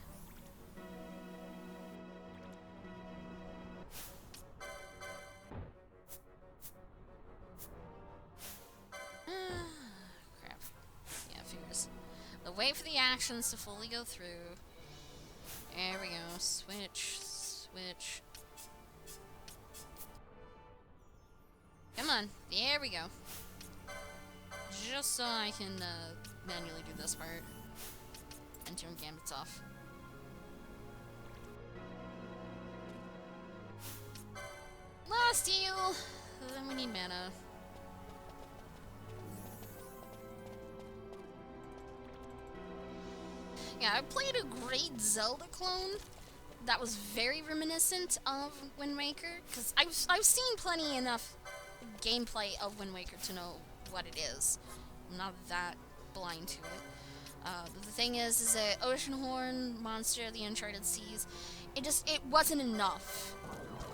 Crap. Yeah, figures. But wait for the actions to fully go through. There we go. Switch. Switch. Come on. There we go. Just so I can manually do this part. And turn gambits off. Last heal! Then we need mana. Yeah, I played a great Zelda clone that was very reminiscent of Wind Waker, because I've seen plenty enough gameplay of Wind Waker to know what it is. I'm not that blind to it. But the thing is that Oceanhorn, Monster of the Uncharted Seas, it wasn't enough.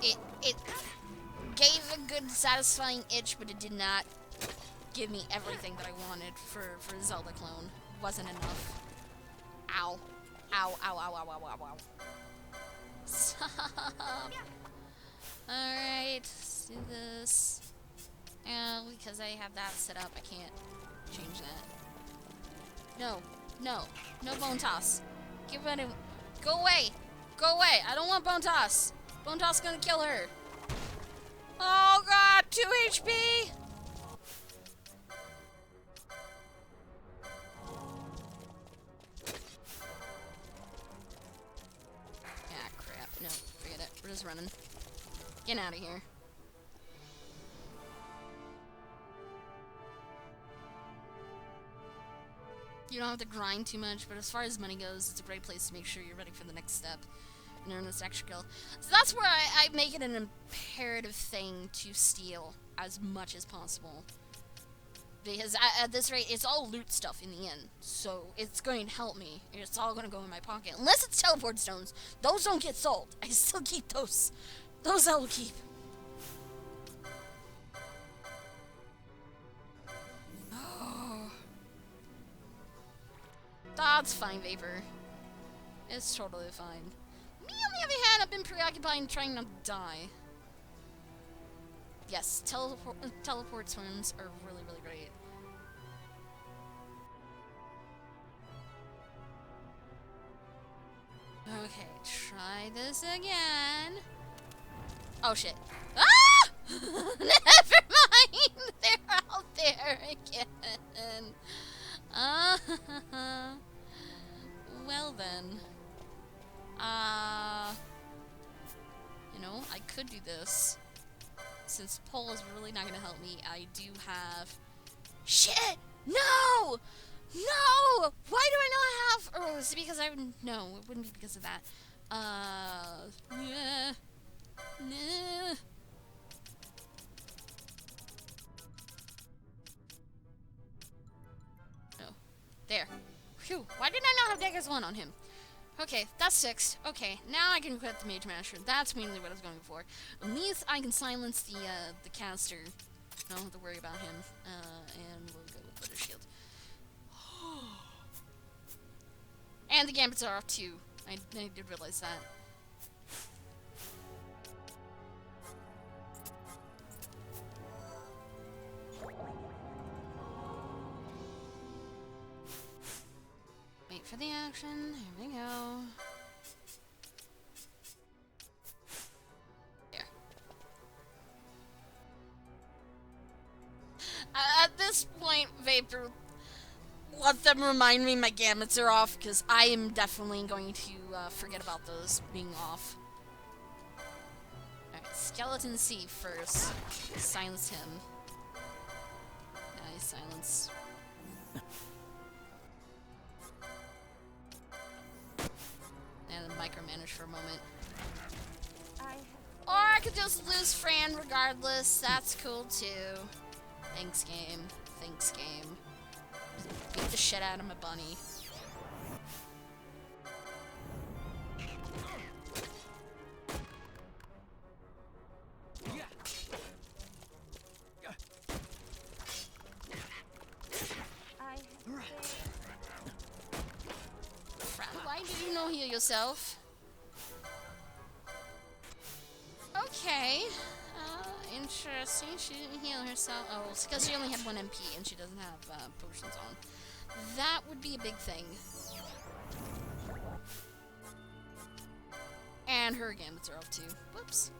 It gave a good, satisfying itch, but it did not give me everything that I wanted for a Zelda clone. Wasn't enough. Ow. Ow, ow, ow, ow, ow, ow, ow. Stop. Alright, let's do this. And because I have that set up, I can't change that. No, no, no bone toss. Get rid of. Go away! Go away! I don't want bone toss! Bone toss is gonna kill her! Oh god! 2 HP! Ah, crap. No, forget it. We're just running. Get out of here. You don't have to grind too much, but as far as money goes, it's a great place to make sure you're ready for the next step and earn this extra skill. So that's where I make it an imperative thing to steal as much as possible. Because at this rate, it's all loot stuff in the end. So it's going to help me. It's all going to go in my pocket. Unless it's teleport stones. Those don't get sold. I still keep those. Those I will keep. That's fine, Vapor. It's totally fine. Me, on the other hand, I've been preoccupied in trying not to die. Yes, teleport swims are really, really great. Okay, try this again. Oh, shit. Ah! Never mind! They're out there again. Well then. You know, I could do this. Since pole is really not gonna help me, I do have... Shit! No! No! Why do I not have... Oh, is it because I... No, it wouldn't be because of that. Yeah. Nah. Oh. There. Phew. Why did I not have Dagger's 1 on him? Okay, that's 6. Okay, now I can equip the Mage Master. That's mainly what I was going for. At least I can silence the caster. I don't have to worry about him. And we'll go with Glitter Shield. And the Gambits are off too. I did realize that. Wait for the action. Here we go. There. At this point, Vapor, let them remind me my gamuts are off, because I am definitely going to forget about those being off. Alright, Skeleton C first. Silence him. Nice, silence. And then micromanage for a moment. Or I could just lose Fran regardless. That's cool too. Thanks, game. Thanks, game. Beat the shit out of my bunny. Fran, why did you no heal yourself? Okay. Interesting. She didn't heal herself. Oh, it's because she only had 1 MP and she doesn't have potions on. That would be a big thing. And her gambits are off too. Whoops.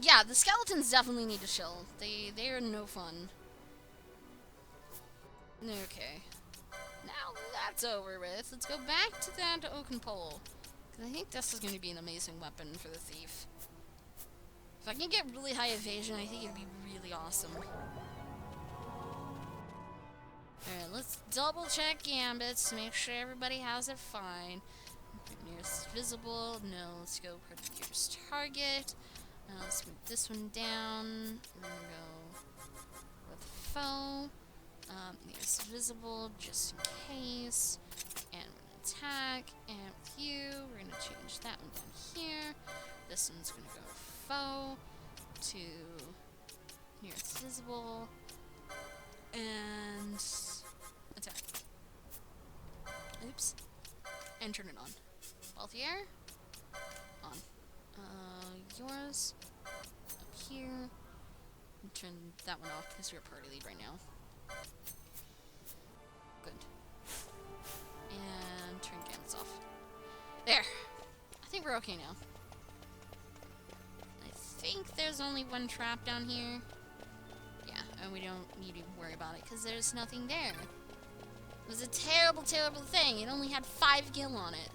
Yeah, the skeletons definitely need to chill. They are no fun. Okay. Now that's over with, let's go back to that oaken pole. Because I think this is going to be an amazing weapon for the thief. If I can get really high evasion, I think it'd be really awesome. Alright, let's double check gambits to make sure everybody has it fine. Nearest visible, no, let's go per the nearest target. Let's move this one down. We're gonna go with foe. There's visible just in case. And we're gonna attack. And with you, we're gonna change that one down here. This one's gonna go foe to nearest visible. And attack. Oops. And turn it on. Wealthy air. On. Yours. Up here. And turn that one off because we're party lead right now. Good. And turn gamuts off. There! I think we're okay now. I think there's only one trap down here. Yeah, and we don't need to worry about it because there's nothing there. It was a terrible, terrible thing. It only had 5 gil on it.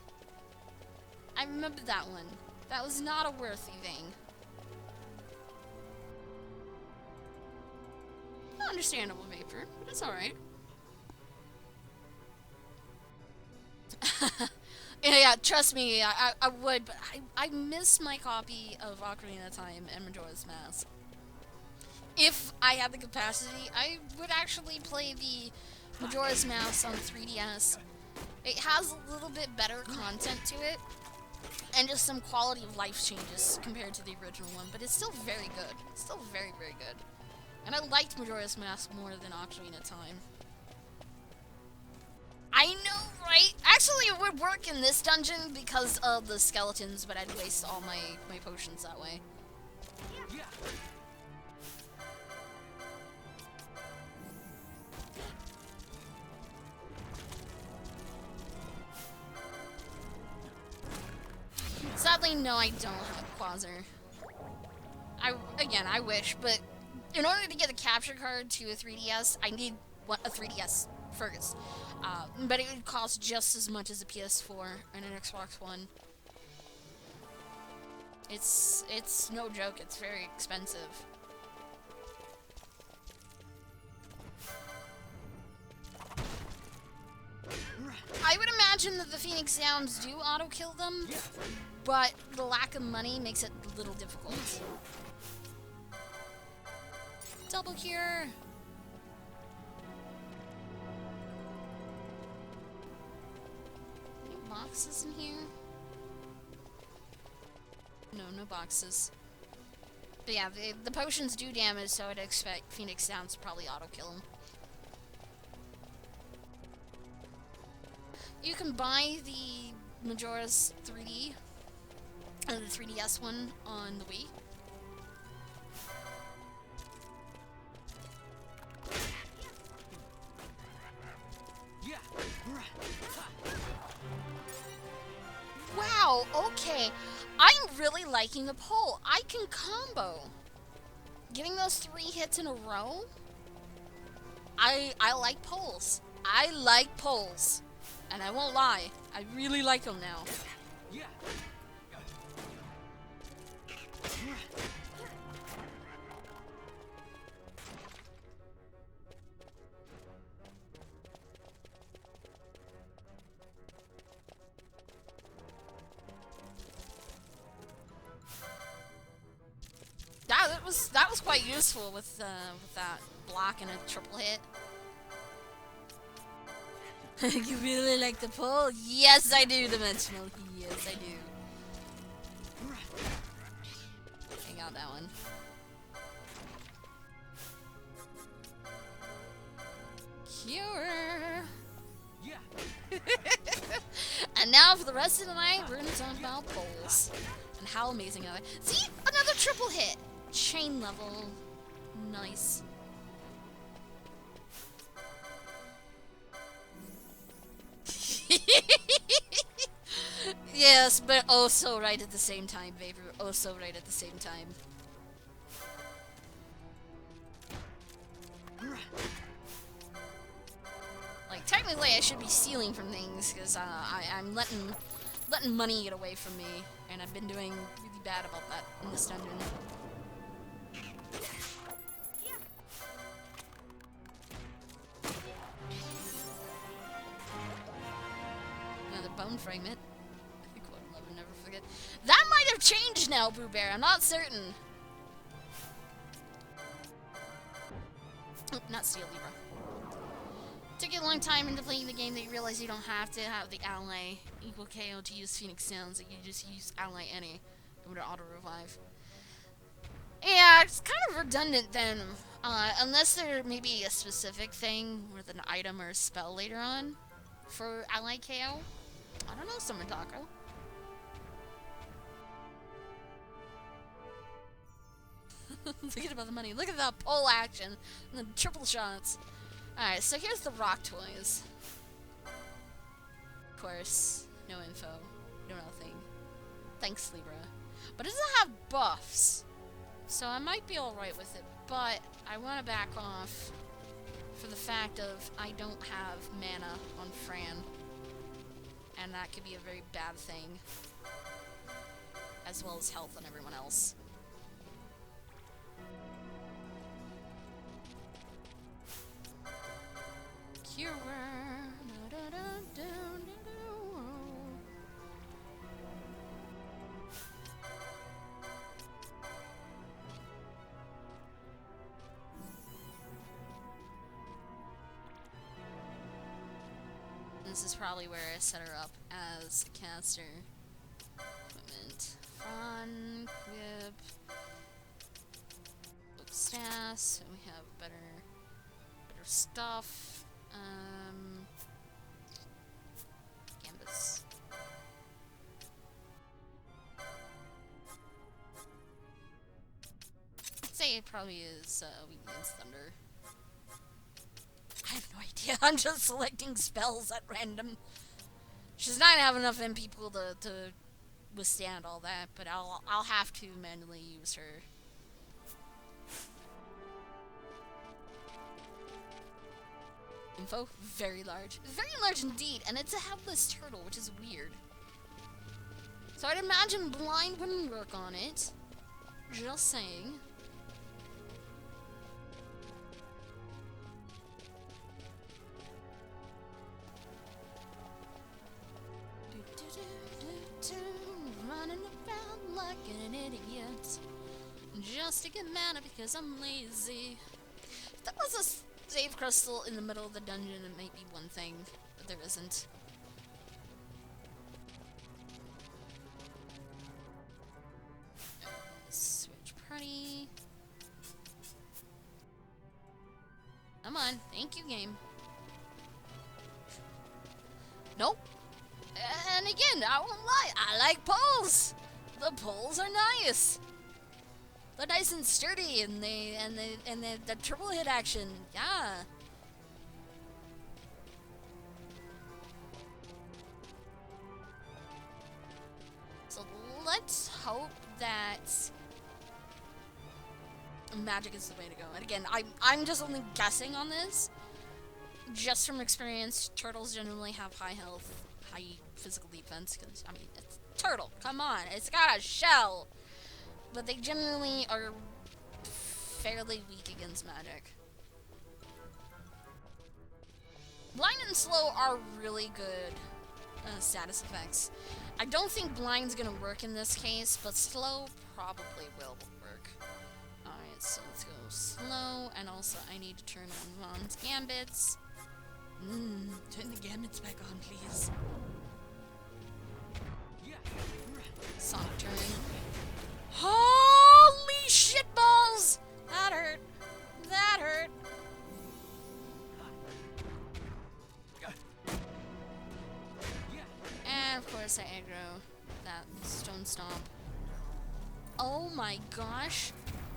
I remember that one. That was not a worthy thing. Understandable, Vapor, but it's alright. Yeah, trust me, I would, but I miss my copy of Ocarina of Time and Majora's Mask. If I had the capacity, I would actually play the Majora's Mask on 3DS. It has a little bit better content to it, and just some quality of life changes compared to the original one, but it's still very good. It's still very, very good. And I liked Majora's Mask more than Ocarina of Time. I know, right? Actually, it would work in this dungeon because of the skeletons, but I'd waste all my potions that way. Yeah. Sadly, no, I don't have Quasar. Again, I wish, but in order to get a capture card to a 3DS, I need a 3DS first. But it would cost just as much as a PS4 and an Xbox One. It's no joke, it's very expensive. I would imagine that the Phoenix Sounds do auto-kill them, but the lack of money makes it a little difficult. Double cure! Any boxes in here? No, no boxes. But yeah, the potions do damage, so I'd expect Phoenix Sounds to probably auto-kill them. You can buy the Majora's 3D, the 3DS one on the Wii. Wow, okay. I'm really liking the pole. I can combo. Getting those 3 hits in a row? I like poles. I like poles. And I won't lie, I really like them now. Yeah. That was quite useful with that block and a triple hit. You really like the pole? Yes, I do, Dimensional. Yes, I do. I got that one. Cure. Yeah. And now for the rest of the night, we're gonna talk about poles and how amazing are they. See, another triple hit. Chain level. Nice. Yes, but oh so right at the same time, Vapor. Oh so right at the same time. Like, technically I should be stealing from things, because I'm letting money get away from me, and I've been doing really bad about that in this dungeon. Another bone fragment. I think we'll never forget. That might have changed now, Boo Bear. I'm not certain. Oh, not Steel Libra. Took you a long time into playing the game that you realize you don't have to have the ally equal KO to use Phoenix Sounds. That you just use ally any. It would auto revive. Yeah, it's kind of redundant then. Unless there may be a specific thing with an item or a spell later on for ally KO. I don't know, Summer Taco. Forget about the money. Look at that pole action and the triple shots. Alright, so here's the rock toys. Of course, no info, no nothing. Thanks, Libra. But it doesn't have buffs, so I might be alright with it, but I want to back off for the fact of I don't have mana on Fran, and that could be a very bad thing, as well as health on everyone else. Cure. This is probably where I set her up as a caster. Equipment. Fun, Quib. Book stats, so we have better stuff. Gambus. I'd say it probably is weak against thunder. I have no idea. I'm just selecting spells at random. She's not gonna have enough MP pool to withstand all that, but I'll have to manually use her. Info, very large indeed, and it's a headless turtle, which is weird. So I'd imagine blind wouldn't work on it. Just saying. Running around like an idiot, just to get mana because I'm lazy. If there was a save crystal in the middle of the dungeon, it might be one thing, but there isn't. Switch party. Come on, thank you, game. Nope. And again, I won't lie, I like poles. The poles are nice. They're nice and sturdy, and the triple hit action, yeah. So let's hope that magic is the way to go. And again, I'm just only guessing on this, just from experience. Turtles generally have high health, high physical defense, because I mean, it's a turtle. Come on, it's got a shell. But they generally are fairly weak against magic. Blind and slow are really good status effects. I don't think blind's gonna work in this case, but slow probably will work. Alright, so let's go slow, and also I need to turn on Ron's gambits. Turn the gambits back on, please. Sonic turn. Holy shitballs! That hurt. That hurt. And of course I aggro that stone stomp. Oh my gosh.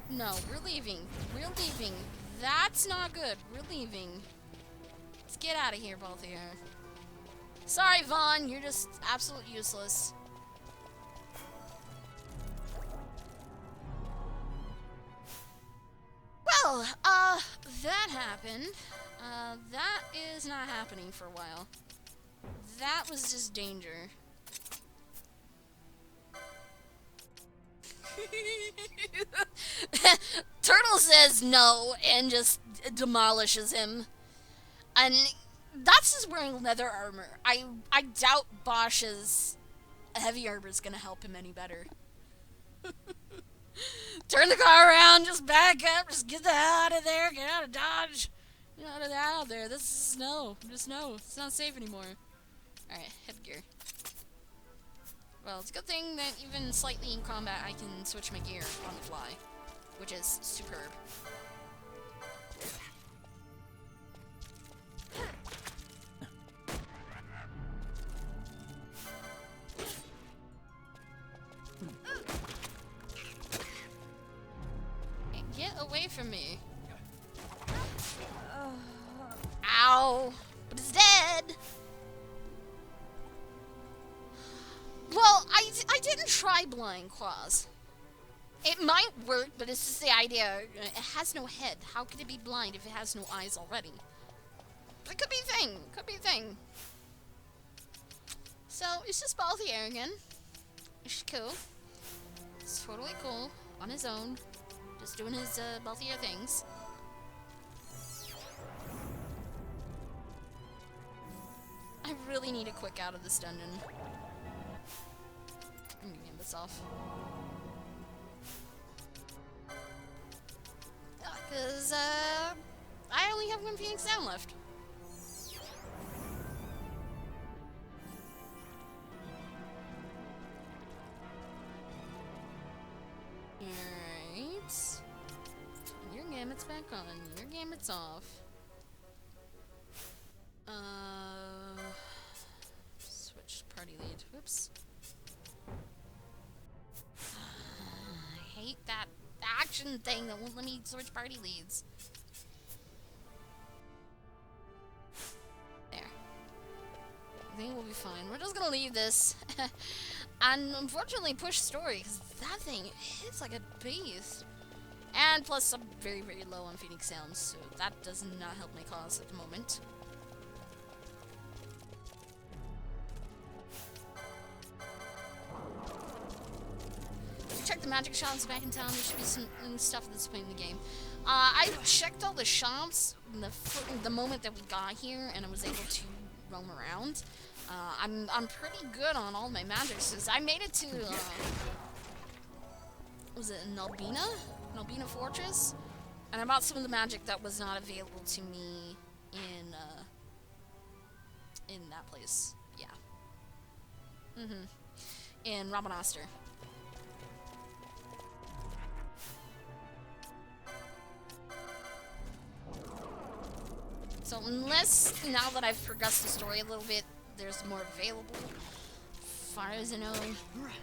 No, we're leaving. We're leaving. That's not good. We're leaving. Let's get out of here, both of you. Sorry, Vaughn. You're just absolutely useless. Well, that happened. That is not happening for a while. That was just danger. Turtle says no and just demolishes him. And that's just wearing leather armor. I doubt Bosch's heavy armor is gonna help him any better. Turn the car around, just back up, just get the hell out of there, get out of Dodge. Get out of there. This is no. Just no. It's not safe anymore. Alright, headgear. Well, it's a good thing that even slightly in combat I can switch my gear on the fly, which is superb. Get away from me. Ow! But it's dead! Well, I didn't try blind claws. It might work, but it's just the idea. It has no head. How could it be blind if it has no eyes already? But it could be a thing. Could be a thing. So, it's just Balthier again. It's cool. It's totally cool. On his own. Just doing his Balthier things. I really need a quick out of this dungeon. I'm gonna get this off. Because, I only have one Phoenix down left. Alright. Your gamut's back on. Your gamut's off. Switch party lead. Whoops. I hate that action thing that won't let me switch party leads. There. I think we'll be fine. We're just gonna leave this. And unfortunately push story, because that thing hits like a beast. And plus I'm very, very low on Phoenix Sounds, so that does not help my cause at the moment. Check the magic shops back in town. There should be some stuff that's playing the game. I checked all the shops the moment that we got here, and I was able to roam around. I'm pretty good on all my magics. Cause I made it to was it Nalbina Fortress, and I bought some of the magic that was not available to me in that place. Yeah. In Rabanastre. So unless, now that I've progressed the story a little bit, there's more available. As far as I know,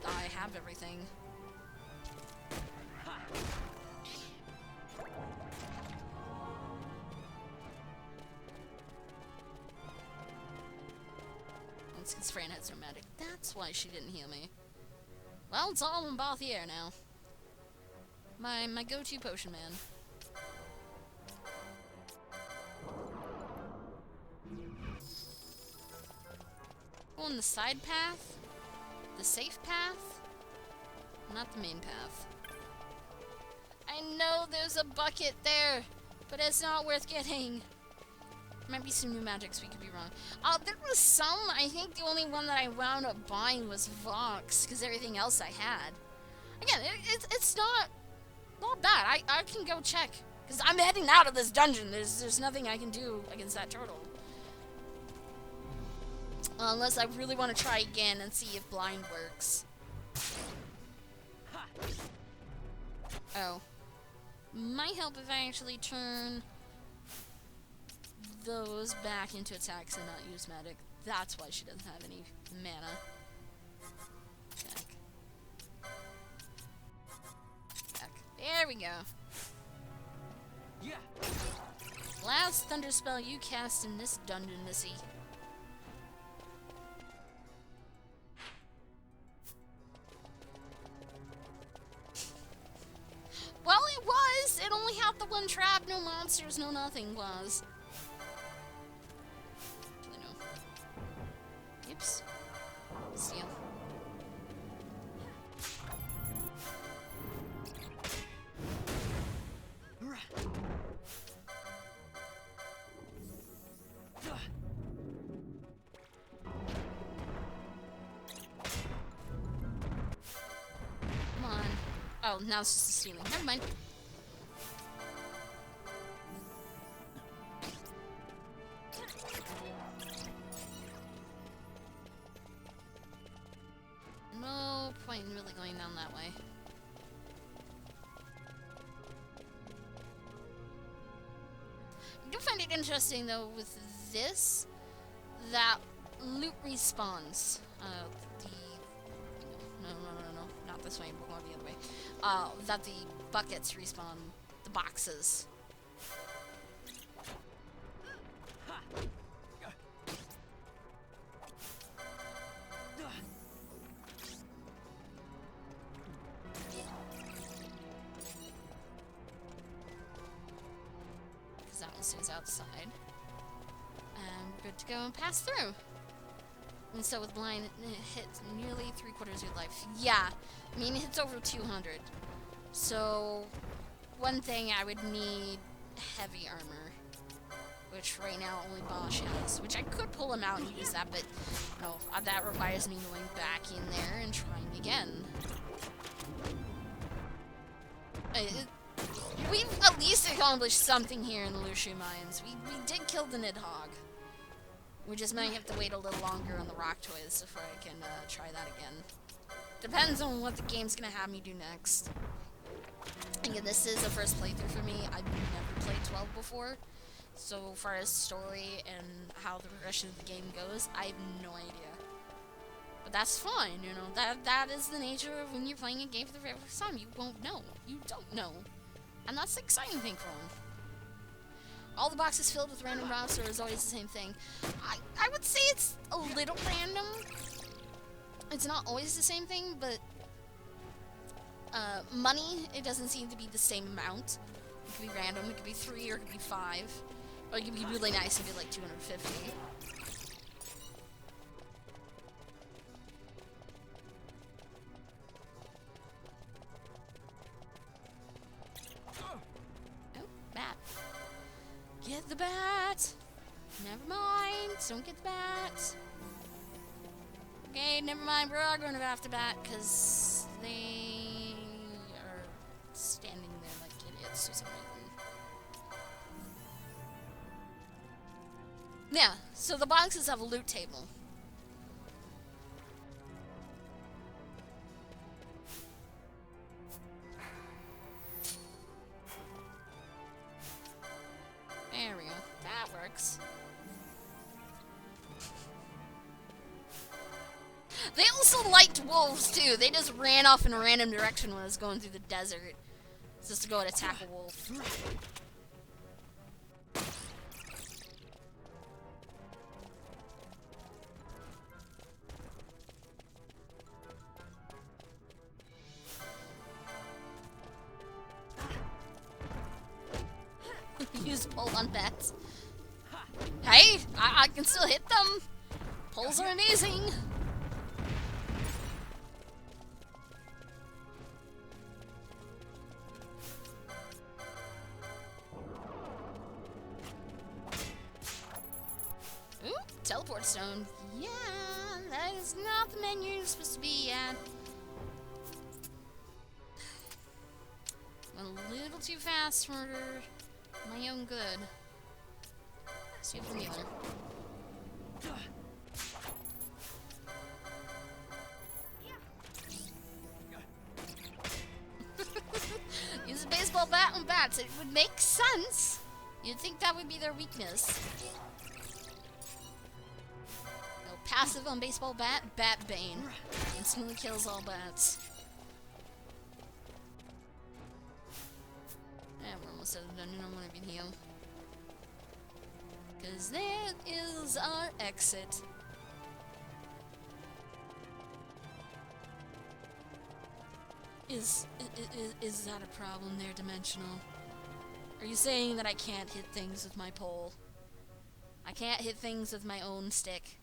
I have everything. It's because Fran has no magic. That's why she didn't heal me. Well, it's all in Balthier now. My go-to potion man. On the side path? The safe path? Not the main path. I know there's a bucket there, but it's not worth getting. Might be some new magics, we could be wrong. There was some. I think the only one that I wound up buying was Vox, because everything else I had. Again, it's not bad. I can go check, because I'm heading out of this dungeon. There's nothing I can do against that turtle. Unless I really want to try again and see if blind works. Oh. Might help if I actually turn those back into attacks and not use magic. That's why she doesn't have any mana. Check. Check. There we go. Yeah. Last thunder spell you cast in this dungeon, Missy. Well, it was! It only had the one trap, no monsters, no nothing was. Actually, no. Oops. Steal. Come on. Oh, now it's just a stealing. Never mind. No point in really going down that way. I do find it interesting, though, with this, that loot respawns. No, not this way, we're going the other way. That the buckets respawn the boxes. Because that one stays outside. And we're good to go and pass through. And so with blind, it hits nearly 3/4 of your life. Yeah, I mean, it hits over 200. So, one thing I would need heavy armor, which right now only Bosch has, which I could pull him out and use that, but no, that requires me going back in there and trying again. We've at least accomplished something here in the Lushu Mines. We did kill the Nidhogg. We just might have to wait a little longer on the rock toys before I can try that again. Depends on what the game's gonna have me do next. Again, this is a first playthrough for me. I've never played 12 before. So far as story and how the progression of the game goes, I have no idea. But that's fine, you know. That is the nature of when you're playing a game for the very first time. You won't know. You don't know. And that's the exciting thing for them. All the boxes filled with random rocks are always the same thing. I would say it's a little random. It's not always the same thing, but money, it doesn't seem to be the same amount. It could be random, it could be 3 or it could be 5. Or it could be really nice and be like 250. Oh, bat. Get the bat! Never mind, don't get the bat. Okay, never mind, we are going to have to bat, because they are standing there like idiots for some reason. Yeah, so the boxes have a loot table. There we go. That works. They also liked wolves, too. They just ran off in a random direction when I was going through the desert. Just to go and attack a wolf. Use pull on bats. Hey, I can still hit them. Pulls are amazing. Ooh, teleport stone. Yeah, that is not the menu you're supposed to be at. Went a little too fast for my own good. See if the healer. Use a baseball bat on bats. It would make sense. You'd think that would be their weakness. No, passive on baseball bat, Bat Bane. Instantly kills all bats. We're almost done. You don't want to be healed. Because there is our exit. Is that a problem there, Dimensional? Are you saying that I can't hit things with my pole? I can't hit things with my own stick?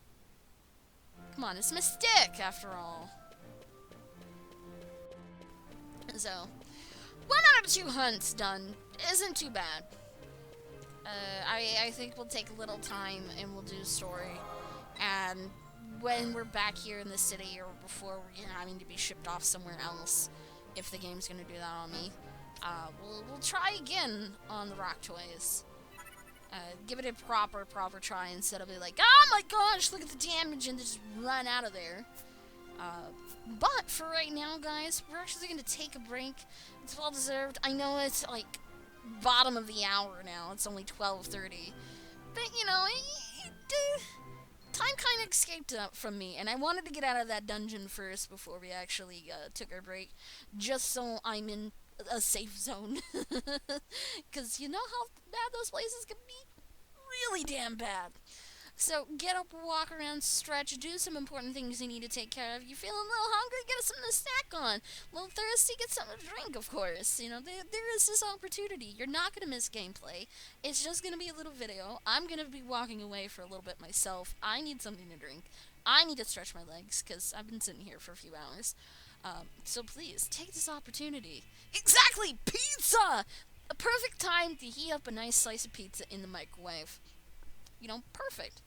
Come on, it's my stick, after all. So, 1 out of 2 hunts done. Isn't too bad. I think we'll take a little time and we'll do story. And when we're back here in the city or before we're having to be shipped off somewhere else, if the game's gonna do that on me. We'll try again on the rock toys. Give it a proper try instead of be like, oh my gosh, look at the damage, and just run out of there. But for right now, guys, we're actually going to take a break. It's well deserved. I know it's like bottom of the hour now. It's only 12:30. But, you know, time kind of escaped from me, and I wanted to get out of that dungeon first before we actually took our break, just so I'm in a safe zone. Because you know how bad those places can be? Really damn bad. So get up, walk around, stretch, do some important things you need to take care of. You feeling a little hungry? Get something to snack on. A little thirsty? Get something to drink, of course. You know, there is this opportunity. You're not going to miss gameplay. It's just going to be a little video. I'm going to be walking away for a little bit myself. I need something to drink. I need to stretch my legs, because I've been sitting here for a few hours. So please, take this opportunity. Exactly! Pizza! A perfect time to heat up a nice slice of pizza in the microwave. You know, perfect.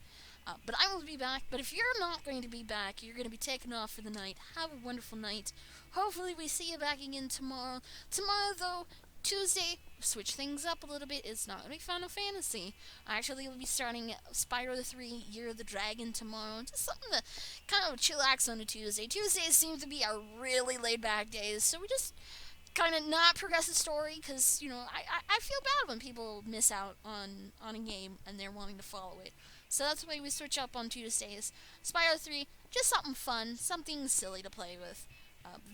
But I will be back. But if you're not going to be back, you're going to be taken off for the night. Have a wonderful night. Hopefully we see you back again tomorrow. Tomorrow, though, Tuesday, switch things up a little bit. It's not going to be Final Fantasy. I actually will be starting Spyro 3 Year of the Dragon tomorrow. Just something to kind of chillax on a Tuesday. Tuesdays seem to be our really laid-back days, so we just kind of not progress the story, because, you know, I feel bad when people miss out on a game and they're wanting to follow it. So that's why we switch up on Tuesdays. Spyro 3, just something fun, something silly to play with.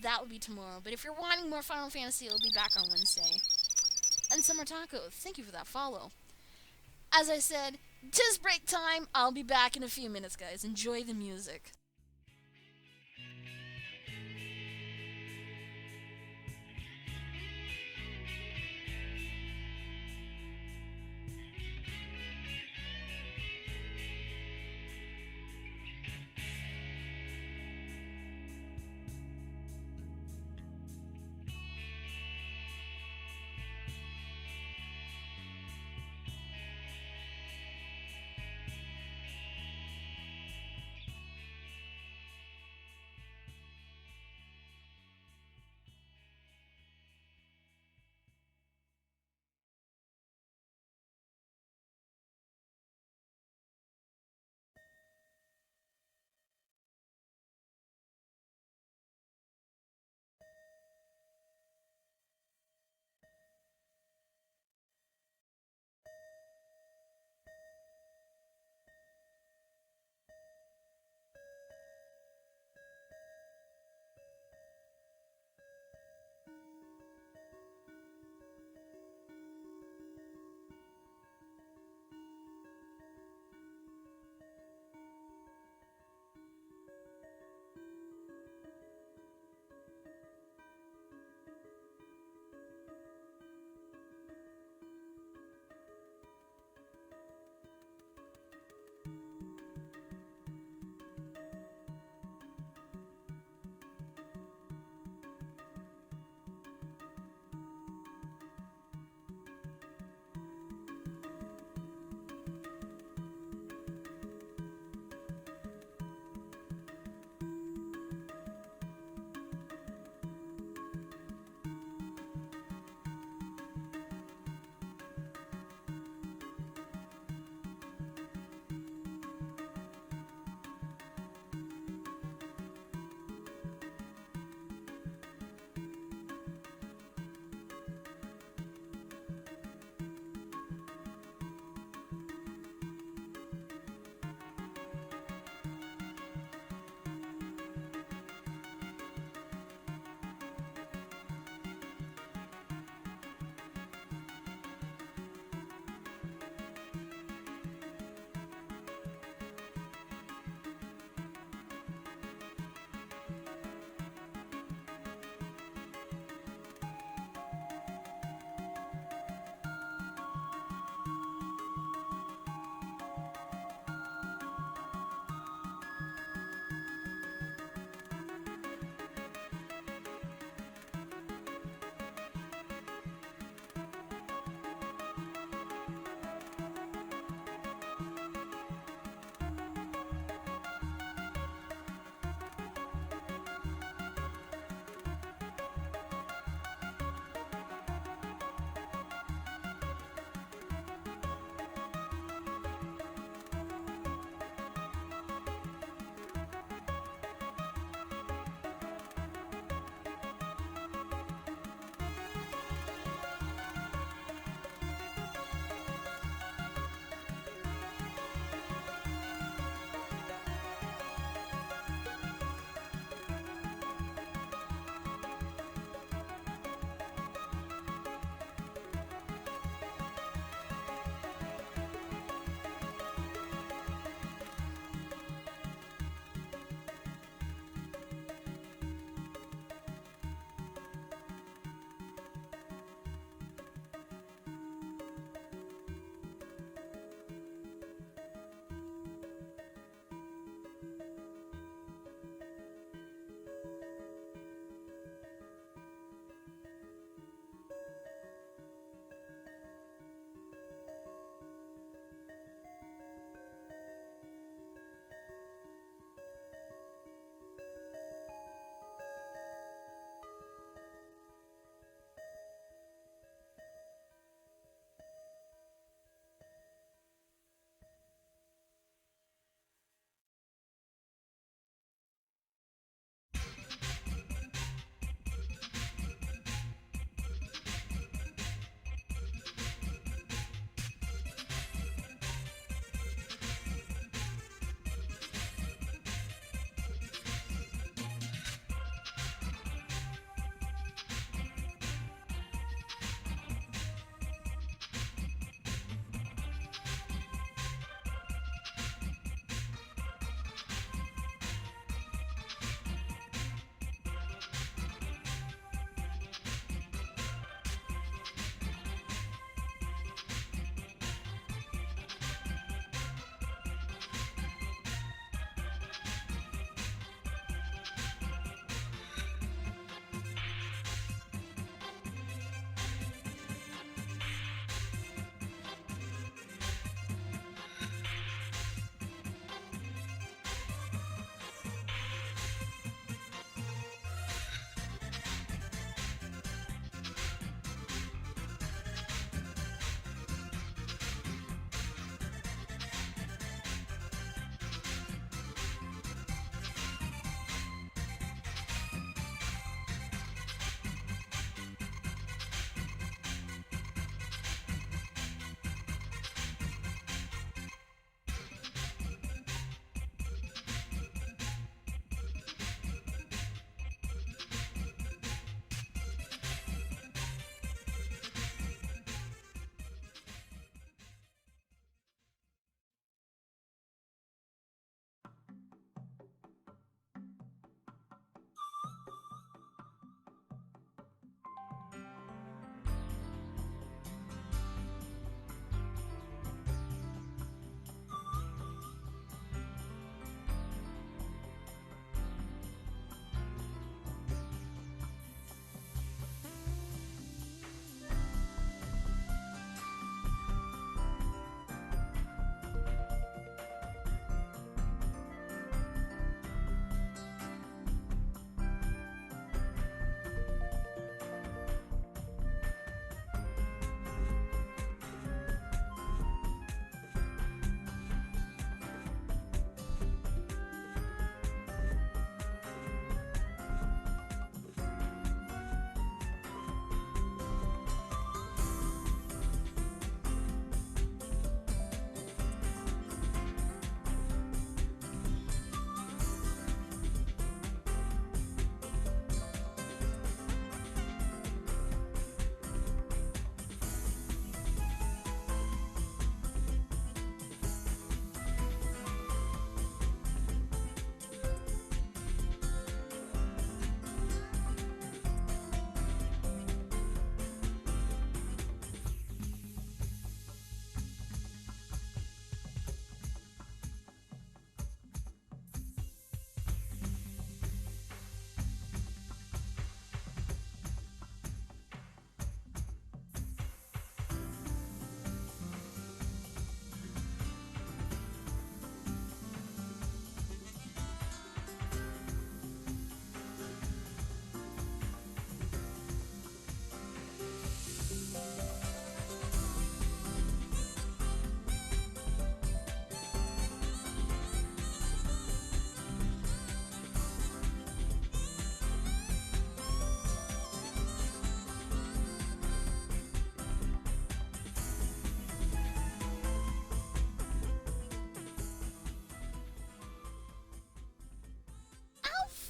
That will be tomorrow. But if you're wanting more Final Fantasy, it'll be back on Wednesday. And Summer Taco, thank you for that follow. As I said, 'tis break time. I'll be back in a few minutes, guys. Enjoy the music.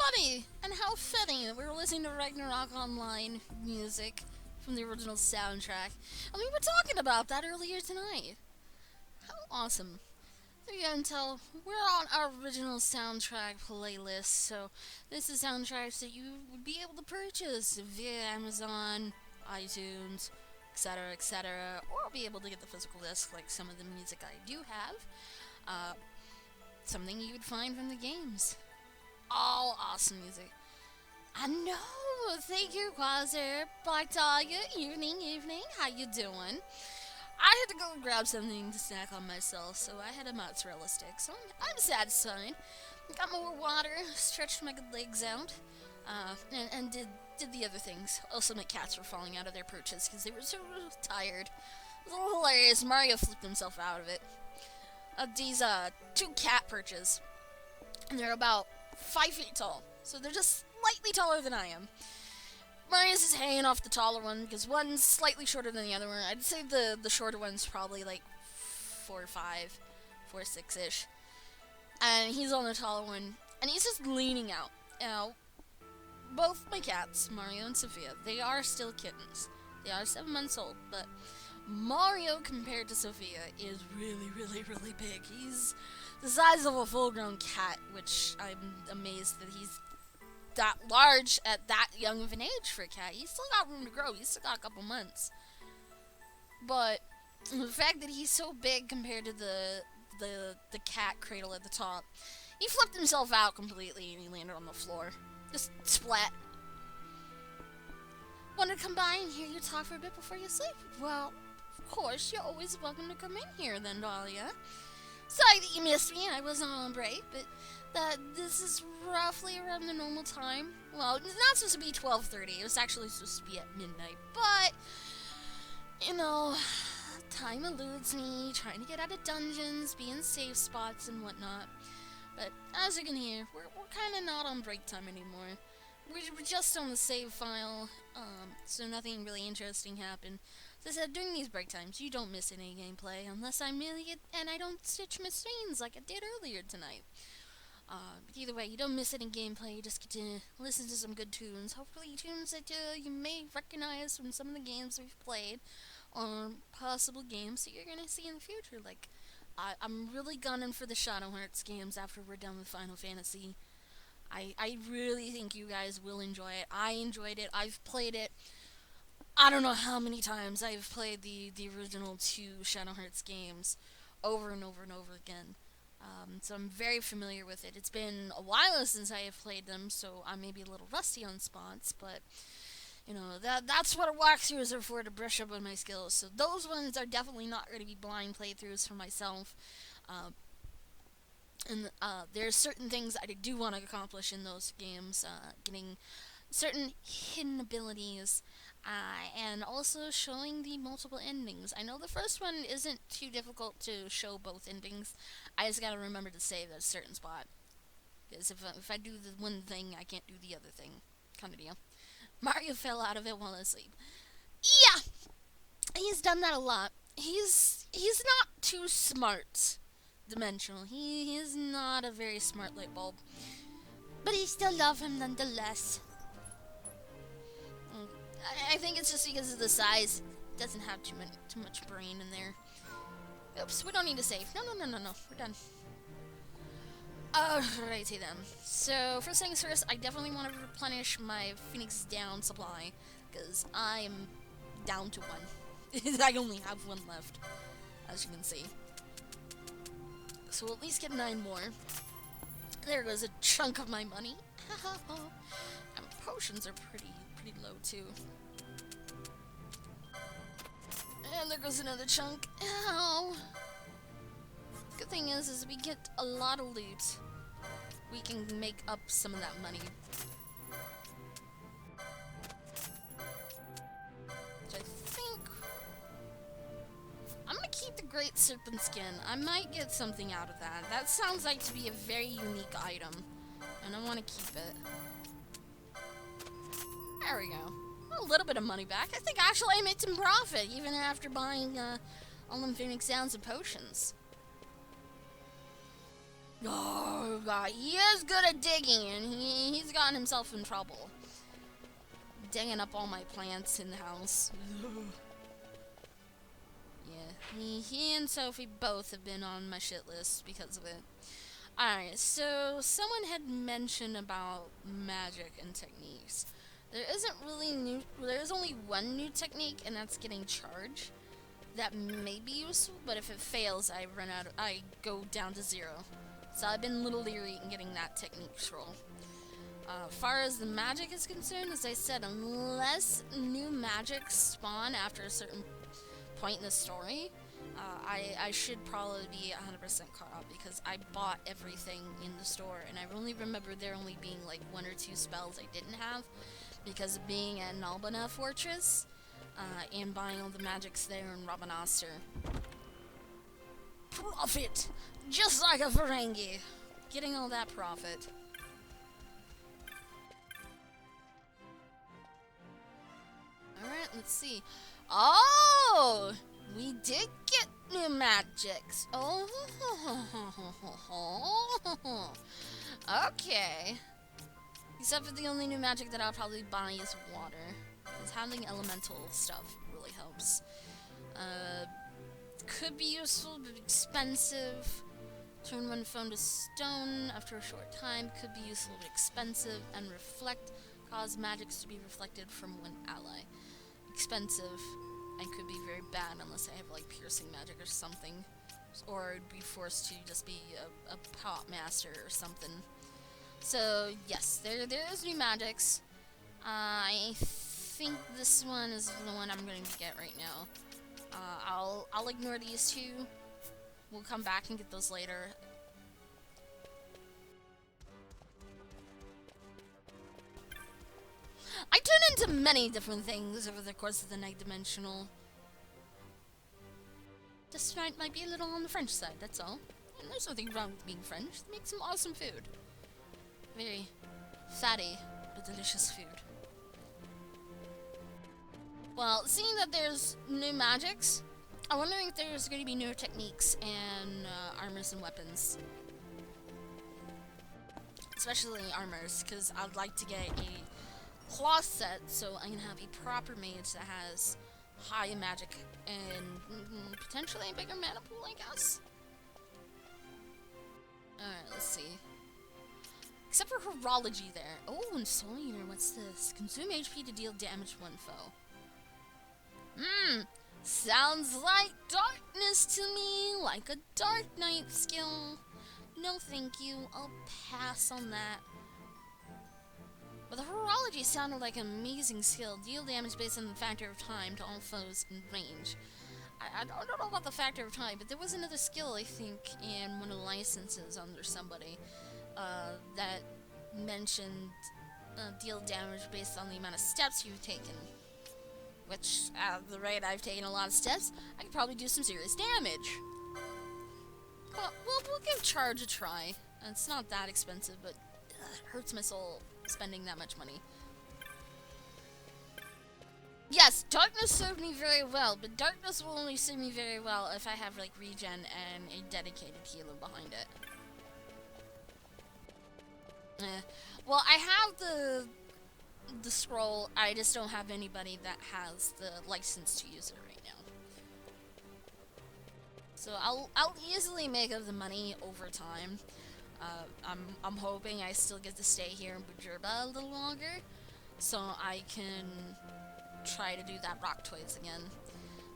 funny and how fitting that we were listening to Ragnarok Online music from the original soundtrack. And we were talking about that earlier tonight. How awesome. So you can tell, we're on our original soundtrack playlist, so this is soundtracks that you would be able to purchase via Amazon, iTunes, etc., or be able to get the physical disc like some of the music I do have. Something you would find from the games. All awesome music. I know! Thank you, Quasar, Black Dahlia, evening, how you doing? I had to go grab something to snack on myself, so I had a mozzarella stick, so I'm satisfied. Got more water, stretched my good legs out, and did the other things. Also, my cats were falling out of their perches because they were so tired. It was a little hilarious. Mario flipped himself out of it. These, 2 cat perches, and they're about 5 feet tall, so they're just slightly taller than I am. Mario's is hanging off the taller one, because one's slightly shorter than the other one. I'd say the shorter one's probably like 4 or 5, 4 or 6-ish. And he's on the taller one, and he's just leaning out. Now, both my cats, Mario and Sophia, they are still kittens. They are 7 months old, but Mario, compared to Sophia, is really, really, really big. He's the size of a full-grown cat, which I'm amazed that he's that large at that young of an age for a cat. He's still got room to grow. He's still got a couple months. But the fact that he's so big compared to the cat cradle at the top, he flipped himself out completely and he landed on the floor. Just splat. Want to come by and hear you talk for a bit before you sleep? Well, of course, you're always welcome to come in here then, Dahlia. Sorry that you missed me. I wasn't on break, but this is roughly around the normal time. Well, it's not supposed to be 12:30. It was actually supposed to be at midnight. But, you know, time eludes me, trying to get out of dungeons, be in safe spots and whatnot. But as you can hear, we're kind of not on break time anymore. We're just on the save file, so nothing really interesting happened. As I said, during these break times, you don't miss any gameplay unless I'm really and I don't stitch my scenes like I did earlier tonight. But either way, you don't miss any gameplay, you just get to listen to some good tunes. Hopefully tunes that you may recognize from some of the games we've played, or possible games that you're going to see in the future. Like, I'm really gunning for the Shadow Hearts games after we're done with Final Fantasy. I really think you guys will enjoy it. I enjoyed it. I've played it. I don't know how many times I've played the original 2 Shadow Hearts games over and over and over again. So I'm very familiar with it. It's been a while since I have played them, so I may be a little rusty on spots, but you know, that's what walkthroughs are for, to brush up on my skills. So those ones are definitely not going to be blind playthroughs for myself. And there's certain things I do want to accomplish in those games, getting certain hidden abilities, and also showing the multiple endings. I know the first one isn't too difficult to show both endings. I just gotta remember to save at a certain spot. Because if I do the one thing, I can't do the other thing. Kind of deal. Mario fell out of it while asleep. Yeah! He's done that a lot. He's not too smart dimensional. He is not a very smart light bulb. But I still love him nonetheless. I think it's just because of the size. It doesn't have too much brain in there. Oops, we don't need to save. No. We're done. Alrighty then. So, first things first, I definitely want to replenish my Phoenix Down supply, because I'm down to 1. I only have 1 left, as you can see. So we'll at least get 9 more. There goes a chunk of my money. And potions are pretty low too. And there goes another chunk. Ow! Good thing is we get a lot of loot, we can make up some of that money. Which I think I'm gonna keep the Great Serpent Skin. I might get something out of that. That sounds like to be a very unique item, and I want to keep it. There we go. A little bit of money back. I think actually I made some profit, even after buying all them Phoenix Downs and potions. Oh god, he is good at digging, and he's gotten himself in trouble. Digging up all my plants in the house. Yeah, he and Sophie both have been on my shit list because of it. Alright, so someone had mentioned about magic and techniques. There is only one new technique, and that's getting charged. That may be useful, but if it fails, I go down to 0. So I've been a little leery in getting that technique scroll. Far as the magic is concerned, as I said, unless new magic spawn after a certain point in the story, I should probably be 100% caught up because I bought everything in the store, and I only remember there only being like 1 or 2 spells I didn't have because of being at Nalbana Fortress and buying all the magics there in Rabanastur. Profit! Just like a Ferengi! Getting all that profit. Alright, let's see. Oh! We did get new magics. Oh, okay. Except for the only new magic that I'll probably buy is water. Because having elemental stuff really helps. Could be useful, but expensive. Turn one phone to stone after a short time. Could be useful, but expensive. And reflect. Cause magics to be reflected from one ally. Expensive. And could be very bad unless I have like piercing magic or something, or I'd be forced to just be a pop master or something. So yes, there is new magics. I think this one is the one I'm going to get right now. I'll ignore these 2. We'll come back and get those later. I turn into many different things over the course of the night dimensional. This night might be a little on the French side, that's all. And there's nothing wrong with being French. They make some awesome food. Very fatty, but delicious food. Well, seeing that there's new magics, I'm wondering if there's going to be new techniques and armors and weapons. Especially armors, because I'd like to get a cloth set, so I can have a proper mage that has high magic and potentially a bigger mana pool, I guess. Alright, let's see. Except for horology there. Oh, and Soul Eater, what's this? Consume HP to deal damage to one foe. Sounds like darkness to me, like a Dark Knight skill. No thank you, I'll pass on that. But the horology sounded like an amazing skill. Deal damage based on the factor of time to all foes in range. I don't know about the factor of time, but there was another skill, I think, in one of the licenses under somebody that mentioned deal damage based on the amount of steps you've taken. Which, at the rate I've taken a lot of steps, I could probably do some serious damage. Well, we'll give Charge a try. It's not that expensive, but it hurts my soul spending that much money. Yes, darkness served me very well, but darkness will only serve me very well if I have like regen and a dedicated healer behind it. Well, I have the scroll, I just don't have anybody that has the license to use it right now. So I'll easily make up the money over time. I'm hoping I still get to stay here in Bajurba a little longer, so I can try to do that rock toys again.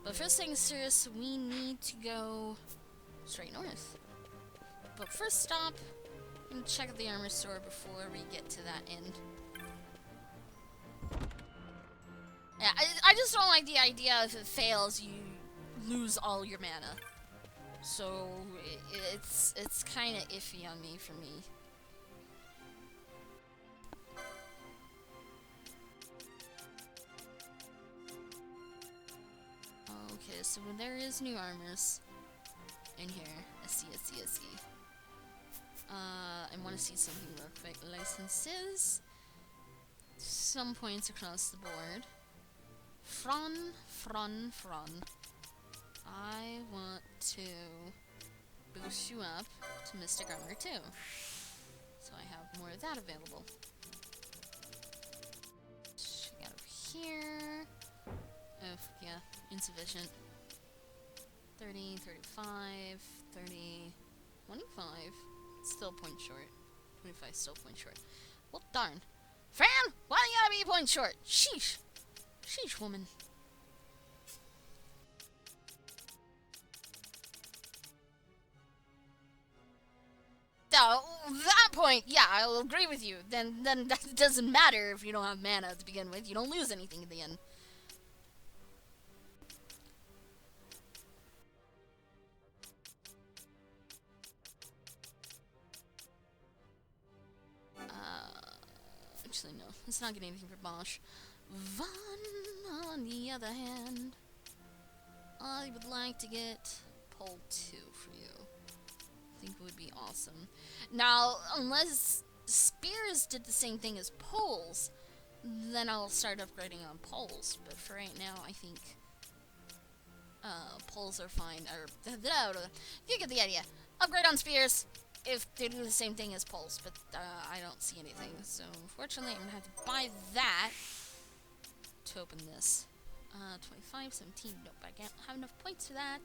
But first things first, we need to go straight north. But first stop, I'm gonna check out the armor store before we get to that end. Yeah, I just don't like the idea if it fails, you lose all your mana. So it's kind of iffy on me for me. Okay, so there is new armors in here. I see. I want to see something real quick. Licenses. Some points across the board. Fron. I want to boost you up to Mystic Armor too. So I have more of that available. Check out over here. Oh, yeah, insufficient. 30, 35, 30, 25. Still a point short. 25 still a point short. Well, darn. Fran, why do you gotta be a point short? Sheesh. Sheesh, woman. That point, yeah, I'll agree with you. Then that doesn't matter if you don't have mana to begin with. You don't lose anything in the end. Actually, no. It's not getting anything for Bosch. Vaughn, on the other hand, I would like to get Pole 2 for you. I think it would be awesome. Now, unless Spears did the same thing as Poles, then I'll start upgrading on Poles. But for right now, I think Poles are fine. Or, you get the idea. Upgrade on Spears if they do the same thing as Poles, but I don't see anything. So, unfortunately, I'm going to have to buy that to open this. 25, 17, nope, I can't have enough points for that.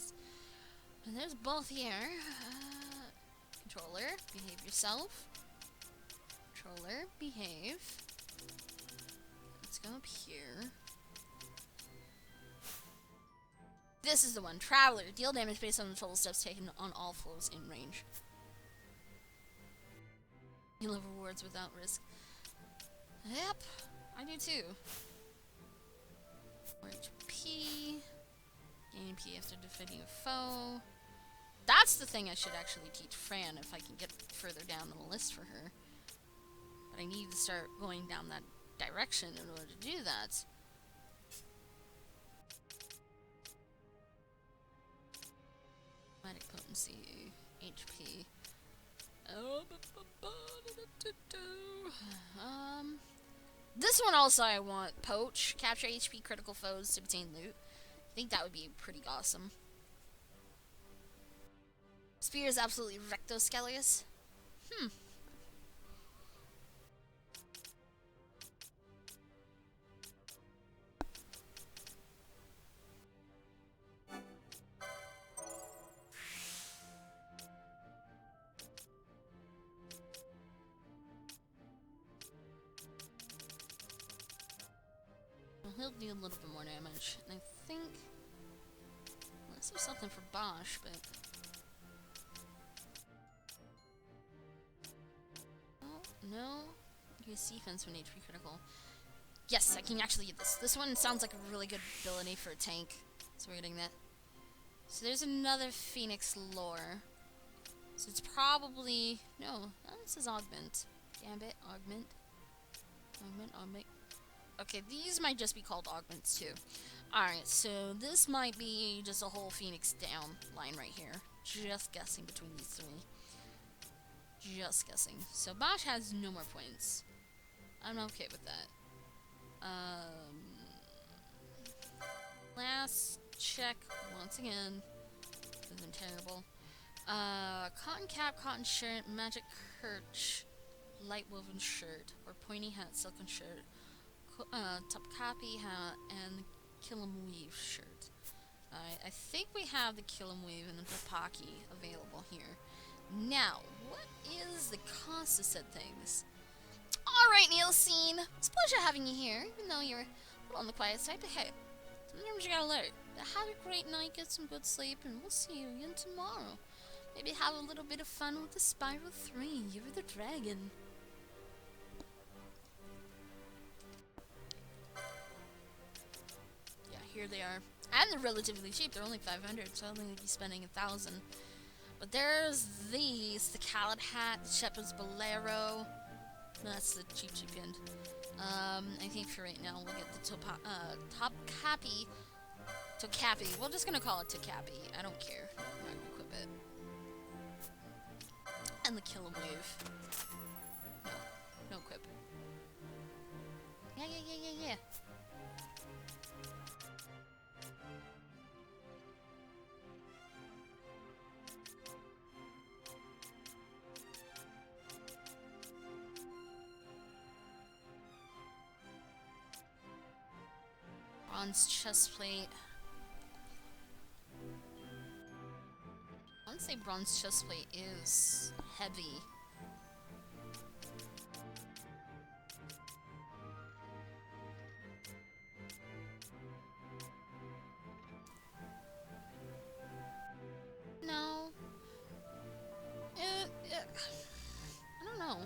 And there's both here. Controller, behave yourself. Controller, behave. Let's go up here. This is the one. Traveler, deal damage based on the total steps taken on all foes in range. You love rewards without risk. Yep, I do too. 4 HP. Gain HP after defeating a foe. That's the thing I should actually teach Fran if I can get further down on the list for her. But I need to start going down that direction in order to do that. Magic potency, HP. This one also I want. Poach. Capture HP critical foes to obtain loot. I think that would be pretty awesome. Spear is absolutely rectoscelius. He'll do a little bit more damage. And I think... unless there's something for Bosch, but... oh, no. Use defense when HP critical. Yes, I can actually get this. This one sounds like a really good ability for a tank. So we're getting that. So there's another Phoenix lore. So it's probably... no, this is Augment. Gambit, Augment. Augment. Okay, these might just be called augments too. Alright, so this might be just a whole Phoenix down line right here. Just guessing between these three. Just guessing. So Bosch has no more points. I'm okay with that. Last check once again. This is terrible. Cotton cap, cotton shirt, magic kerch, light woven shirt, or pointy hat, silken shirt. Top copy hat and Killam Weave shirt. I think we have the Killam Weave and the Tapaki available here. Now, what is the cost of said things? Alright, Nielsen! It's a pleasure having you here, even though you're a little on the quiet side, but hey, sometimes you gotta learn. Have a great night, get some good sleep, and we'll see you again tomorrow. Maybe have a little bit of fun with the Spiral 3, You're the Dragon. Here they are. And they're relatively cheap. They're only 500, so I'll only be spending 1,000. But there's these. The Khaled hat, the Shepherd's Bolero. That's the cheap end. I think for right now we'll get the top copy. Tokapi. We're just gonna call it Tokapi. I don't care. I'm not gonna equip it. And the Killam Wave. No equip. Yeah. Bronze chestplate. I want to say bronze chestplate is heavy. No. I don't know.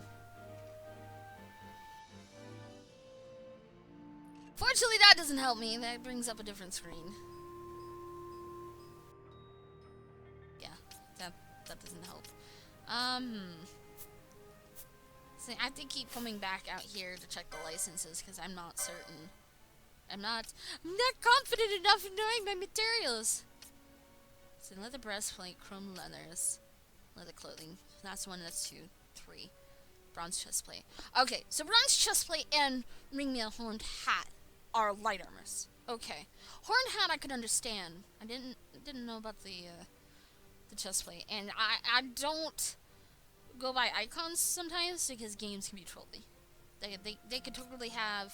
Fortunately, that doesn't help me. That brings up a different screen. Yeah, that doesn't help. See, I have to keep coming back out here to check the licenses because I'm not certain. I'm not confident enough in knowing my materials. So leather breastplate, chrome leathers, leather clothing. That's one. That's two, three. Bronze chestplate. Okay, so bronze chestplate and ringmail horned hat are light armors. Okay, horned hat I could understand. I didn't know about the chestplate, and I don't go by icons sometimes because games can be trolly. They could totally have,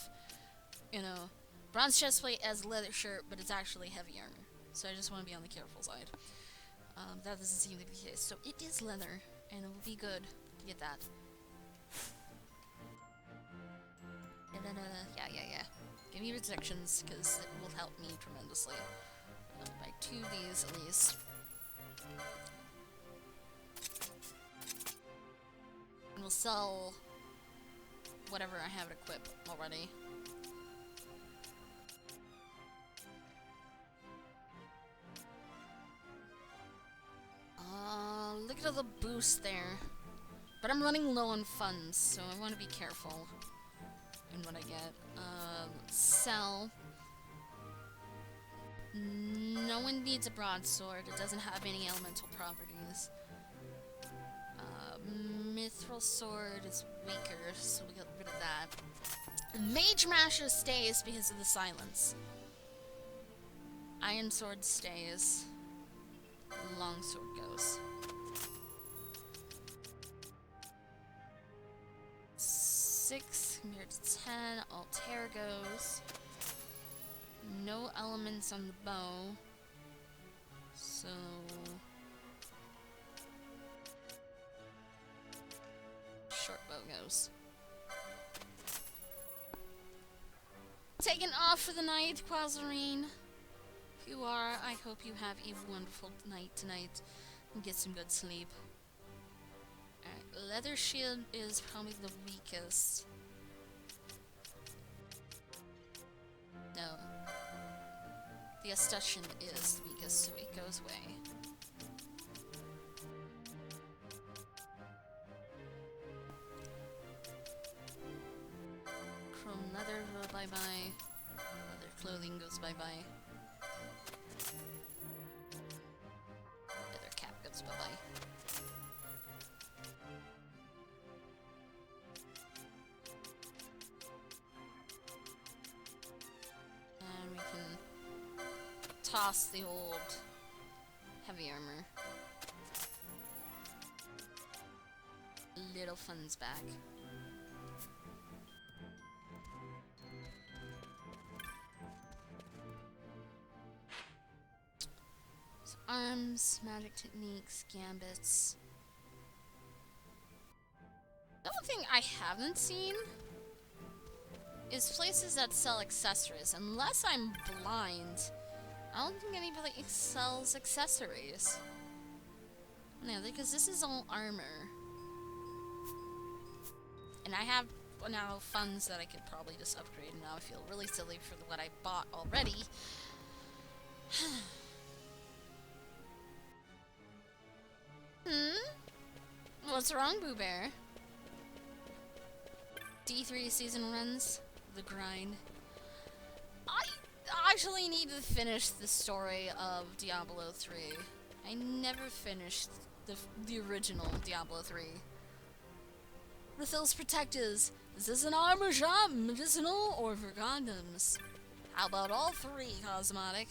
you know, bronze chestplate as leather shirt, but it's actually heavy armor. So I just want to be on the careful side. That doesn't seem to be the case. So it is leather, and it will be good to get that. Yeah. Give me protections, because it will help me tremendously. Buy 2 of these at least. And we'll sell whatever I have it equipped already. Look at all the boost there. But I'm running low on funds, so I want to be careful in what I get. Sell. No one needs a broadsword. It doesn't have any elemental properties. Mithril sword is weaker, so we get rid of that. Mage Masher stays because of the silence. Iron sword stays. Long sword goes. 6 compared to 10. Altair goes. No elements on the bow. So short bow goes. Taking off for the night, Quazarine. If you are, I hope you have a wonderful night tonight and get some good sleep. Alright, leather shield is probably the weakest. No. The escutcheon is the weakest, so it goes away. Chrome leather goes bye-bye. Leather clothing goes bye-bye. Leather cap goes bye-bye. And we can toss the old heavy armor. Little funds back. So arms, magic techniques, gambits. The only thing I haven't seen is places that sell accessories. Unless I'm blind, I don't think anybody sells accessories. No, because this is all armor. And I have now funds that I could probably just upgrade, and now I feel really silly for what I bought already. What's wrong, Boo Bear? D3 season runs, the grind. I actually need to finish the story of Diablo 3. I never finished the original Diablo 3. Rithil's Protectors. Is this an armor shop, medicinal, or for condoms? How about all 3, Cosmotic?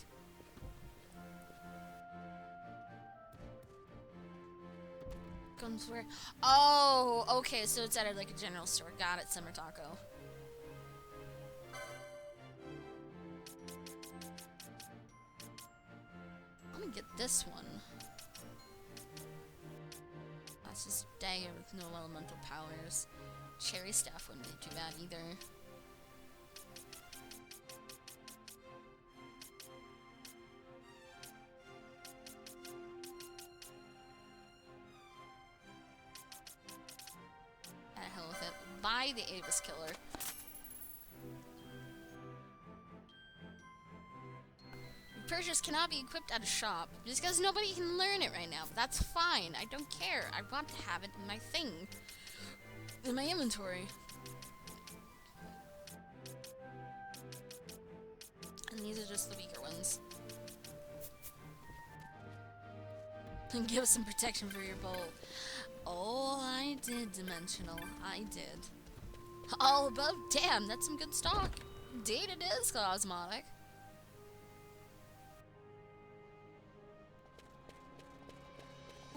Comes where? Oh, okay, so it's at like a general store. Got it, Summer Taco. gonna get this one. That's just dagger with no elemental powers. Cherry staff wouldn't be too bad either. At hell with it. Buy the Avis Killer. Purchase cannot be equipped at a shop just because nobody can learn it right now. But that's fine. I don't care. I want to have it in my thing. In my inventory. And these are just the weaker ones. And give some protection for your bolt. Oh, I did, Dimensional. I did. All above? Damn, that's some good stock. Indeed it is, Cosmotic.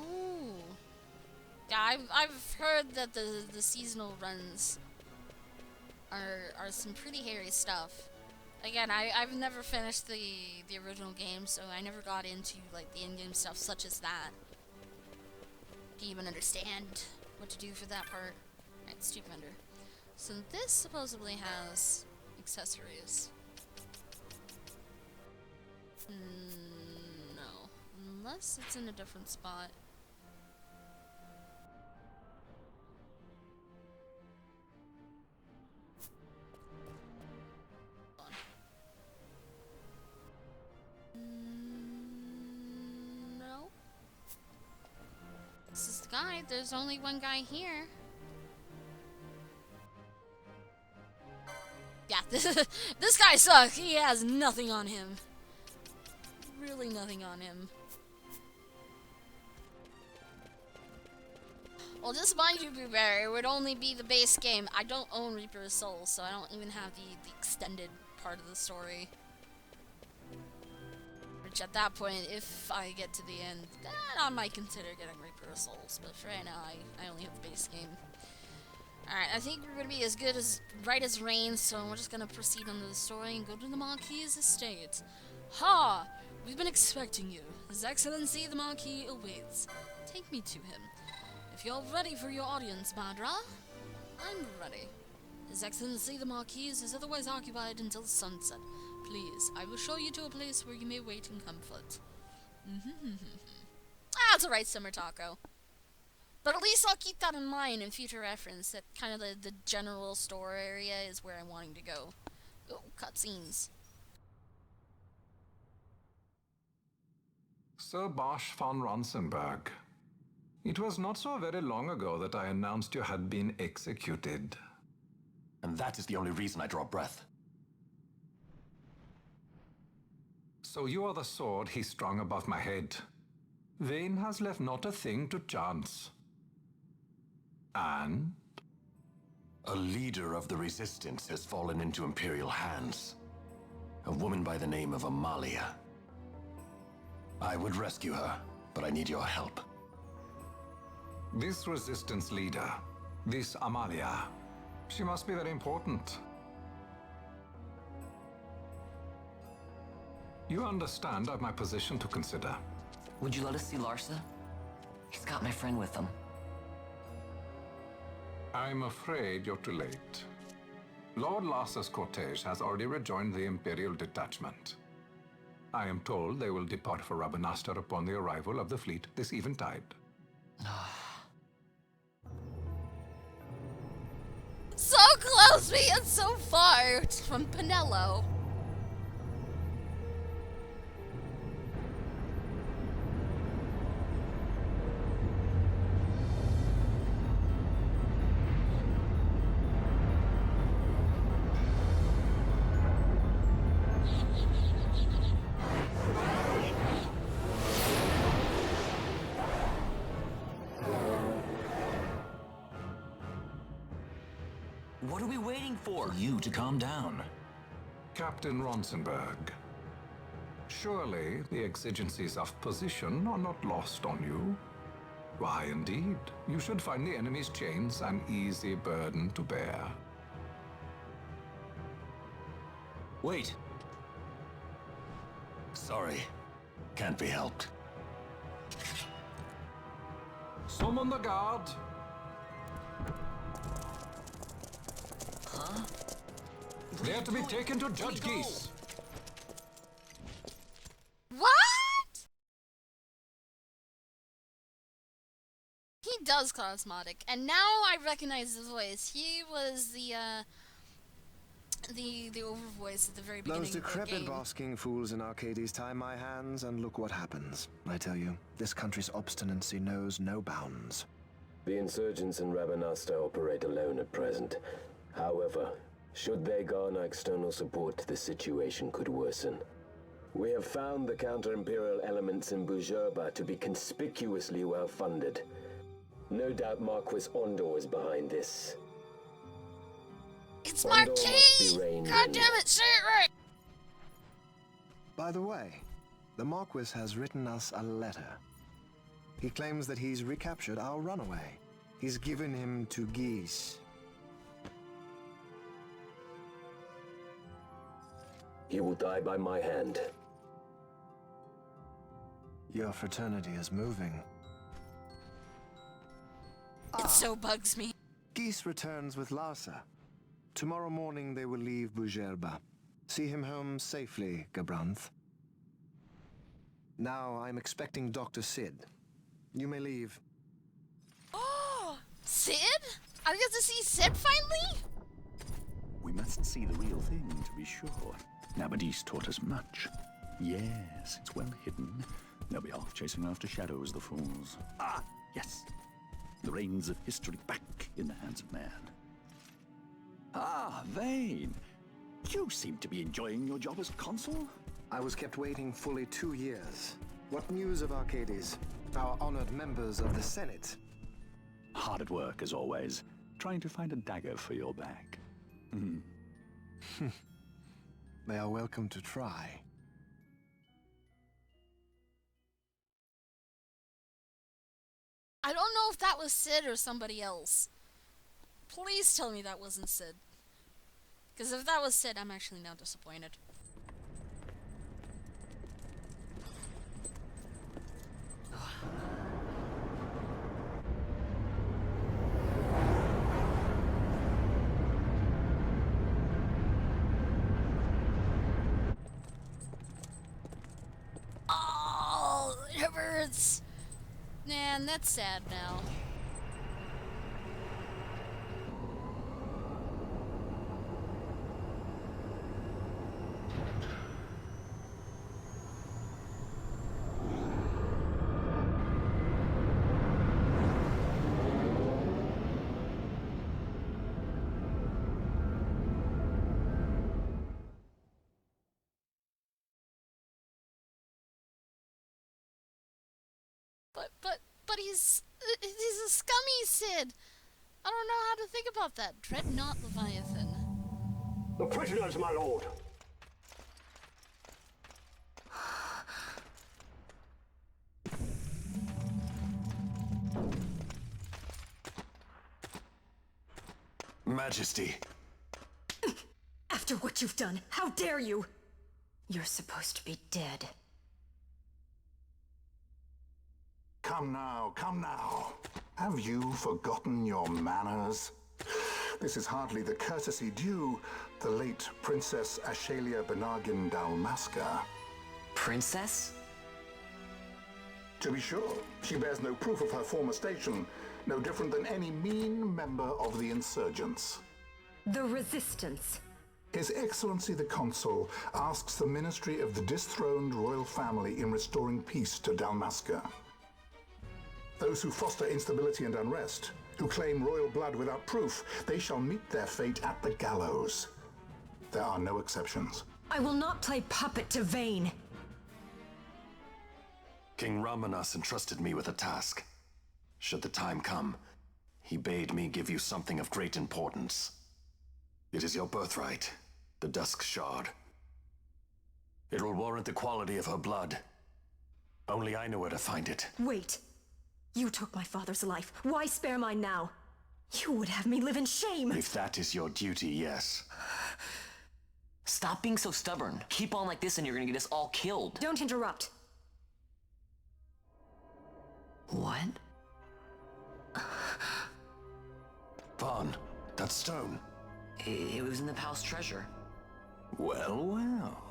Ooh. Yeah, I've heard that the seasonal runs are some pretty hairy stuff. Again, I've never finished the original game, so I never got into like the in-game stuff such as that. To even understand what to do for that part. Right, stupid vendor. So this supposedly has accessories. No, unless it's in a different spot. No. This is the guy. There's only one guy here. Yeah, this guy sucks. He has nothing on him. Really nothing on him. Well, just mind you, Blueberry, it would only be the base game. I don't own Reaper's Soul, so I don't even have the extended part of the story. Which at that point, if I get to the end, then I might consider getting Reaper's Souls. But for right now, I only have the base game. Alright, I think we're going to be as good as right as rain, so we're just going to proceed on the story and go to the Marquis' estate. Ha! We've been expecting you. His Excellency the Marquis awaits. Take me to him. If you're ready for your audience, Madra, I'm ready. His Excellency the Marquis is otherwise occupied until sunset. Please, I will show you to a place where you may wait in comfort. That's alright, Summer Taco. But at least I'll keep that in mind in future reference, that kind of the general store area is where I'm wanting to go. Oh, cutscenes. Sir Bosch von Ronsenberg. It was not so very long ago that I announced you had been executed. And that is the only reason I draw breath. So you are the sword he strung above my head. Vane has left not a thing to chance. And? A leader of the Resistance has fallen into Imperial hands. A woman by the name of Amalia. I would rescue her, but I need your help. This Resistance leader, this Amalia, she must be very important. You understand I've my position to consider. Would you let us see Larsa? He's got my friend with him. I'm afraid you're too late. Lord Larsa's cortege has already rejoined the Imperial detachment. I am told they will depart for Rabanastre upon the arrival of the fleet this eventide. So close, but yet so far from Pinello. What are we waiting for? For you to calm down. Captain Ronsenberg, surely the exigencies of position are not lost on you. Why, indeed, you should find the enemy's chains an easy burden to bear. Wait. Sorry. Can't be helped. Summon the guard. Huh? They are to be taken to Judge Geese. What? He does cosmetic, and now I recognize his voice. He was the overvoice at the very beginning Those of the decrepit game. basking fools in Arcades tie my hands, and look what happens. I tell you, this country's obstinacy knows no bounds. The insurgents in Rabanasta operate alone at present. However, should they garner external support, the situation could worsen. We have found the counter-imperial elements in Bujerba to be conspicuously well-funded. No doubt Marquis Ondor is behind this. It's Ondor Marquis! must be reined God in. damn it, say it right! By the way, the Marquis has written us a letter. He claims that he's recaptured our runaway. He's given him to Geese. He will die by my hand. Your fraternity is moving. It so bugs me. Geese returns with Larsa. Tomorrow morning they will leave Bujerba. See him home safely, Gabranth. Now I'm expecting Dr. Sid. You may leave. Oh, Sid? I get to see Sid finally? We must see the real thing to be sure. Nabadis taught us much. Yes, it's well hidden. They'll be off chasing after shadows, the fools. Ah, yes. The reins of history back in the hands of man. Ah, Vane. You seem to be enjoying your job as consul? I was kept waiting fully 2 years. What news of Arcades? Our honored members of the Senate. Hard at work, as always, trying to find a dagger for your back. They are welcome to try. I don't know if that was Sid or somebody else. Please tell me that wasn't Sid. Because if that was Sid, I'm actually now disappointed. Oh, it hurts. Man, that's sad now. But he's a scummy Sid. I don't know how to think about that. Dreadnought Leviathan. The prisoners, my lord. Majesty. After what you've done, how dare you? You're supposed to be dead. Come now, come now. Have you forgotten your manners? This is hardly the courtesy due the late Princess Ashalia Benargin Dalmasca. Princess? To be sure, she bears no proof of her former station, no different than any mean member of the insurgents. The Resistance. His Excellency the Consul asks the ministry of the dethroned royal family in restoring peace to Dalmasca. Those who foster instability and unrest, who claim royal blood without proof, they shall meet their fate at the gallows. There are no exceptions. I will not play puppet to Vane. King Ramanas entrusted me with a task. Should the time come, he bade me give you something of great importance. It is your birthright, the Dusk Shard. It will warrant the quality of her blood. Only I know where to find it. Wait. You took my father's life. Why spare mine now? You would have me live in shame. If that is your duty, yes. Stop being so stubborn. Keep on like this and you're gonna get us all killed. Don't interrupt. What? Vaughn, that stone. It was in the palace treasure. Well, well.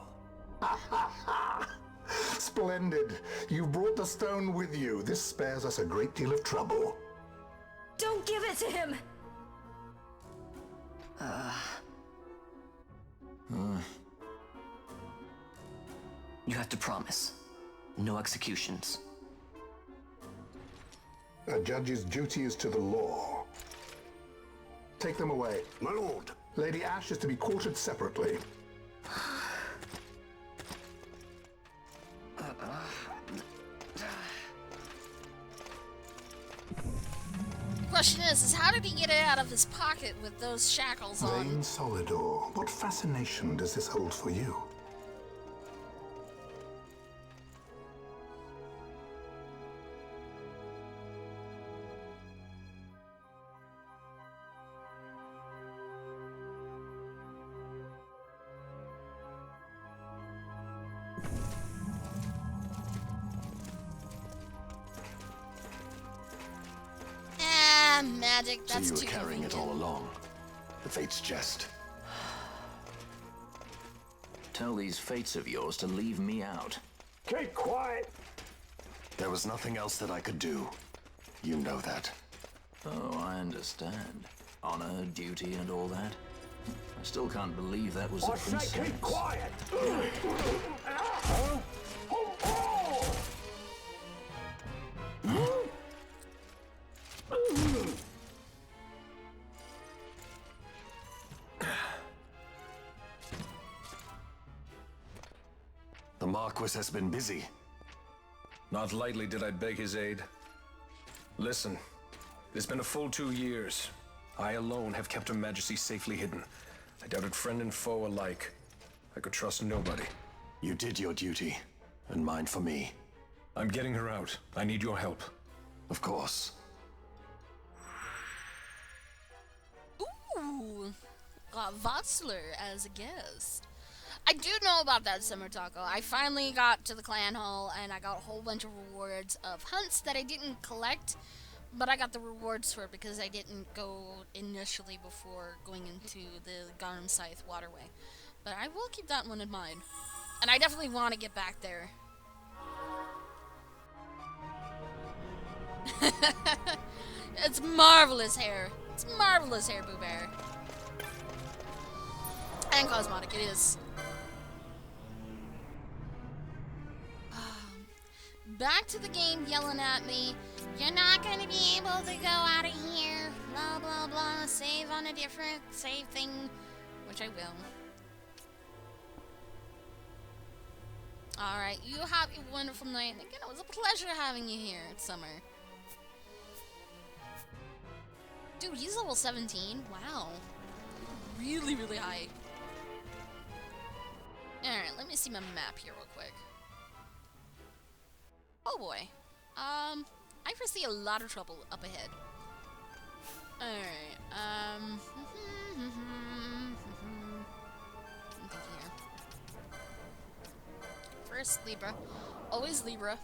Splendid. You brought the stone with you. This spares us a great deal of trouble. Don't give it to him! You have to promise. No executions. A judge's duty is to the law. Take them away. My lord. Lady Ash is to be quartered separately. Question is how did he get it out of his pocket with those shackles on? Vain Solidor, what fascination does this hold for you? Magic, So that's you were too carrying it all along. The Fate's jest. Tell these fates of yours to leave me out. Keep quiet. There was nothing else that I could do. You know that. Oh, I understand. Honor, duty, and all that. I still can't believe that was a I say princess. keep quiet. The Marquis has been busy. Not lightly did I beg his aid. Listen, it's been a full 2 years. I alone have kept Her Majesty safely hidden. I doubted friend and foe alike. I could trust nobody. You did your duty, and mine for me. I'm getting her out. I need your help. Of course. Ooh, got Votzler as a guest. I do know about that summer taco. I finally got to the clan hall and I got a whole bunch of rewards of hunts that I didn't collect, but I got the rewards for it because I didn't go initially before going into the Garm Scythe waterway. But I will keep that one in mind. And I definitely want to get back there. It's marvelous hair. It's marvelous hair, Boo Bear. And cosmetic, it is. Back to the game yelling at me, you're not going to be able to go out of here, blah blah blah, save on a different save thing, which I will. Alright, you have a wonderful night, and again, it was a pleasure having you here, Summer. Dude, he's level 17, wow. Really, really high. Alright, let me see my map here real quick. Oh boy. I foresee a lot of trouble up ahead. Alright, here. First, Libra. Always Libra.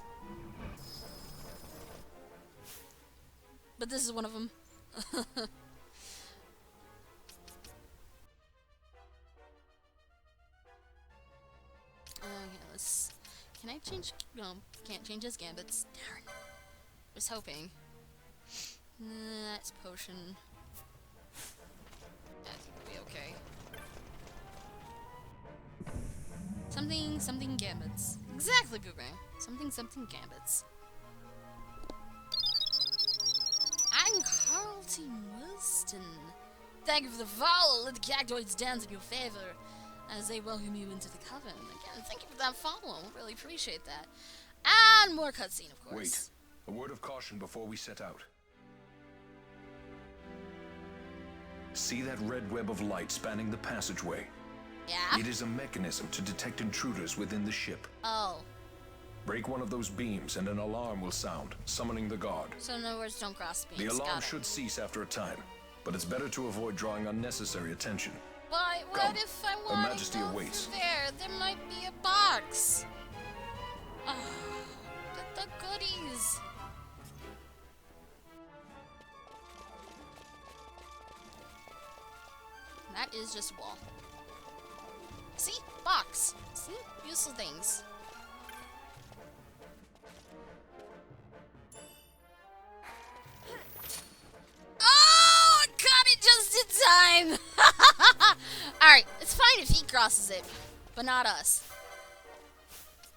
But this is one of them. Okay, let's... Can I change... No, can't change his gambits. Darn. Was hoping. That's potion. I think we'll be okay. Something gambits. Exactly, Boo Bear. Something gambits. I'm Carlton Wilston. Thank you for the follow. Let the cactoids dance in your favor as they welcome you into the coven. Again, thank you for that follow. Really appreciate that. And more cutscene, of course. Wait. A word of caution before we set out. See that red web of light spanning the passageway? Yeah? It is a mechanism to detect intruders within the ship. Oh. Break one of those beams and an alarm will sound, summoning the guard. So in other words, don't cross beams. The alarm Got it. should cease after a time, but it's better to avoid drawing unnecessary attention. But what Come. if I Her want Majesty to go awaits. through there? There might be a box. The goodies. That is just a wall. See? Box. See? Useful things. Oh! I caught it just in time! Alright, it's fine if he crosses it, but not us.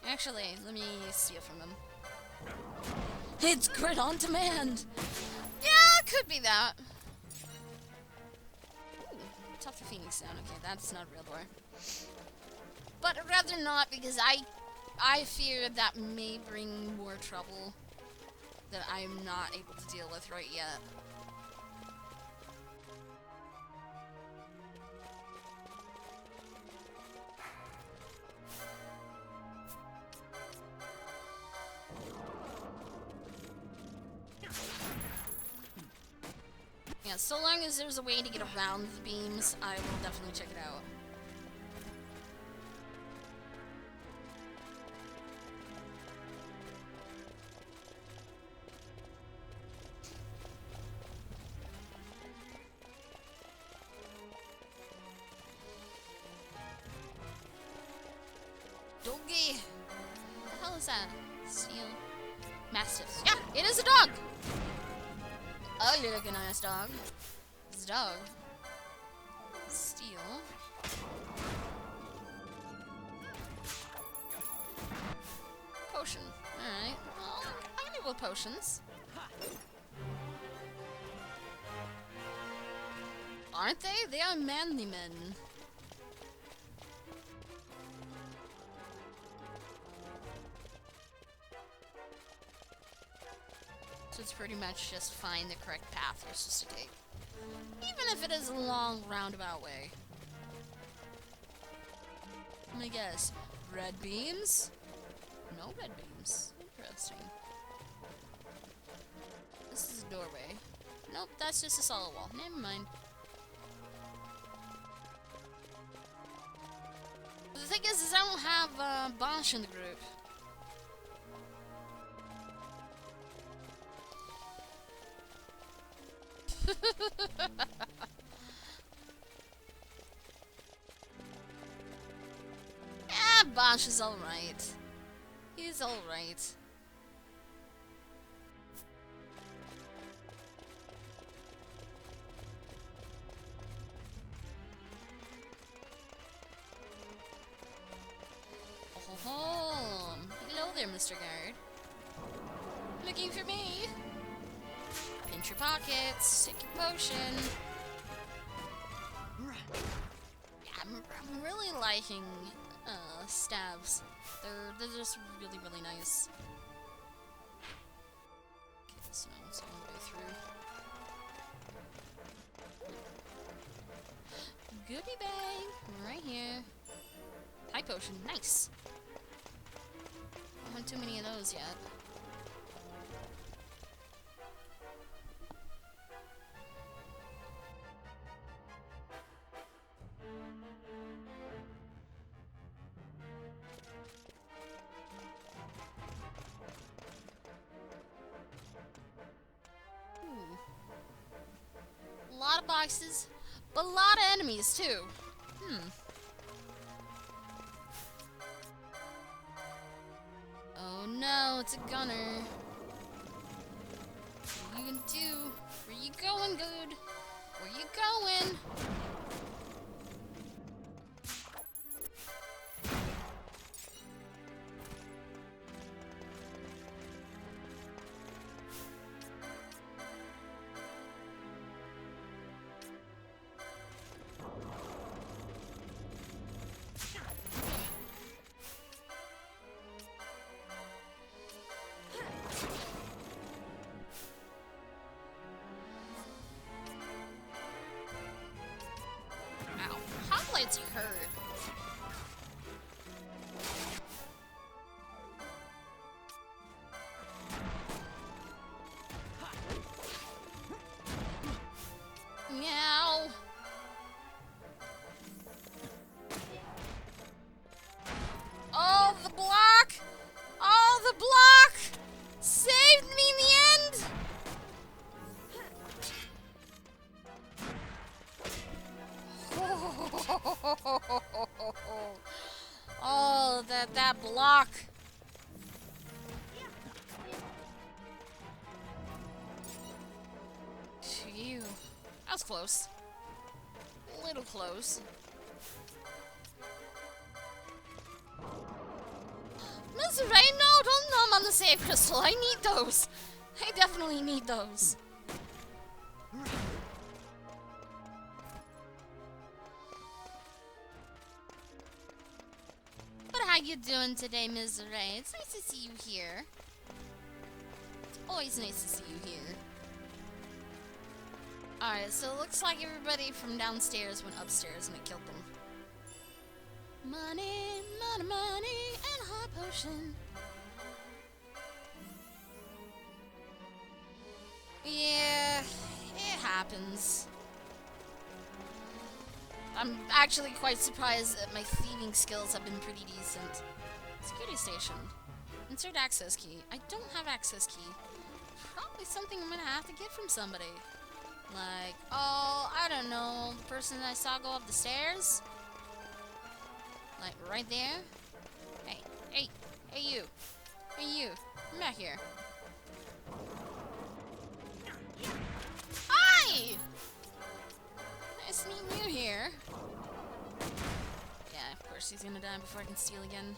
Actually, let me steal from him. It's grit on demand! Yeah, could be that. Ooh, top the Phoenix down. Okay, that's not a real door. But I'd rather not, because I fear that may bring more trouble that I'm not able to deal with right yet. Yeah, so long as there's a way to get around the beams, I will definitely check it out. Doggy! What the hell is that? Steel. Mastiffs. Yeah, it is a dog! Oh, you look a nice dog. It's a dog. Steel. Potion. Alright. Well, I can deal with potions. Aren't they? They are manly men. So it's pretty much just find the correct path you're supposed to take. Even if it is a long, roundabout way. Let me guess. Red beams? No red beams. Interesting. This is a doorway. Nope, that's just a solid wall. Never mind. But the thing is I don't have Bosch in the group. Yeah, Bosch is alright. He's alright. Oh, hello there, Mr. Guard. Looking for me? Pinch your pockets, take your potion. Yeah, I'm really liking stabs. They're just really, really nice. Okay, so now it's all the way through. Goodie bag, right here. High potion, nice. I don't want too many of those yet. A lot of boxes, but a lot of enemies too. Oh no, it's a gunner. What are you gonna do? Where you going, good? Where you going? Ow. Highlights hurt. Meow. Oh, the block! Oh, the block! Saved me in the end! that block. Phew. That was close. A little close. Miss Ray, no, don't numb on the save crystal. I need those. I definitely need those. But how you doing today, Ms. Ray? It's nice to see you here. Always nice to see you here. Alright, so it looks like everybody from downstairs went upstairs and it killed them. Money, money, money, and a hot potion. Yeah, it happens. I'm actually quite surprised that my thieving skills have been pretty decent. Security station. Insert access key. I don't have access key. Probably something I'm gonna have to get from somebody. Like, oh, I don't know, the person I saw go up the stairs? Like, right there? Hey, hey, hey you. Hey you, come back here. Hi! Nice meeting you here. Yeah, of course he's gonna die before I can steal again.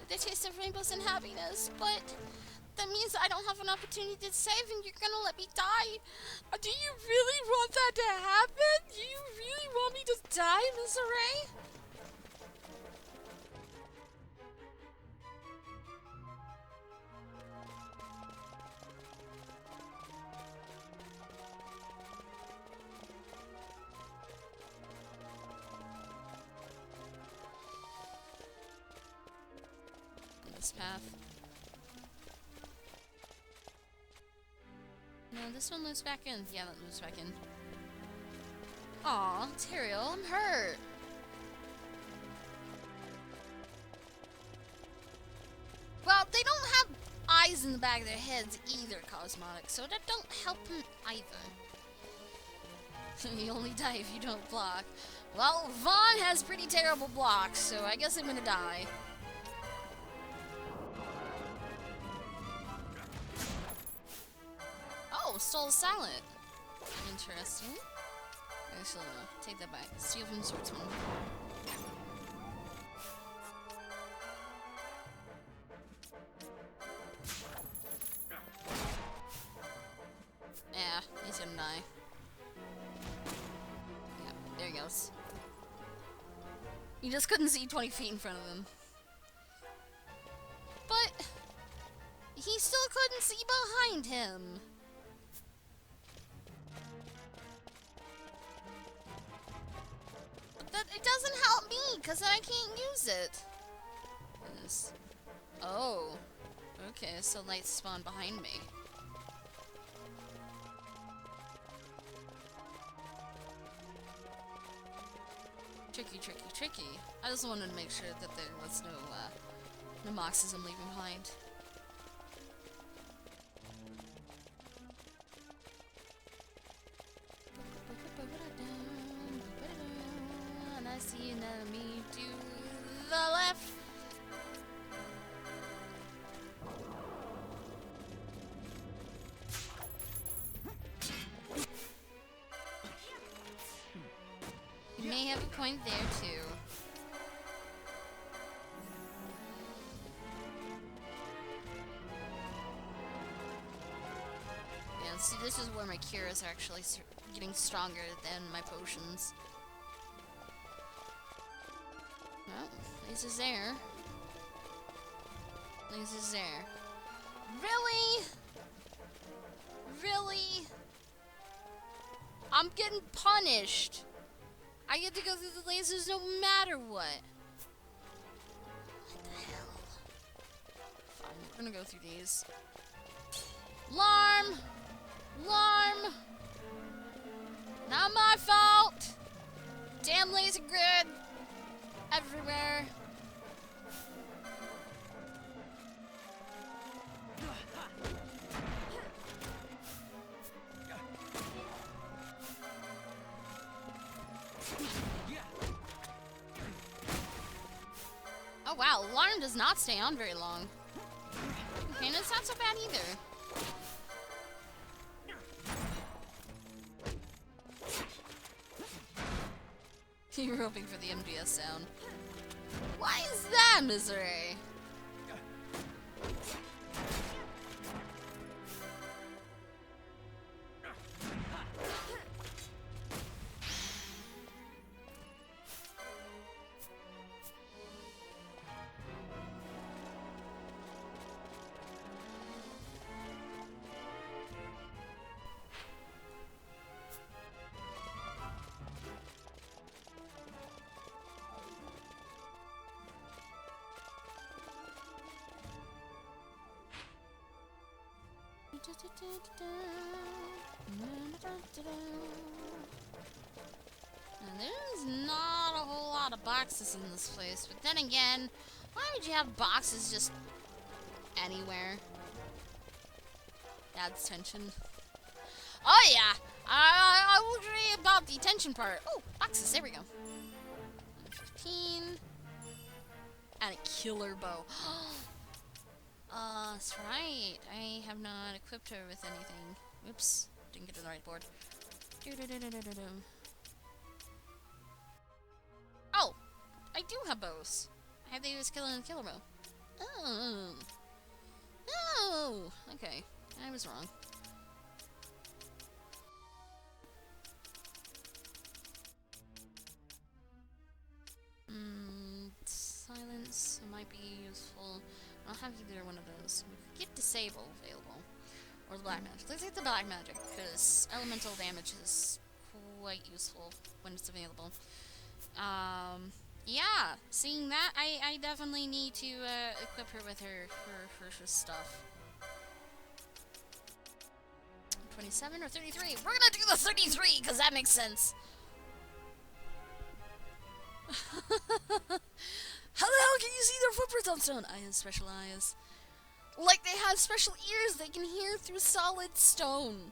The taste of rainbows and happiness, but that means I don't have an opportunity to save and you're gonna let me die. Do you really want that to happen? Do you really want me to die, Miss Ray? This path. No, this one moves back in. Yeah, that moves back in. Aw, Tyrael, I'm hurt. Well, they don't have eyes in the back of their heads either, Cosmotic, so that don't help them either. You only die if you don't block. Well, Vaughn has pretty terrible blocks, so I guess I'm gonna die. Oh, Stole Silent. Interesting. Actually, no. Take that back. Steal from Swordsman. Yeah, he's gonna die. Yeah, there he goes. You just couldn't see 20 feet in front of him. But he still couldn't see behind him. That it doesn't help me, because I can't use it. Yes. Oh. Okay, so lights spawn behind me. Tricky, tricky, tricky. I just wanted to make sure that there was no moxes I'm leaving behind. And I see an enemy to the left. You may have a point there too. Yeah, see, this is where my cures are actually getting stronger than my potions. Well, Laser's there. Laser's there. Really? Really? I'm getting punished. I get to go through the lasers no matter what. What the hell? Fine, we're gonna go through these. Alarm! Alarm! Not my fault! Damn laser grid! Everywhere. Oh, wow, alarm does not stay on very long. Okay, and it's not so bad either. You were hoping for the MGS sound. Why is that misery? And there's not a whole lot of boxes in this place, but then again, why would you have boxes just anywhere? Adds tension. Oh yeah, I will agree about the tension part. Oh, boxes, there we go. 15. And a killer bow. That's right. I have not equipped her with anything. Oops, didn't get to the right board. Oh, I do have bows. I have the killer and killer bow. Oh. Oh, okay. I was wrong. Silence might be useful. I don't have either one of those. We get disable available. Or the black magic. Let's take the black magic, because elemental damage is quite useful when it's available. Yeah, seeing that, I definitely need to equip her with her stuff. 27 or 33? We're gonna do the 33, because that makes sense. How the hell can you see their footprints on stone? I have special eyes. Like they have special ears they can hear through solid stone.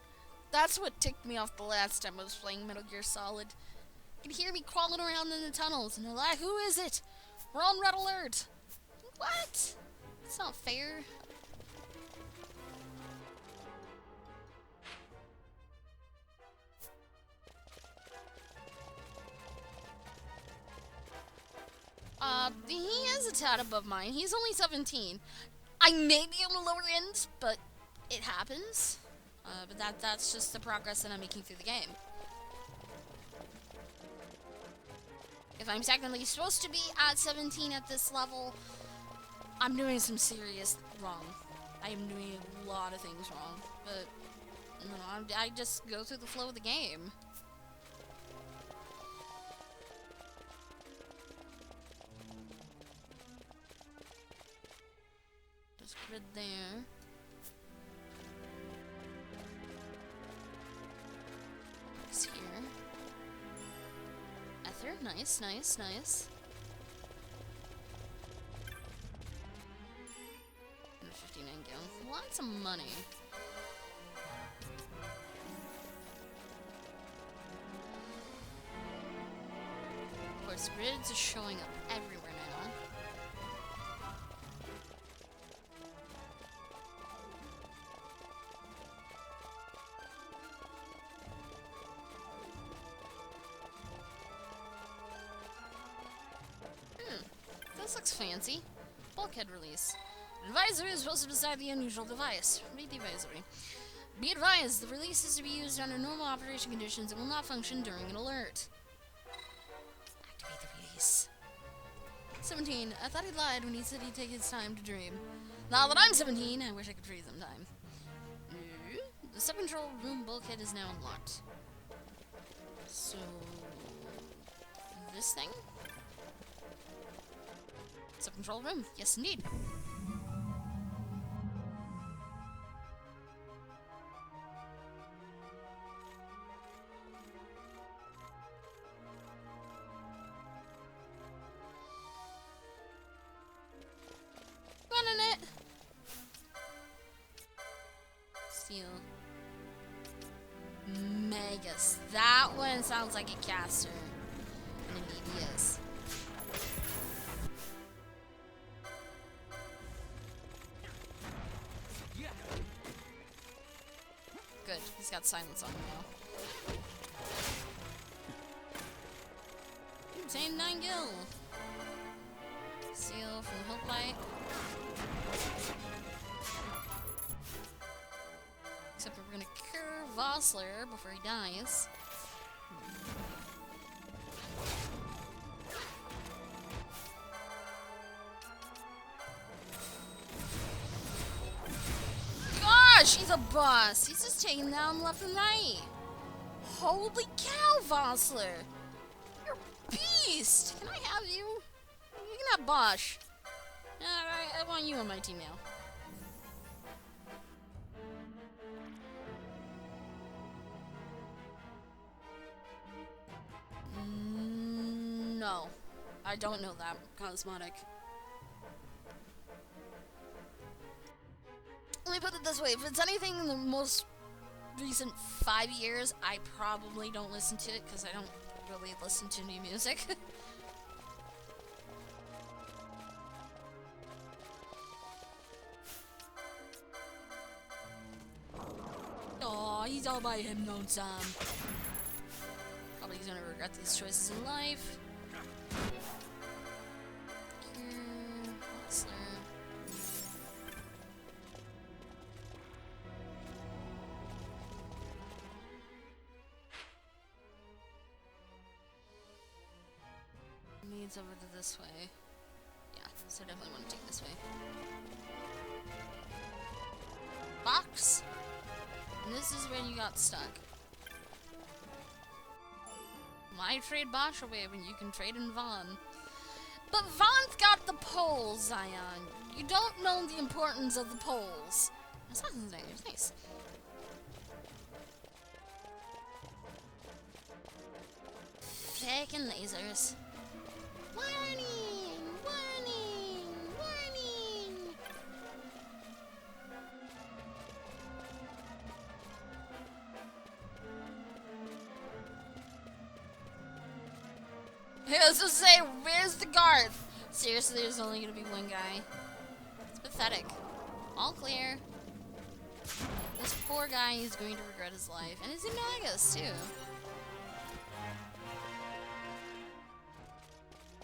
That's what ticked me off the last time I was playing Metal Gear Solid. You can hear me crawling around in the tunnels, and they're like, who is it? We're on red alert. What? It's not fair. He is a tad above mine. He's only 17. I may be on the lower end, but it happens. But that's just the progress that I'm making through the game. If I'm technically supposed to be at 17 at this level, I'm doing some serious wrong. I am doing a lot of things wrong, but you know, I just go through the flow of the game. Just grid there. It's here. Ether, nice, nice, nice. 59 gil. Lots of money. Of course, grids are showing up everywhere now. This looks fancy. Bulkhead release. Advisory is supposed to decide the unusual device. Read the advisory. Be advised, the release is to be used under normal operation conditions and will not function during an alert. Activate the release. 17. I thought he lied when he said he'd take his time to dream. Now that I'm 17, I wish I could freeze him time. The sub-control room bulkhead is now unlocked. So... this thing? Sub-control room. Yes, indeed. Running it. Steel. Magus. That one sounds like a caster. And indeed he is. He's got silence on him now. Obtain 9 gil. Seal from Hope Light. Except we're gonna cure Vossler before he dies. Gosh, he's a boss. He's just taking down left and right. Holy cow, Vossler. You're a beast. Can I have you? You can have Bosch. Alright, I want you on my team now. No. I don't know that. Cosmetic. Let me put it this way. If it's anything in the most recent 5 years, I probably don't listen to it because I don't really listen to new music. Aw, he's all by him, no time. Probably gonna regret these choices in life. Needs over to this way. Yeah, so I definitely want to take this way. Box! And this is where you got stuck. Why trade Bosch away when you can trade in Vaughn? But Vaughn's got the poles, Zion. You don't know the importance of the poles. That's not his name, it's nice. Feckin' lasers. Warning! Warning! Warning! Hey, let's just say, where's the guard? Seriously, there's only gonna be one guy. It's pathetic. All clear. This poor guy is going to regret his life. And he's in Nagas, too.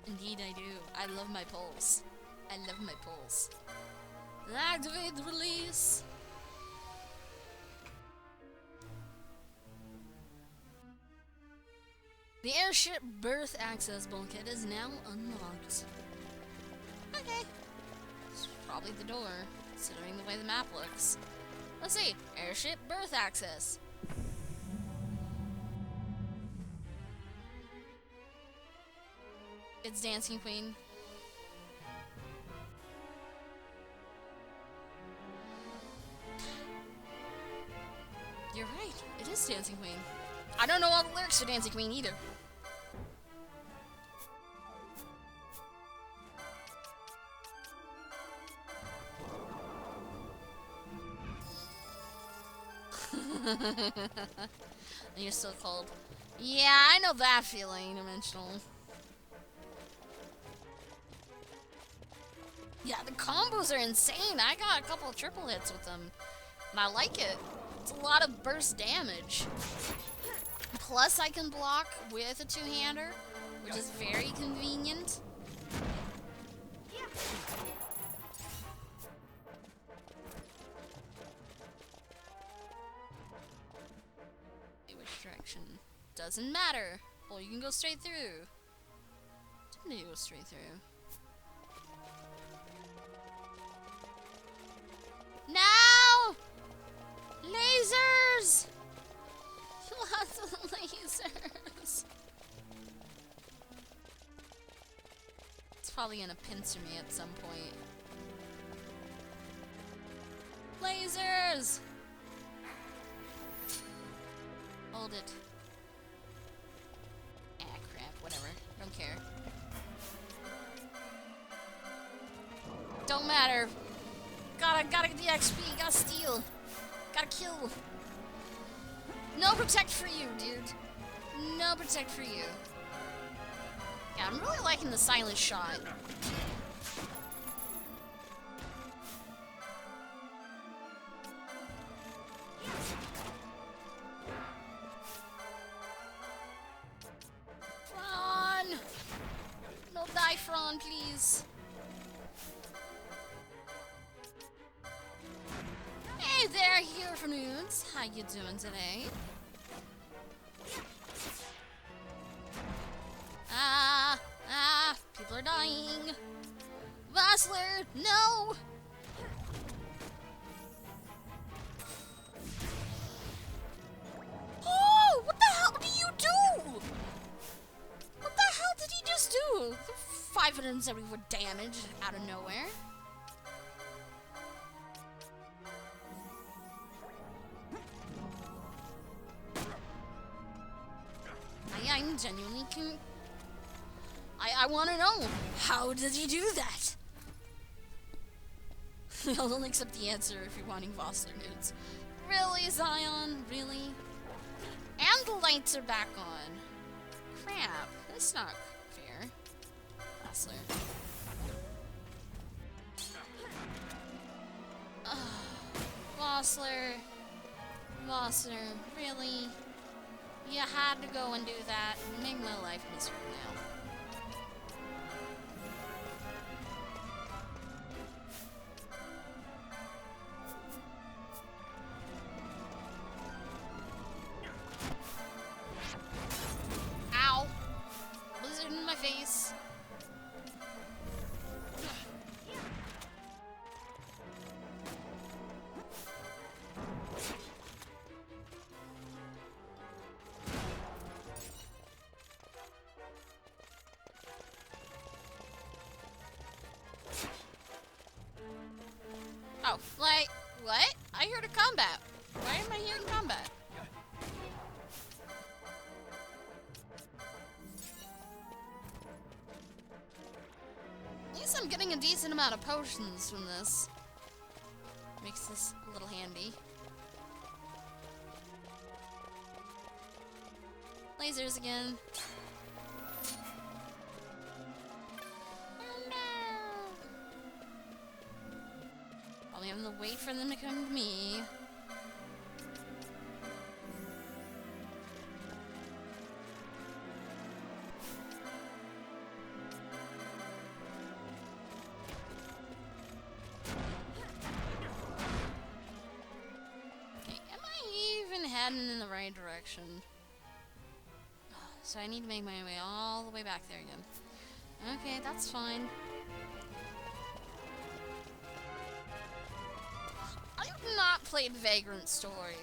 Indeed I do. I love my pulls. I love my pulls. Activate the release. The airship berth access bulkhead is now unlocked. Okay. It's probably the door, considering the way the map looks. Let's see. Airship berth access. It's Dancing Queen. You're right. It is Dancing Queen. I don't know all the lyrics for Dancing Queen either. You're still cold. Yeah, I know that feeling, Dimensional. Yeah, the combos are insane. I got a couple of triple hits with them. And I like it. It's a lot of burst damage. Plus I can block with a two-hander, which is very convenient. Which direction? Doesn't matter. Well, you can go straight through. Didn't you go straight through? No! Lasers! Lots of lasers. It's probably gonna pincer me at some point. Lasers! Hold it. Ah, crap, whatever. Don't care. Don't matter. Gotta get the XP, gotta steal. Gotta kill. No protect for you, dude. No protect for you. Yeah, I'm really liking the silent shot. on, please. Hey there, here for nudes. How you doing today? People are dying. Vassler, no! Oh, what the hell do you do? What the hell did he just do? 574 damage out of nowhere. I'm genuinely I want to know, how did he do that? I'll only accept the answer if you're wanting Vossler nudes. Really, Zion? Really? And the lights are back on. Crap, that's not fair. Vossler. Vossler. Vossler, really? You had to go and do that. Make my life miserable now. Ow! Blizzard in my face. Oh, like, what? I heard a combat. Why am I hearing combat? At least I'm getting a decent amount of potions from this. Makes this a little handy. Lasers again. Probably having to wait for them to come to me. Okay, am I even heading in the right direction? So I need to make my way all the way back there again. Okay, that's fine. I've not played Vagrant Story.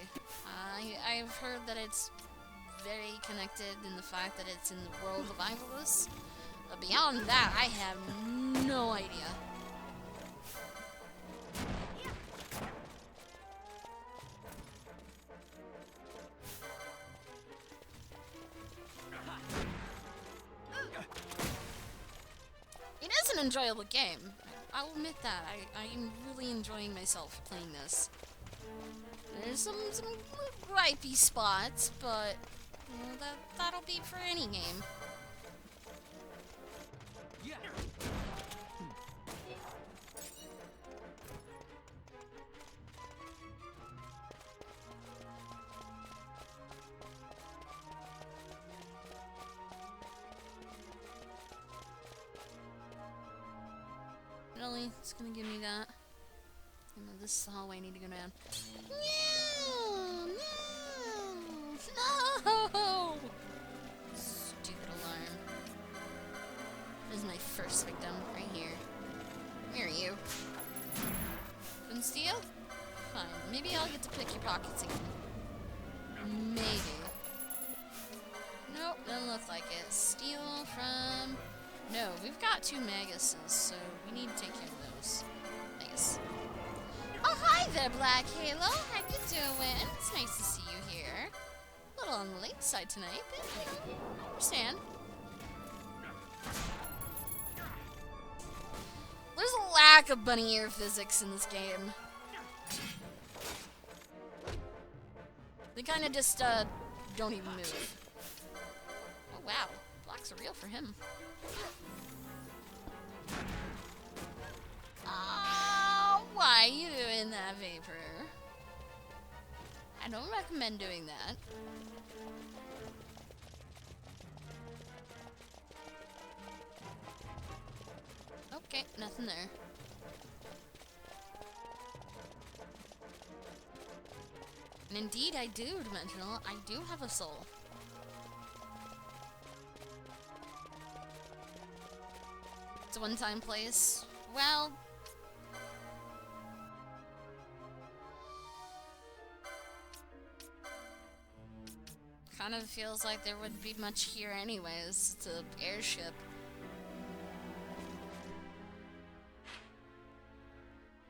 I've heard that it's very connected in the fact that it's in the world of Ivalice. But beyond that, I have no idea. It is an enjoyable game. I'll admit that. I'm really enjoying myself playing this. There's some gripey spots, but you know, that'll be for any game. Yeah. Really? It's gonna give me that? This is the hallway I need to go down. No! No! Stupid alarm. This is my first victim, right here. Where are you? Couldn't steal? Fine. Maybe I'll get to pick your pockets again. Maybe. Nope, doesn't look like it. Steal from... No, we've got 2 Maguses, so we need to take care of those. Nice. Oh, hi there, Black Halo. How you doing? It's nice to see you here. A little on the late side tonight, but I understand. There's a lack of bunny ear physics in this game. They kind of just, don't even move. Oh, wow. Blocks are real for him. Oh, why are you doing that, Vapor? I don't recommend doing that. nothing there. And indeed I do, Dimensional. I do have a soul. It's a one-time place. Well... kind of feels like there wouldn't be much here anyways. It's an airship.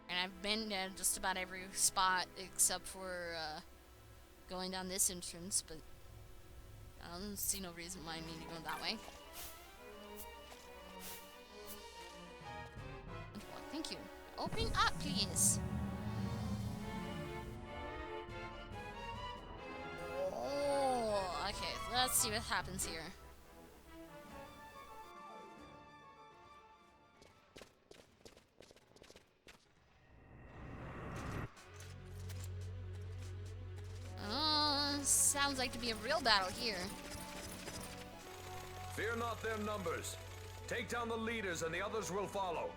And I've been to just about every spot except for going down this entrance, but I don't see no reason why I need to go that way. Thank you. Open up, please. Oh, okay. Let's see what happens here. Sounds like to be a real battle here. Fear not their numbers. Take down the leaders and the others will follow.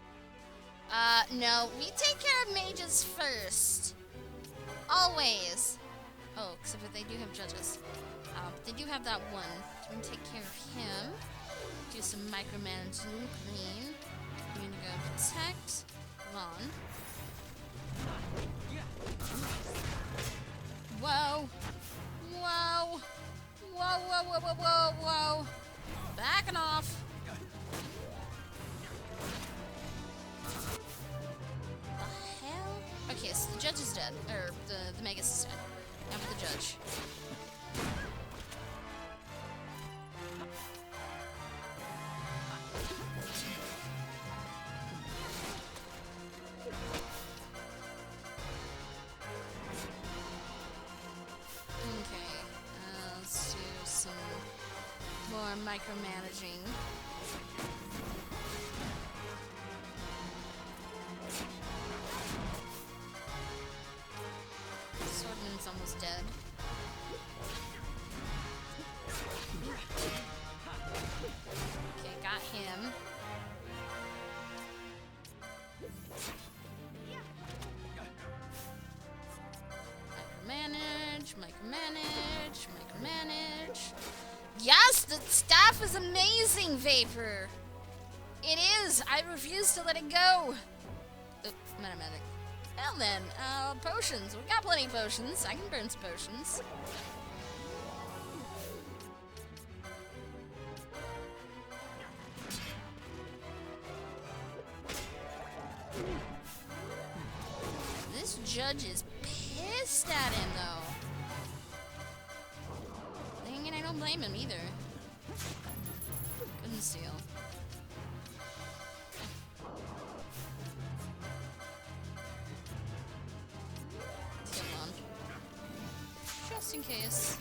No, we take care of mages first. Always. Oh, except for they do have judges. But they do have that one. I'm gonna take care of him. Do some micromanaging, clean. I'm gonna go protect Vaughn. Whoa. Whoa. Whoa, whoa, whoa, whoa, whoa, whoa. Backing off. The hell? Okay, so the judge is dead. Or the Magus is dead. Now for the judge. Micromanaging. Swordman's almost dead. Okay, got him. Micromanage. Yes, the staff is amazing, Vapor. It is. I refuse to let it go. Metamatic. Well then, potions. We got plenty of potions. I can burn some potions. This judge is pissed at him, though. Dang it, I don't blame him either. Couldn't steal. Come on. Just in case.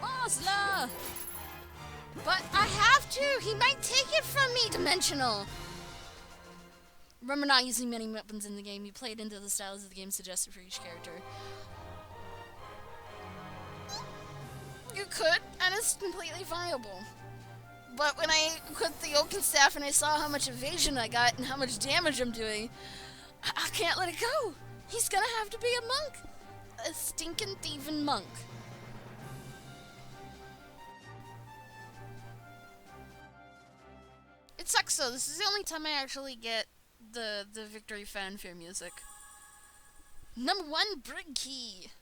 Osla! But I have to! He might take it from me, Dimensional! Remember not using many weapons in the game. You played into the styles of the game suggested for each character. You could, and it's completely viable. But when I equipped the Oaken Staff and I saw how much evasion I got and how much damage I'm doing, I can't let it go. He's gonna have to be a monk. A stinking thieving monk. It sucks though. This is the only time I actually get the victory fanfare music. Number 1, Brig Key.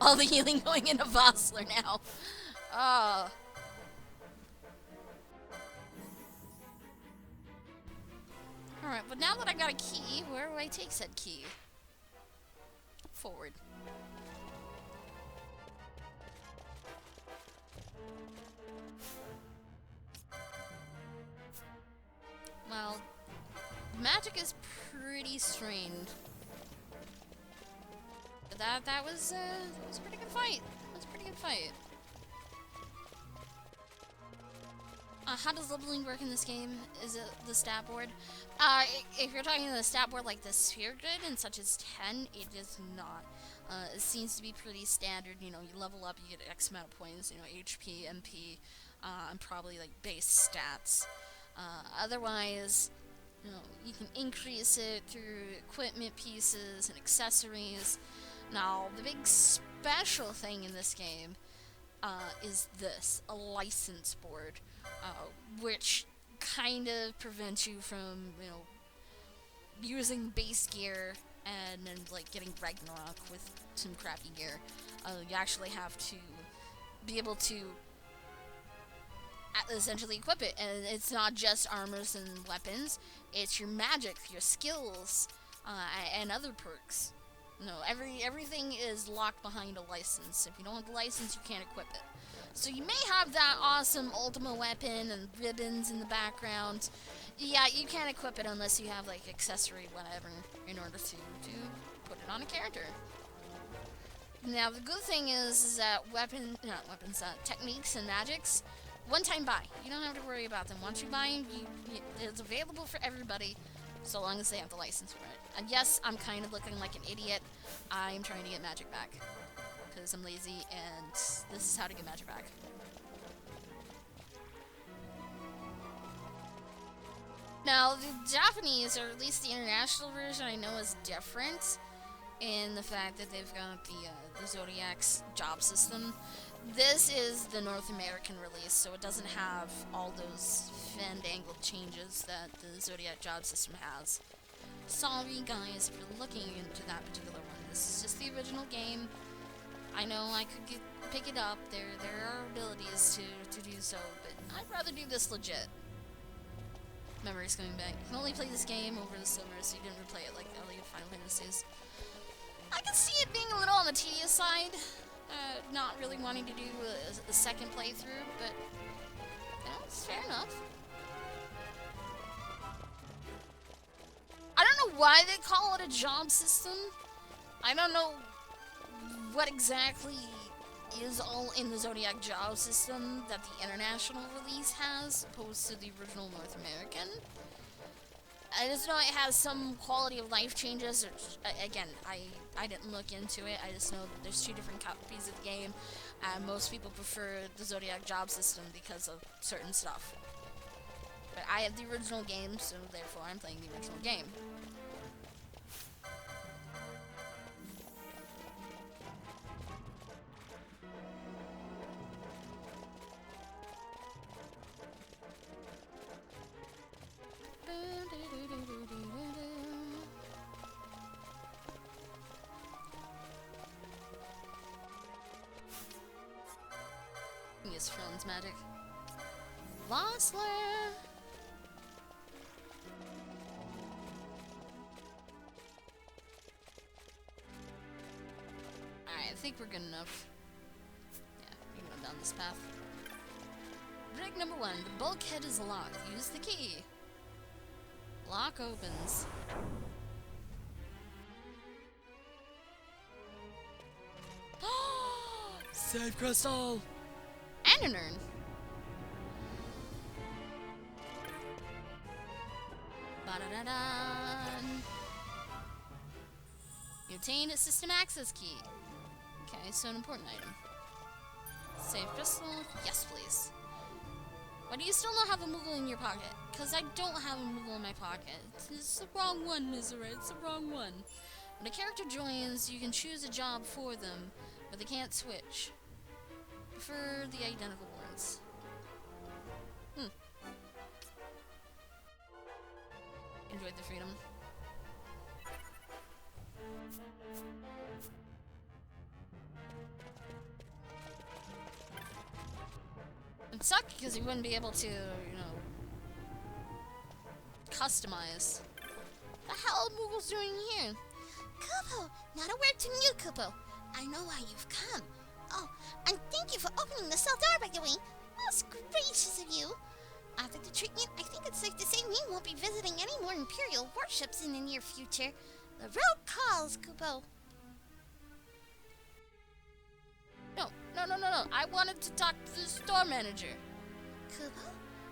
All the healing going into Vossler now. Oh. Alright, but now that I got a key, where do I take said key? Forward. Well, magic is pretty strained. But that was a pretty good fight. That was a pretty good fight. How does leveling work in this game? Is it the stat board? If you're talking the stat board like the sphere grid and such as 10, it is not. It seems to be pretty standard. You know, you level up, you get X amount of points. You know, HP, MP, and probably like base stats. Otherwise, you know, you can increase it through equipment pieces and accessories. Now, the big special thing in this game is this, a license board, which kind of prevents you from, you know, using base gear and then, like, getting Ragnarok with some crappy gear. You actually have to be able to essentially equip it, and it's not just armors and weapons, it's your magic, your skills, and other perks. No, everything is locked behind a license. If you don't have the license, you can't equip it. So you may have that awesome ultimate weapon and ribbons in the background. Yeah, you can't equip it unless you have, like, accessory whatever in order to put it on a character. Now, the good thing is that techniques and magics, one-time buy. You don't have to worry about them. Once you buy them, it's available for everybody, so long as they have the license for it. And yes, I'm kind of looking like an idiot. I'm trying to get magic back, because I'm lazy, and this is how to get magic back. Now, the Japanese, or at least the international version, I know is different in the fact that they've got the Zodiac's job system. This is the North American release, so it doesn't have all those fandangled changes that the Zodiac job system has. Sorry guys if you're looking into that particular one. This is just the original game. I know I could pick it up. There are abilities to do so, but I'd rather do this legit. Memories coming back. You can only play this game over the summer, so you didn't replay it like early Final Fantasies. I can see it being a little on the tedious side. Not really wanting to do a second playthrough, but you know, it's fair enough. I don't know why they call it a job system. I don't know what exactly is all in the Zodiac job system that the international release has, opposed to the original North American. I just know it has some quality of life changes. Again, I didn't look into it. I just know that there's two different copies of the game, and most people prefer the Zodiac job system because of certain stuff. But I have the original game, so therefore I'm playing the original game. Use Friend's magic. Lost Lair! Alright, I think we're good enough. Yeah, we can go down this path. Rig number 1. The bulkhead is locked. Use the key. Lock opens. Save crystal! And an urn. Ba-da-da-da. You obtained a system access key. Okay, so an important item. Save crystal? Yes, please. Why do you still not have a Moogle in your pocket? Because I don't have a Moogle in my pocket. It's the wrong one, Misery. It's the wrong one. When a character joins, you can choose a job for them, but they can't switch. Prefer the identical ones. Enjoyed the freedom. It sucked because you wouldn't be able to, you know, customize. The hell are Moogles doing here? Kupo, not a word to you, Kupo. I know why you've come. Oh, and thank you for opening the cell door, by the way. Most gracious of you. After the treatment, I think it's safe to say we won't be visiting any more Imperial warships in the near future. The road calls, Kupo. No. I wanted to talk to the store manager. Kupo?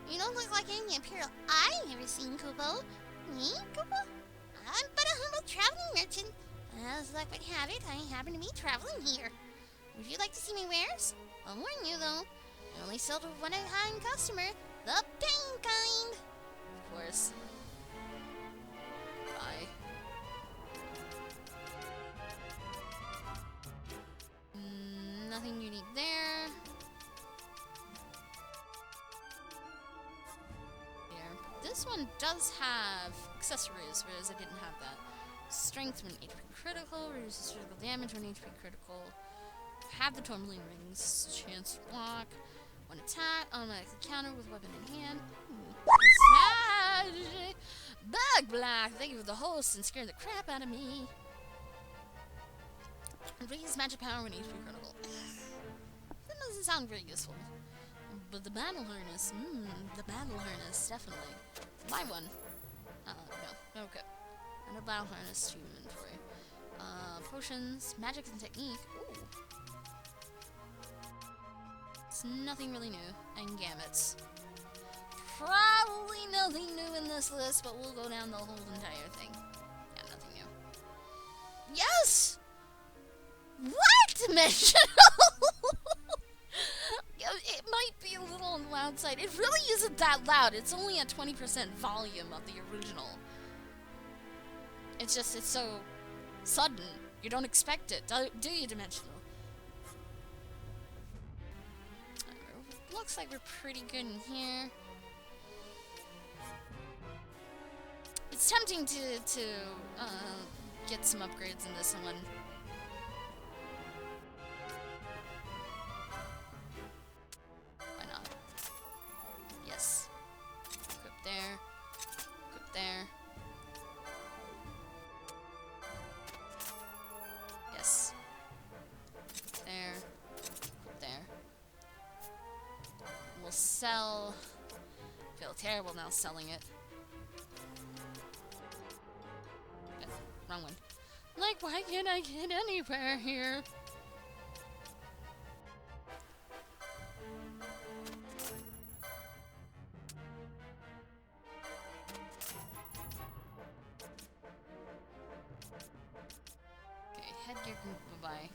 You don't look like any Imperial I've ever seen, Kupo. Me, Kupo? I'm but a humble traveling merchant. As luck would have it, I happen to be traveling here. Would you like to see my wares? I'll warn you, though. I only sell to one-of-a-kind customer, the paying kind. Of course. Bye. Nothing unique there. Here. This one does have accessories, whereas I didn't have that. Strength when HP critical, reduces critical damage when HP critical. Have the tourmaline rings, chance to block. One attack, automatically counter with weapon in hand. Smash! Bug Black, thank you for the host and scared the crap out of me. Raise magic power when HP critical. That doesn't sound very useful. But the battle harness, definitely. Buy one. No, okay. And a battle harness to inventory. Potions, magic and technique. Ooh. It's nothing really new. And gamuts. Probably nothing new in this list, but we'll go down the whole entire thing. Yeah, nothing new. Yes! What? Dimensional? It might be a little on the loud side. It really isn't that loud. It's only at 20% volume of the original. It's just, it's so sudden. You don't expect it, do you, Dimensional? Looks like we're pretty good in here. It's tempting to get some upgrades in this one. Why not? Yes. Equip there. Equip there. Yes. There. Equip there. We'll sell. Feel terrible now selling it. Okay, wrong one. Like, why can't I get anywhere here? Okay, headgear group, bye-bye.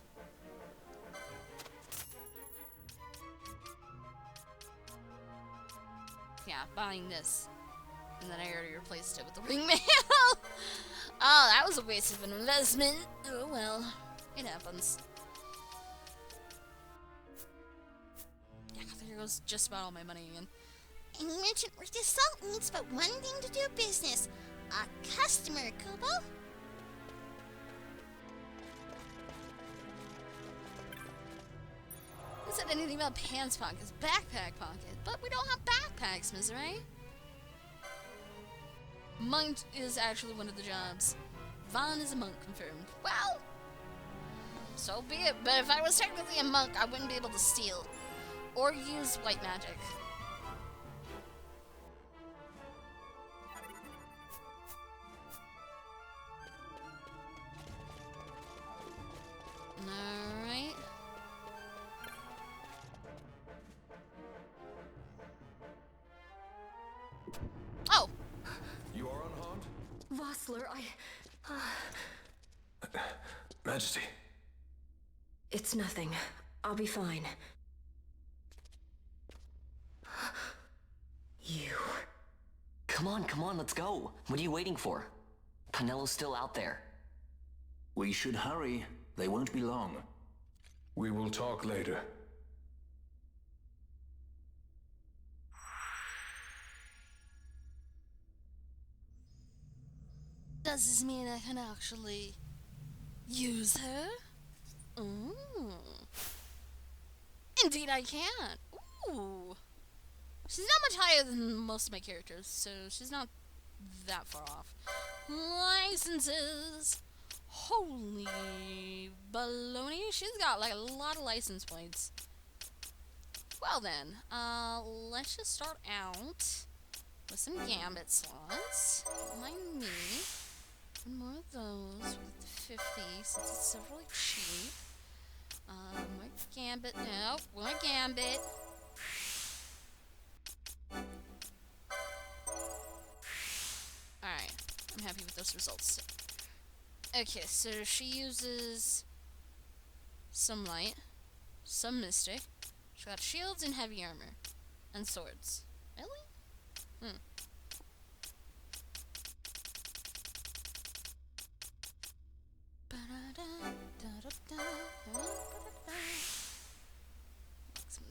Yeah, buying this. And then I already replaced it with the ringmail. Oh, that was a waste of an investment. Oh well, it happens. Yeah, there goes just about all my money again. A merchant with this salt needs but one thing to do business. A customer, Kubo. Who said anything about pants pockets? Backpack pocket. But we don't have backpacks, Miss Ray. Monk is actually one of the jobs. Vaughn is a monk, confirmed. Well, so be it. But if I was technically a monk, I wouldn't be able to steal. Or use white magic. Alright. Oh! You are unharmed? Vossler, Majesty. It's nothing. I'll be fine. You. Come on, let's go. What are you waiting for? Panelo's still out there. We should hurry. They won't be long. We will talk later. Does this mean I can actually use her? Ooh. Indeed I can. Ooh. She's not much higher than most of my characters, so she's not that far off. Licenses. Holy baloney. She's got like a lot of license points. Well then, let's just start out with some gambit slots. Mind me. One more of those with the 50 since it's so really cheap. More gambit. Nope, more gambit. Alright, I'm happy with those results. Okay, so she uses some light, some mystic. She got shields and heavy armor. And swords. Really?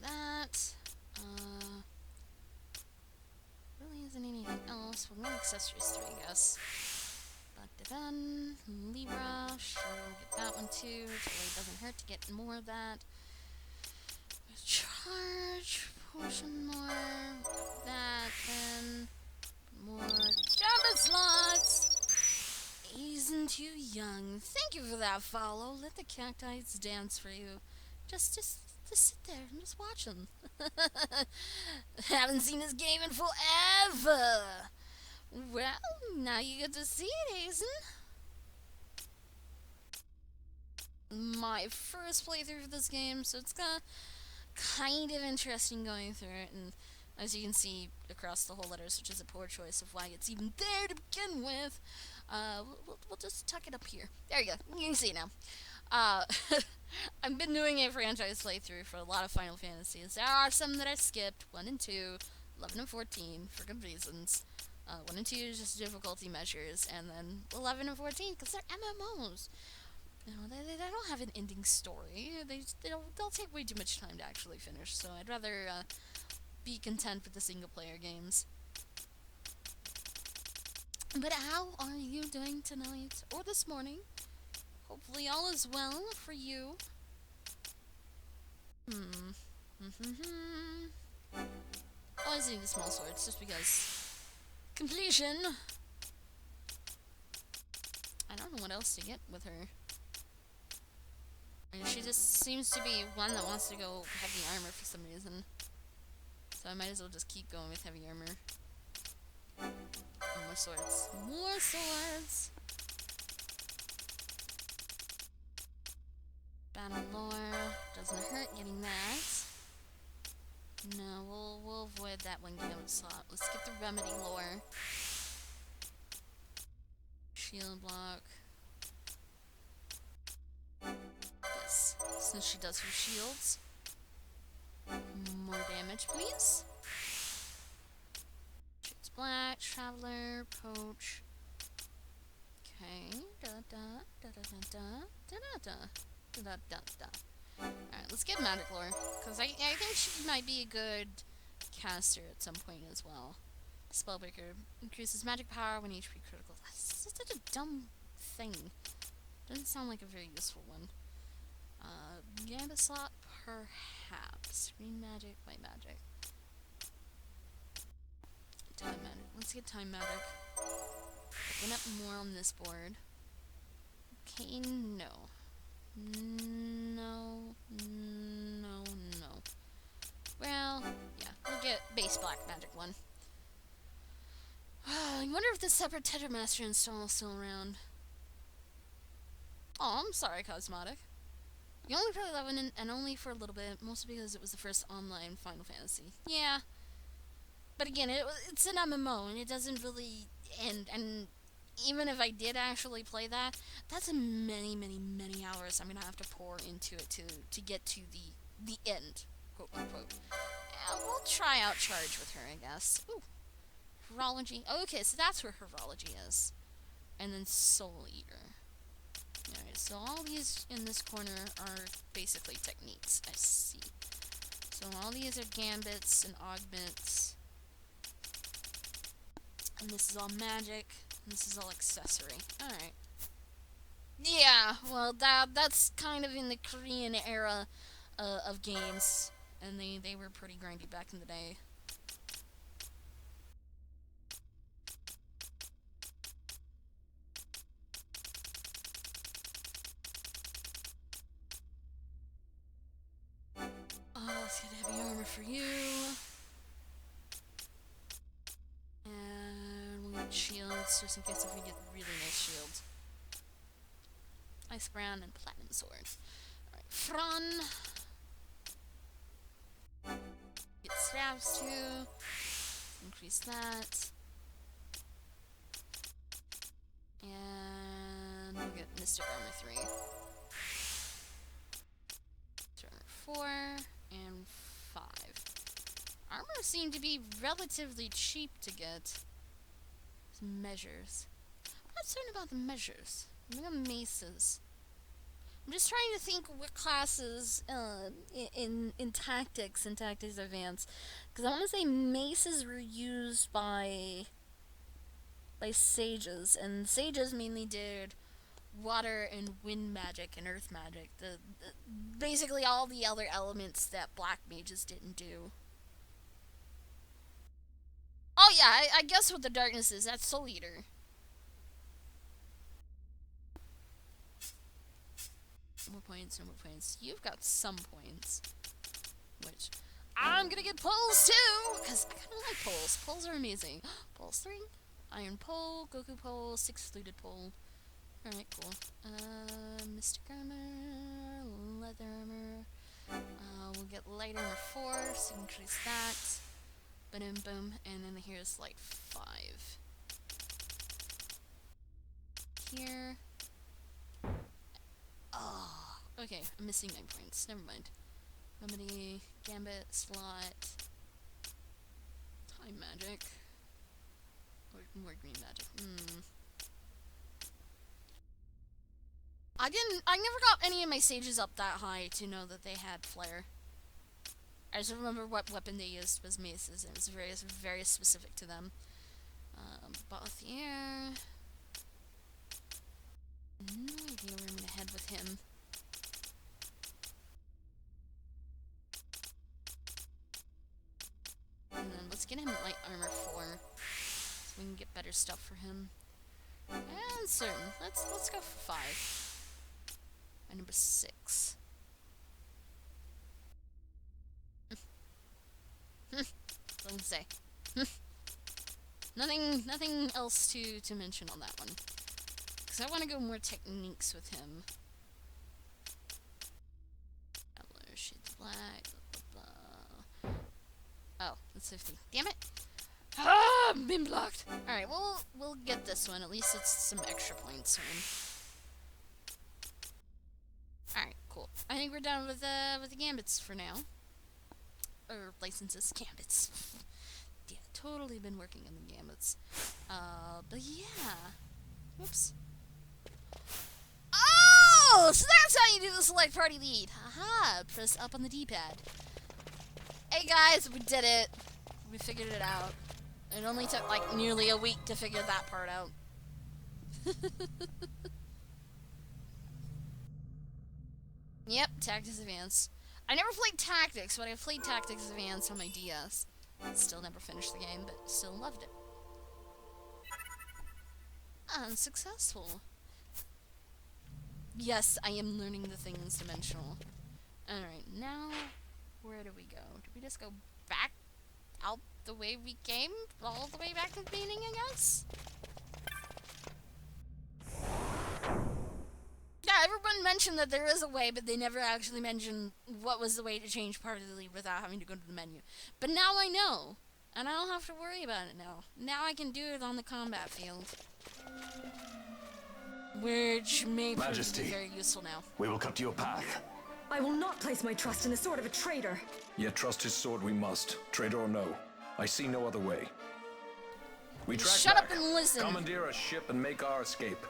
That. Really isn't anything else. Well, no accessories 3, I guess. Dun. Libra. Sure, we'll get that one too. It really doesn't hurt to get more of that. Charge. Potion more. That. Then. More. Jabba slots! Isn't too young. Thank you for that follow. Let the cacti dance for you. Just sit there and just watch them. Haven't seen this game in forever. Well, now you get to see it, Hazen. My first playthrough of this game, so it's kind of interesting going through it, and as you can see across the whole letters, which is a poor choice of why it's even there to begin with, we'll just tuck it up here. There you go. You can see it now. I've been doing a franchise playthrough for a lot of Final Fantasies. There are some that I skipped, 1 and 2, 11 and 14, for good reasons. 1 and 2 is just difficulty measures, and then 11 and 14, because they're MMOs. You know, they don't have an ending story. They'll take way too much time to actually finish, so I'd rather be content with the single-player games. But how are you doing tonight, or this morning? Hopefully all is well for you. Always need the small swords, just because. Completion! I don't know what else to get with her. And she just seems to be one that wants to go heavy armor for some reason. So I might as well just keep going with heavy armor. And more swords. More swords! Battle lore. Doesn't hurt getting that. No, we'll avoid that one gambit slot. Let's get the remedy lore. Shield block. Yes, since she does her shields. More damage, please. Shades black, traveler, poach. Okay. Alright, let's get magic lore. Because I think she might be a good caster at some point as well. Spellbreaker increases magic power when HP critical. That's such a dumb thing. Doesn't sound like a very useful one. Gambit slot, perhaps. Green magic, white magic. Time magic. Let's get time magic. Open up more on this board. Okay, no. No. Well, yeah, we'll get base black magic one. I wonder if the separate Tetramaster install is still around. Oh, I'm sorry, Cosmotic. You only played 11 and only for a little bit, mostly because it was the first online Final Fantasy. Yeah. But again, it's an MMO, and it doesn't really end, and even if I did actually play that, that's many hours I'm gonna have to pour into it to get to the end, quote unquote. We'll try out Charge with her, I guess. Ooh. Horology. Okay, so that's where Horology is. And then Soul Eater. Alright, so all these in this corner are basically techniques, I see. So all these are gambits and augments. And this is all magic. And this is all accessory. Alright. Yeah, well, that's kind of in the Korean era of games. And they were pretty grindy back in the day. Let's get heavy armor for you. And we'll get shields, just in case if we get really nice shields. Ice brown and platinum sword. Alright, Fran. Get staves too. Increase that. And we'll get Mystic Armor 3. Armor 4 and 5. Armor seemed to be relatively cheap to get. Some measures. I'm not certain about the measures. We got maces. I'm just trying to think what classes in Tactics Advanced, because I want to say maces were used by sages, and sages mainly did water and wind magic and earth magic. Basically all the other elements that black mages didn't do. Oh yeah, I guess what the darkness is. That's Soul Eater. More points, no more points. You've got some points. Which, I'm gonna get poles too! Because I kinda like poles. Poles are amazing. Poles 3. Iron pole, Goku pole, 6 fluted pole. Alright, cool. Mystic armor, leather armor. We'll get light armor 4, so increase that. Boom, boom. And then here's light 5. Here. Oh, okay, I'm missing 9 points. Never mind. Remedy, Gambit, Slot, Time Magic, or more green magic. I never got any of my sages up that high to know that they had flare. I just remember what weapon they used was maces, and it was very, very specific to them. Balthier. No idea where I'm gonna head with him. And then let's get him light armor 4, so we can get better stuff for him. And certain. Let's go for 5. And number 6. Don't say. Nothing else to mention on that one. Because I want to go more techniques with him. Color, shades of black, blah, blah, blah. Oh, that's 50. Damn it! Ah, I'm being blocked! Alright, we'll get this one. At least it's some extra points for him. Alright, cool. I think we're done with the gambits for now. Or licenses. Gambits. Yeah, totally been working on the gambits. But yeah. Whoops. Oh! So that's how you do the select party lead. Haha, press up on the D-pad. Hey guys, we did it. We figured it out. It only took like nearly a week to figure that part out. Yep, Tactics Advance. I never played Tactics, but I played Tactics Advance on my DS. Still never finished the game, but still loved it. Unsuccessful. Yes, I am learning the things dimensional. Alright, now, where do we go? Do we just go back out the way we came? All the way back to the beginning, I guess? Yeah, everyone mentioned that there is a way, but they never actually mentioned what was the way to change part of the lead without having to go to the menu. But now I know, and I don't have to worry about it now. Now I can do it on the combat field. Which may prove to be very useful now. We will cut you a path. I will not place my trust in the sword of a traitor. Yet trust his sword we must, traitor or no. I see no other way. We track Shut back, up and listen. commandeer a ship and make our escape.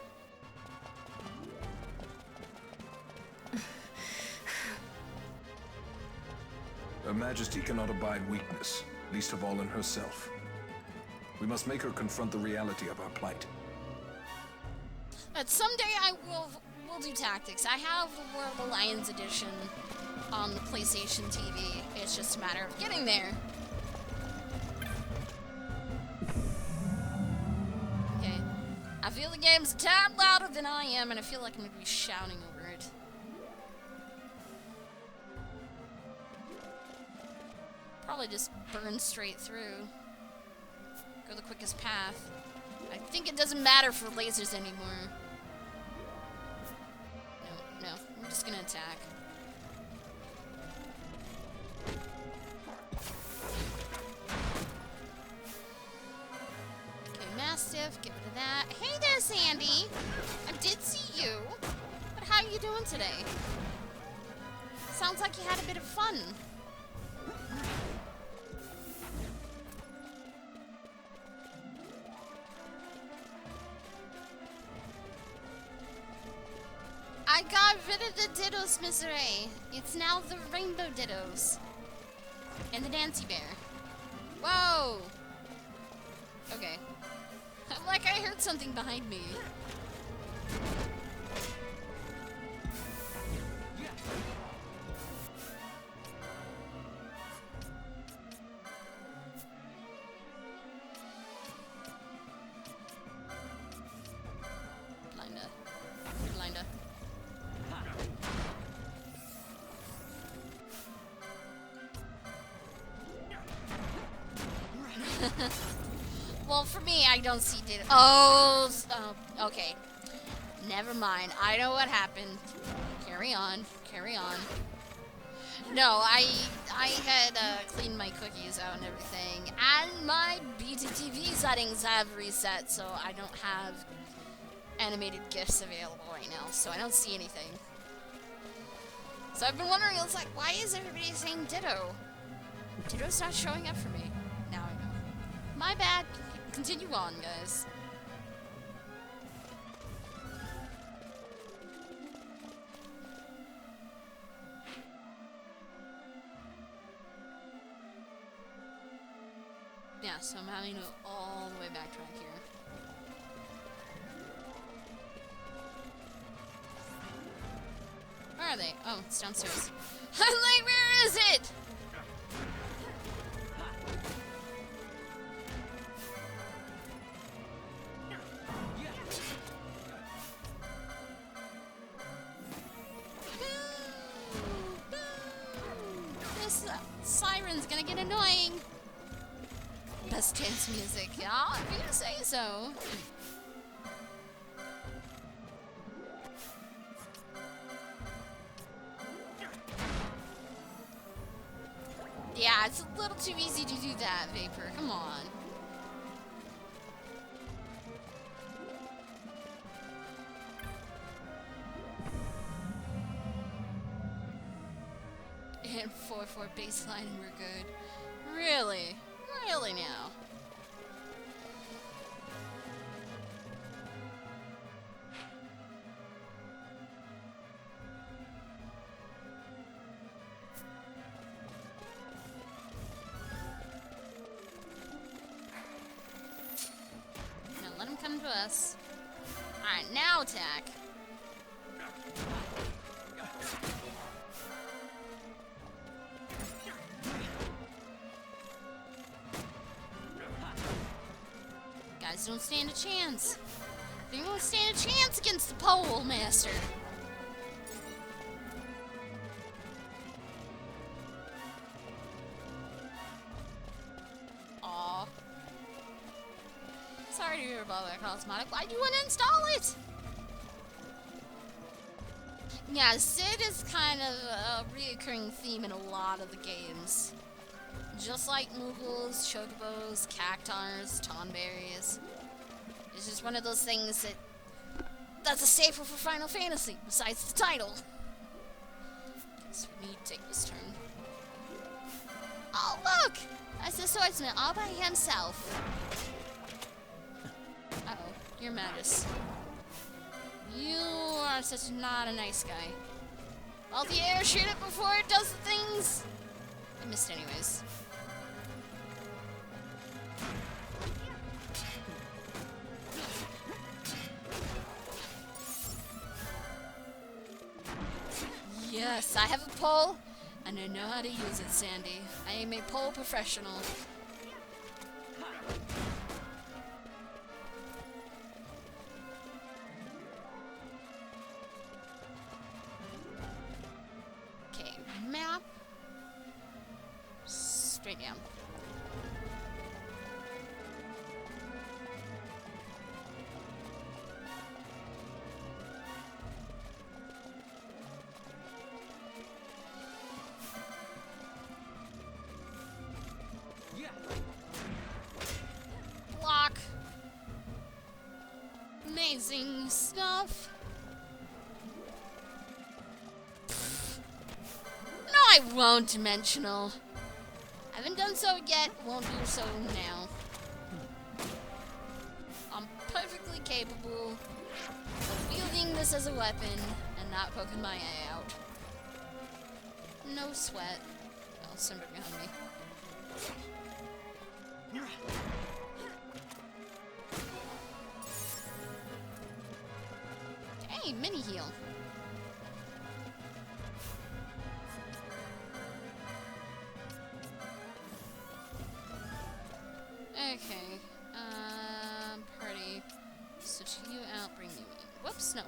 Her Majesty cannot abide weakness, least of all in herself. We must make her confront the reality of our plight. But someday we'll do Tactics. I have the War of the Lions edition on the PlayStation TV. It's just a matter of getting there. Okay. I feel the game's a tad louder than I am, and I feel like I'm going to be shouting over it. Probably just burn straight through. Go the quickest path. I think it doesn't matter for lasers anymore. No, I'm just gonna attack. Okay, Mastiff, get rid of that. Hey there, Sandy! I did see you! are you doing today? Sounds like you had a bit of fun. I got rid of the Dittos, Miss Ray. It's now the Rainbow Dittos. And the Nancy Bear. Whoa! Okay. I'm like, I heard something behind me. Blinda. Blinda. Well, for me, I don't see Ditto. Oh, okay. Never mind. I know what happened. Carry on. Carry on. No, I had cleaned my cookies out and everything, and my BTTV settings have reset, so I don't have animated GIFs available right now, so I don't see anything. So I've been wondering, it's like, why is everybody saying Ditto? Ditto's not showing up for me. Now I know. My bad. Continue on, guys. Yeah, so I'm having to all the way backtrack here. Where are they? Oh, it's downstairs. I'm like, where is it? This siren's gonna get annoying. Best dance music, yeah, if you say so. Yeah, it's a little too easy to do that, Vapor. Come on. And 4-4 baseline and we're good. Really? Really now? Now let him come to us. Alright, now attack. Guys don't stand a chance. They won't stand a chance against the pole master. Aw. Sorry to hear about that cosmetic. Why do you want to install it? Yeah, Sid is kind of a reoccurring theme in a lot of the games. Just like Moogles, Chocobos, Cactars, Tonberries. It's just one of those things that's a staple for Final Fantasy, besides the title. So we need to take this turn. Oh, look! That's the swordsman all by himself. Uh-oh, you're Magus. You are such not a nice guy. All the air shoot it before it does the things. I missed anyways. Yes, I have a pole, and I know how to use it, Sandy. I am a pole professional. Okay, map. Straight down. Block. Amazing stuff. I won't dimensional. Haven't done so yet, won't do so now. I'm perfectly capable of wielding this as a weapon and not poking my eye out. No sweat. Oh, Simba behind me. Hey, mini heal. Okay. Party. Switch you out, bring you in. Whoops, no.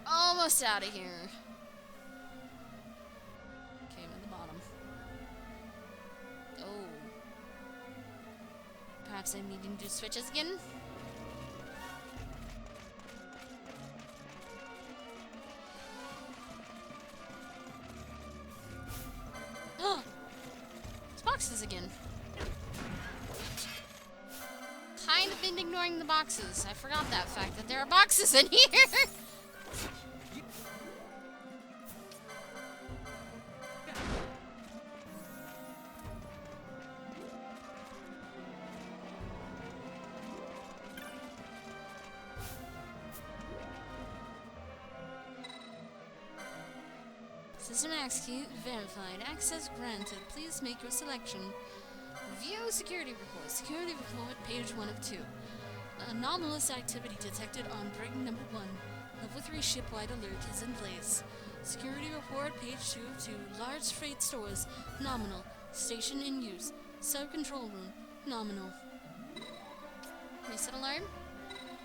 Almost out of here. Okay, I'm at the bottom. Oh. Perhaps I'm needing to do switches again? It's boxes again. Kind of been ignoring the boxes. I forgot that fact that there are boxes in here. System execute verified. Access granted. Please make your selection. View security report. Security report, page 1 of 2. Anomalous activity detected on brig number 1. Level 3 ship-wide alert is in place. Security report, page 2 of 2. Large freight stores, nominal. Station in use. Sub-control room, nominal. Reset alarm?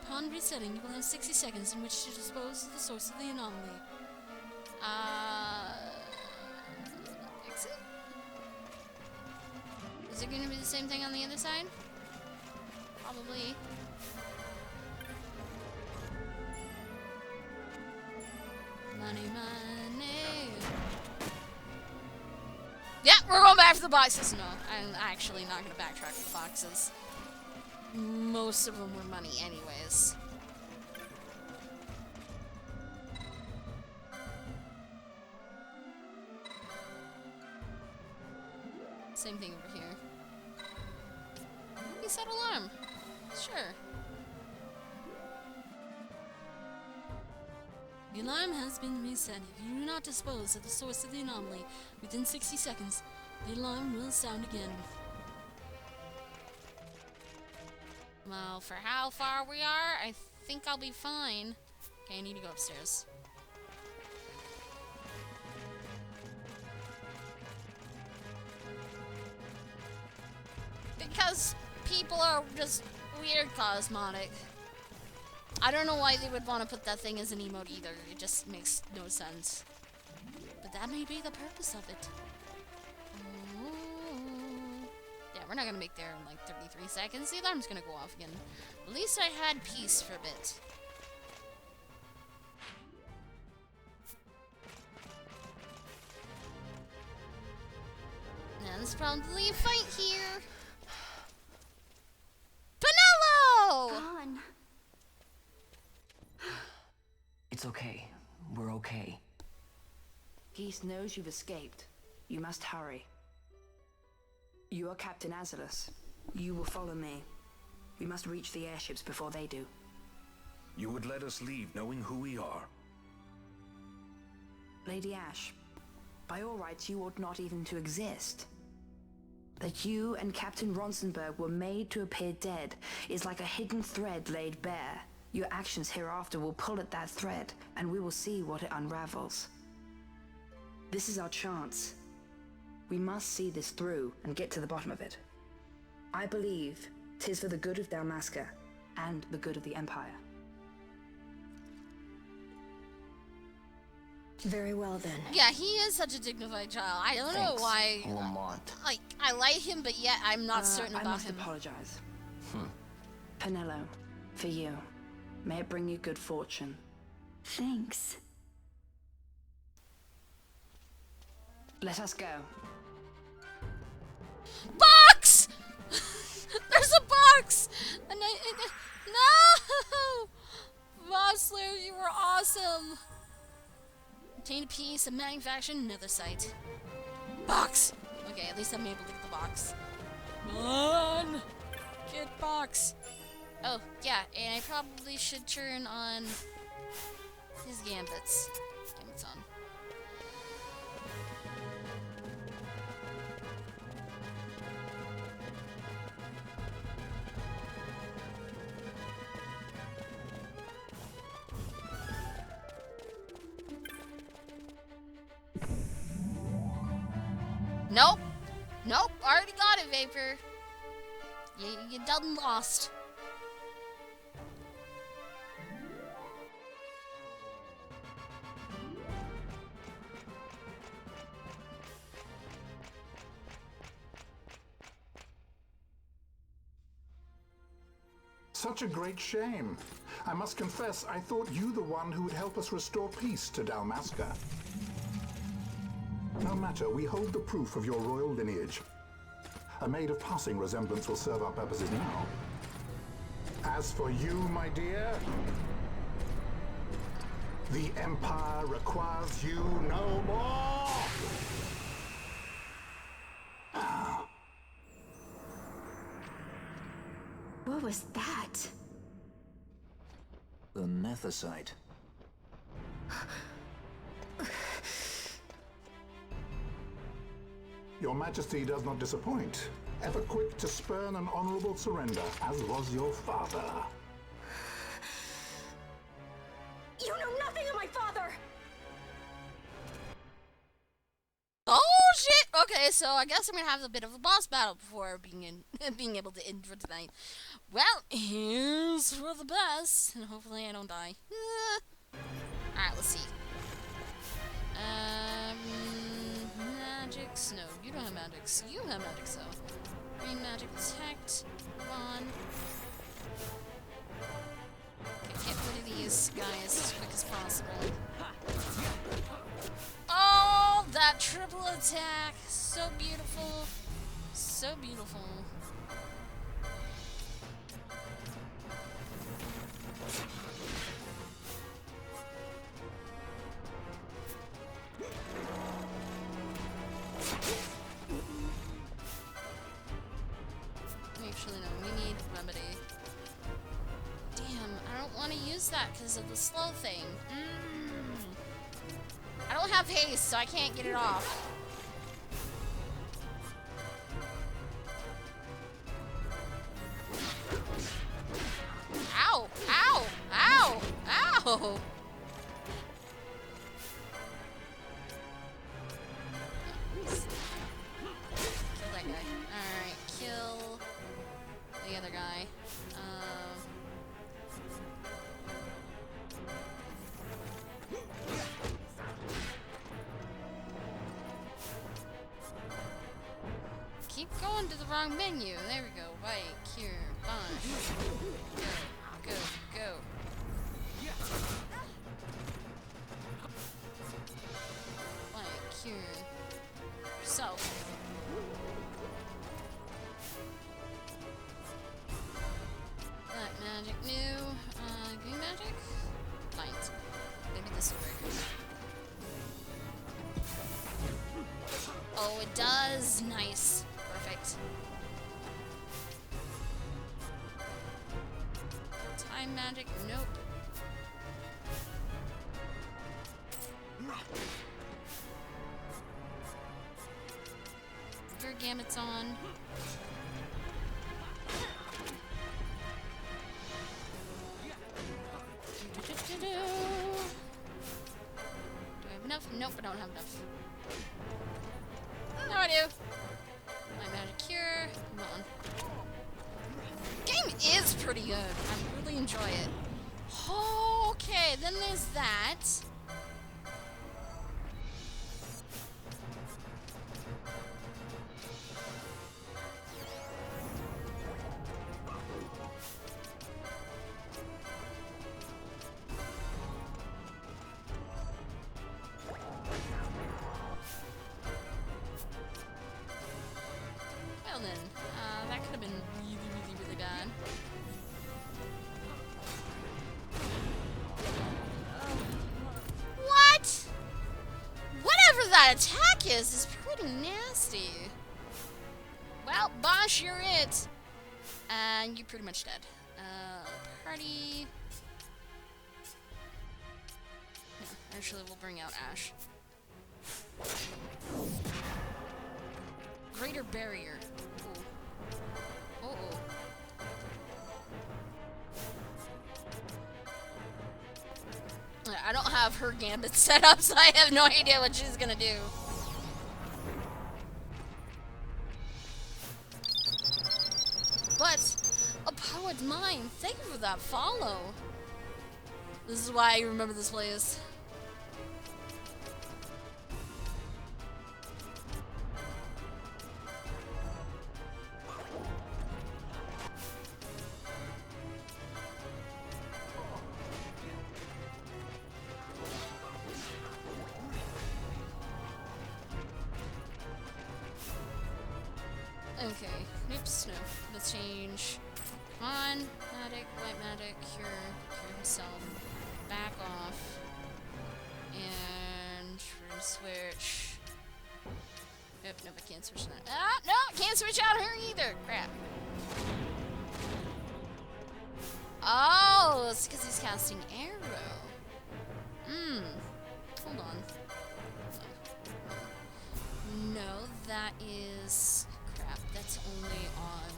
Upon resetting, you will have 60 seconds in which to dispose of the source of the anomaly. Exit? Is it going to be the same thing on the other side? Probably. Money, money. Yeah, we're going back to the boxes. No, I'm actually not going to backtrack to the boxes. Most of them were money anyways. Same thing over here. Reset alarm. Sure. The alarm has been reset. If you do not dispose of the source of the anomaly within 60 seconds, the alarm will sound again. Well, for how far we are, I think I'll be fine. Okay, I need to go upstairs. Because people are just weird cosmetic. I don't know why they would want to put that thing as an emote either. It just makes no sense. But that may be the purpose of it. Yeah, we're not gonna make there in like 33 seconds. The alarm's gonna go off again. At least I had peace for a bit. Now there's probably a fight here. Pinello! Gone. It's okay. We're okay. Geese knows you've escaped. You must hurry. You are Captain Azalus. You will follow me. We must reach the airships before they do. You would let us leave knowing who we are? Lady Ash, by all rights you ought not even to exist. That you and Captain Ronsenberg were made to appear dead is like a hidden thread laid bare. Your actions hereafter will pull at that thread, and we will see what it unravels. This is our chance. We must see this through and get to the bottom of it. I believe 'tis for the good of Dalmasca and the good of the Empire. Very well then. Yeah, he is such a dignified child. I don't know why. Lamont. Like, I like him, but yet I'm not certain I about must him. apologize. Penello, for you. May it bring you good fortune. Thanks. Let us go. Box! There's a box! And no! Vossler, you were awesome! Obtain a piece of manufactured another site. Box! Okay, at least I'm able to get the box. Come on! Get box! Oh, yeah, and I probably should turn on his gambits. Gambits on. Nope. Nope. Already got it, Vapor. You done lost. Such a great shame. I must confess, I thought you the one who would help us restore peace to Dalmasca. No matter, we hold the proof of your royal lineage. A maid of passing resemblance will serve our purposes now. As for you, my dear, the Empire requires you no more! What was that? The Nethicite. Your Majesty does not disappoint. Ever quick to spurn an honorable surrender, as was your father. You know nothing of my father! Oh shit! Okay, so I guess I'm gonna have a bit of a boss battle before being able to end for tonight. Well, here's for the best, and hopefully I don't die. Alright, let's see. Magics? No, you don't have magics. You have magics, though. Green magic detect. Come on. Okay, get rid of these guys as quick as possible. Oh, that triple attack! So beautiful. So beautiful. Actually, no, we need remedy. Damn, I don't want to use that because of the slow thing. I don't have haste, so I can't get it off. Ow! Ow! Ow! Ow! Kill that guy. Alright, kill the other guy. Keep going to the wrong menu. There we go. Right, cure, bind. Go, go, go. Right, cure. Self. Black magic, new. Green magic? Light. Maybe this will work. Oh, it does. Nice. Perfect. Time magic? Nope. Your gambit's on. Do I have enough? Nope, I don't have enough. No, I do. My magic cure. Come on. Game is pretty good. I really enjoy it. Okay, then there's that. Well then, that could have been really that attack is pretty nasty. Well, Bosch, you're it. And you're pretty much dead. Party. Yeah, actually, we'll bring out Ash. Greater barrier. Ooh. Uh-oh. I don't have her gambit set up, so I have no idea what she's gonna do. But a poet's mind. Thank you for that follow. This is why I remember this place. Okay, oops, no. Let's change. On, Magic, White Magic, cure himself. Back off. And we're gonna switch. Nope, nope, I can't switch that. Ah, no, can't switch out her either. Crap. Oh, it's because he's casting arrow. Hold on. No, that is... Crap, that's only on...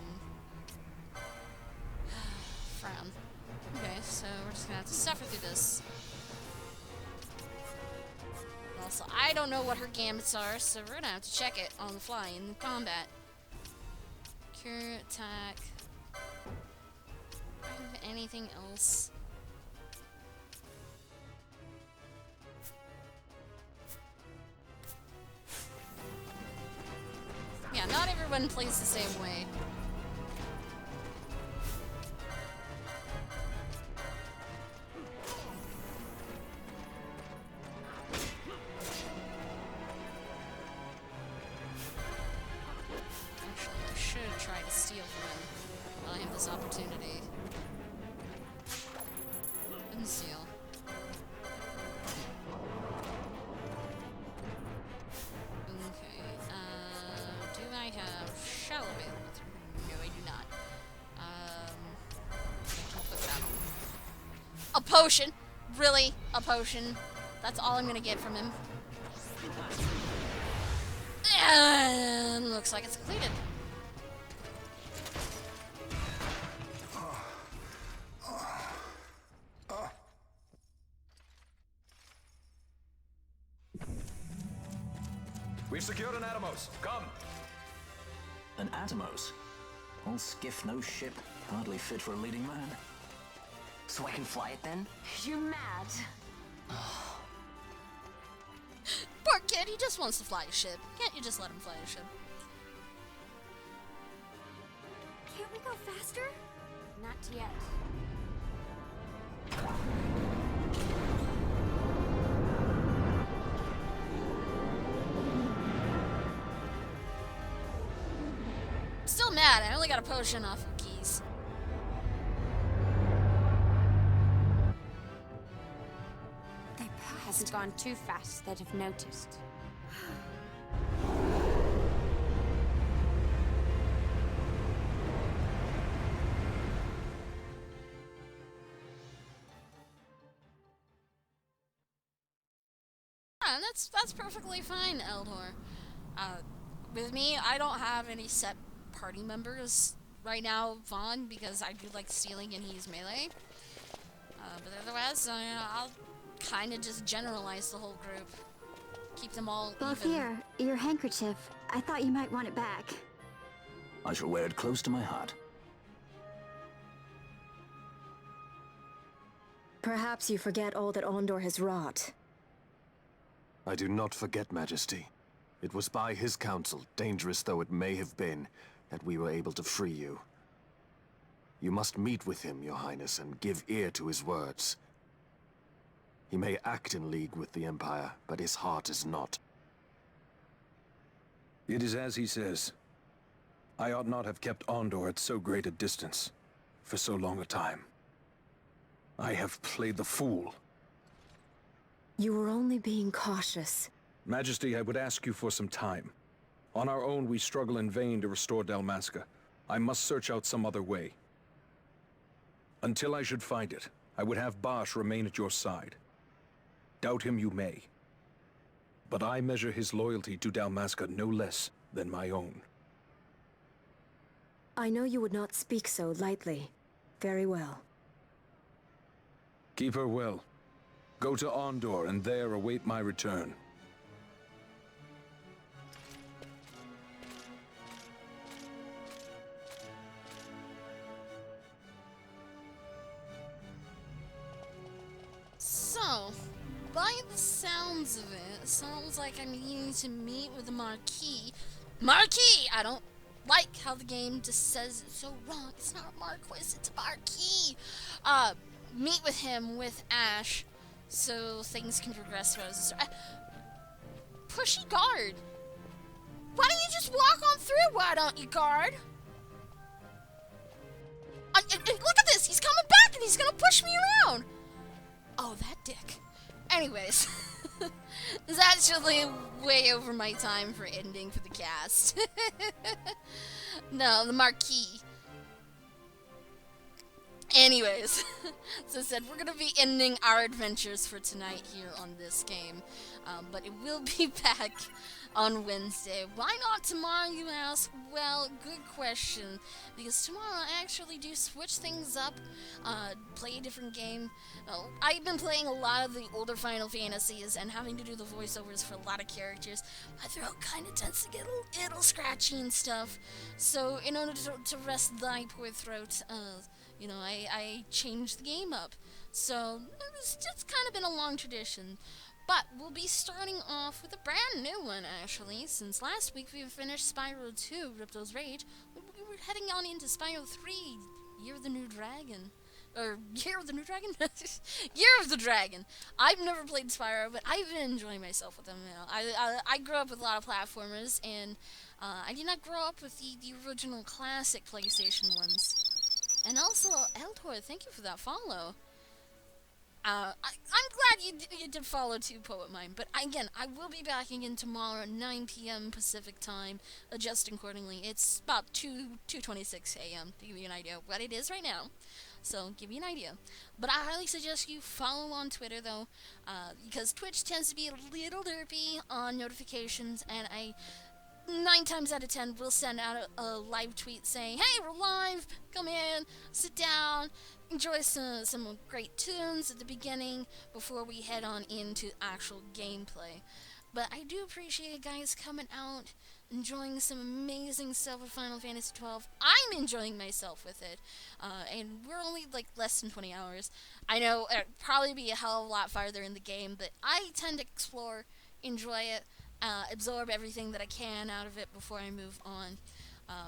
Frown. Okay, so we're just gonna have to suffer through this. Also, I don't know what her gambits are, so we're gonna have to check it on the fly in combat. Cure, attack... Do I have anything else? Yeah, not everyone plays the same way. Actually, I should try to steal from him while I have this opportunity. And steal. Okay, do I have shell available? No, I do not. I'll put that on. A potion? Really? A potion? That's all I'm gonna get from him. And looks like it's completed. We've secured an Atomos. Come! An Atomos? All skiff, no ship. Hardly fit for a leading man. So I can fly it then? You're mad. Poor kid, he just wants to fly a ship. Can't you just let him fly a ship? Can't we go faster? Not yet. Still mad, I only got a potion off of keys. They hasn't gone too fast that I've noticed. Yeah, that's perfectly fine, Eldor. With me, I don't have any set party members right now, Vaughn, because I do like stealing and he's melee. But otherwise, I'll kind of just generalize the whole group. Keep them all Both even. here, your handkerchief. I thought you might want it back. I shall wear it close to my heart. Perhaps you forget all that Ondor has wrought. I do not forget, Majesty. It was by his counsel, dangerous though it may have been, that we were able to free you. You must meet with him, Your Highness, and give ear to his words. He may act in league with the Empire, but his heart is not. It is as he says. I ought not have kept Ondor at so great a distance for so long a time. I have played the fool. You were only being cautious. Majesty, I would ask you for some time. On our own, we struggle in vain to restore Dalmasca. I must search out some other way. Until I should find it, I would have Bosch remain at your side. Doubt him you may. But I measure his loyalty to Dalmasca no less than my own. I know you would not speak so lightly. Very well. Keep her well. Go to Ondor and there await my return. So, by the sounds of it, sounds like I'm needing to meet with the Marquis. Marquis! I don't like how the game just says it's so wrong. It's not a Marquis, it's a Marquis. Meet with him with Ash so things can progress for us. Pushy guard. Why don't you just walk on through? Why don't you, guard? Look at this! He's coming back and he's gonna push me around! Oh, that dick. Anyways, it's actually way over my time for ending for the cast. No, the Marquis. Anyways, as I said, we're going to be ending our adventures for tonight here on this game. But it will be back on Wednesday. Why not tomorrow, you ask? Well, good question. Because tomorrow I actually do switch things up, play a different game. I've been playing a lot of the older Final Fantasies and having to do the voiceovers for a lot of characters. My throat kind of tends to get a little scratchy and stuff. So in order to rest thy poor throat, you know, I changed the game up. So it's just kind of been a long tradition. But we'll be starting off with a brand new one, actually. Since last week we finished Spyro 2, Ripto's Rage, we were heading on into Spyro 3, Year of the New Dragon. Or, Year of the New Dragon? Year of the Dragon. I've never played Spyro, but I've been enjoying myself with them. You know, I grew up with a lot of platformers, and I did not grow up with the original classic PlayStation ones. And also, Eldor, thank you for that follow. I'm glad you did follow too, Poet Mine. But again, I will be back again tomorrow at 9 p.m. Pacific time, adjusting accordingly. It's about 2:26 a.m. to give you an idea of what it is right now. So, give you an idea. But I highly suggest you follow on Twitter, though, because Twitch tends to be a little derpy on notifications, and 9 times out of 10 will send out a live tweet saying, hey, we're live, come in, sit down, enjoy some great tunes at the beginning before we head on into actual gameplay. But I do appreciate you guys coming out, enjoying some amazing stuff with Final Fantasy XII. I'm enjoying myself with it, and we're only like less than 20 hours. I know it'll probably be a hell of a lot farther in the game, but I tend to explore, enjoy it, absorb everything that I can out of it before I move on.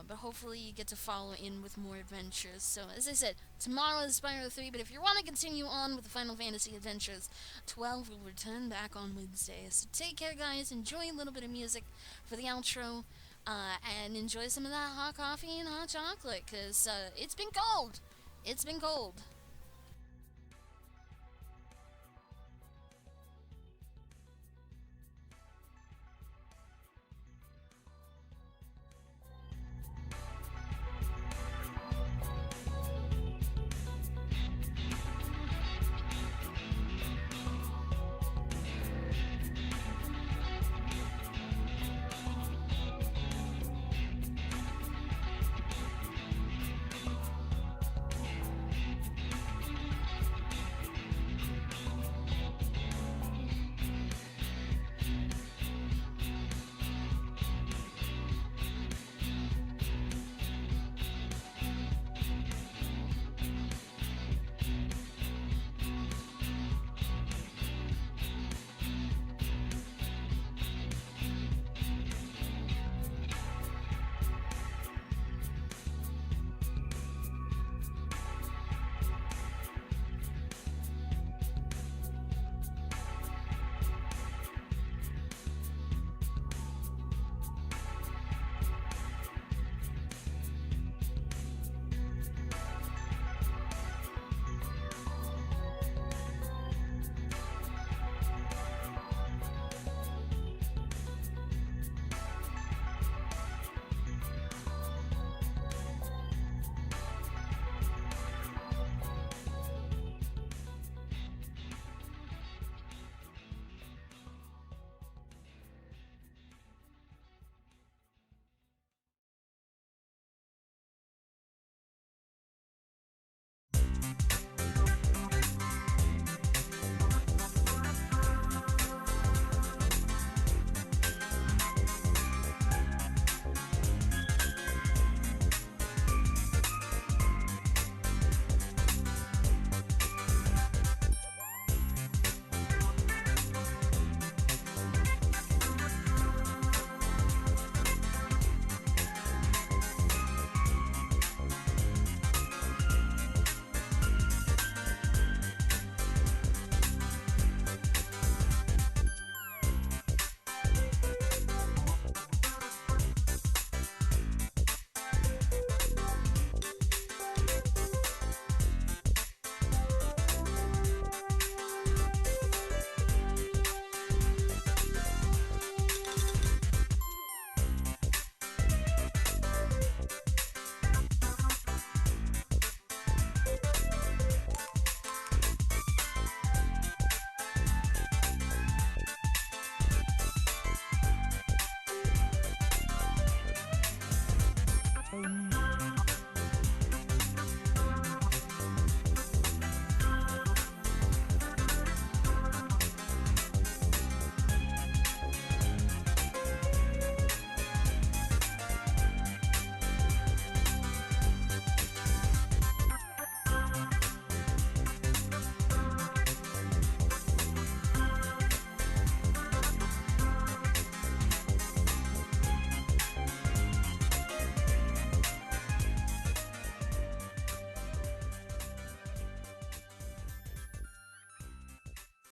But hopefully you get to follow in with more adventures. So, as I said, tomorrow is Spyro 3, but if you want to continue on with the Final Fantasy adventures, 12 will return back on Wednesday. So take care, guys. Enjoy a little bit of music for the outro, and enjoy some of that hot coffee and hot chocolate, because it's been cold. It's been cold.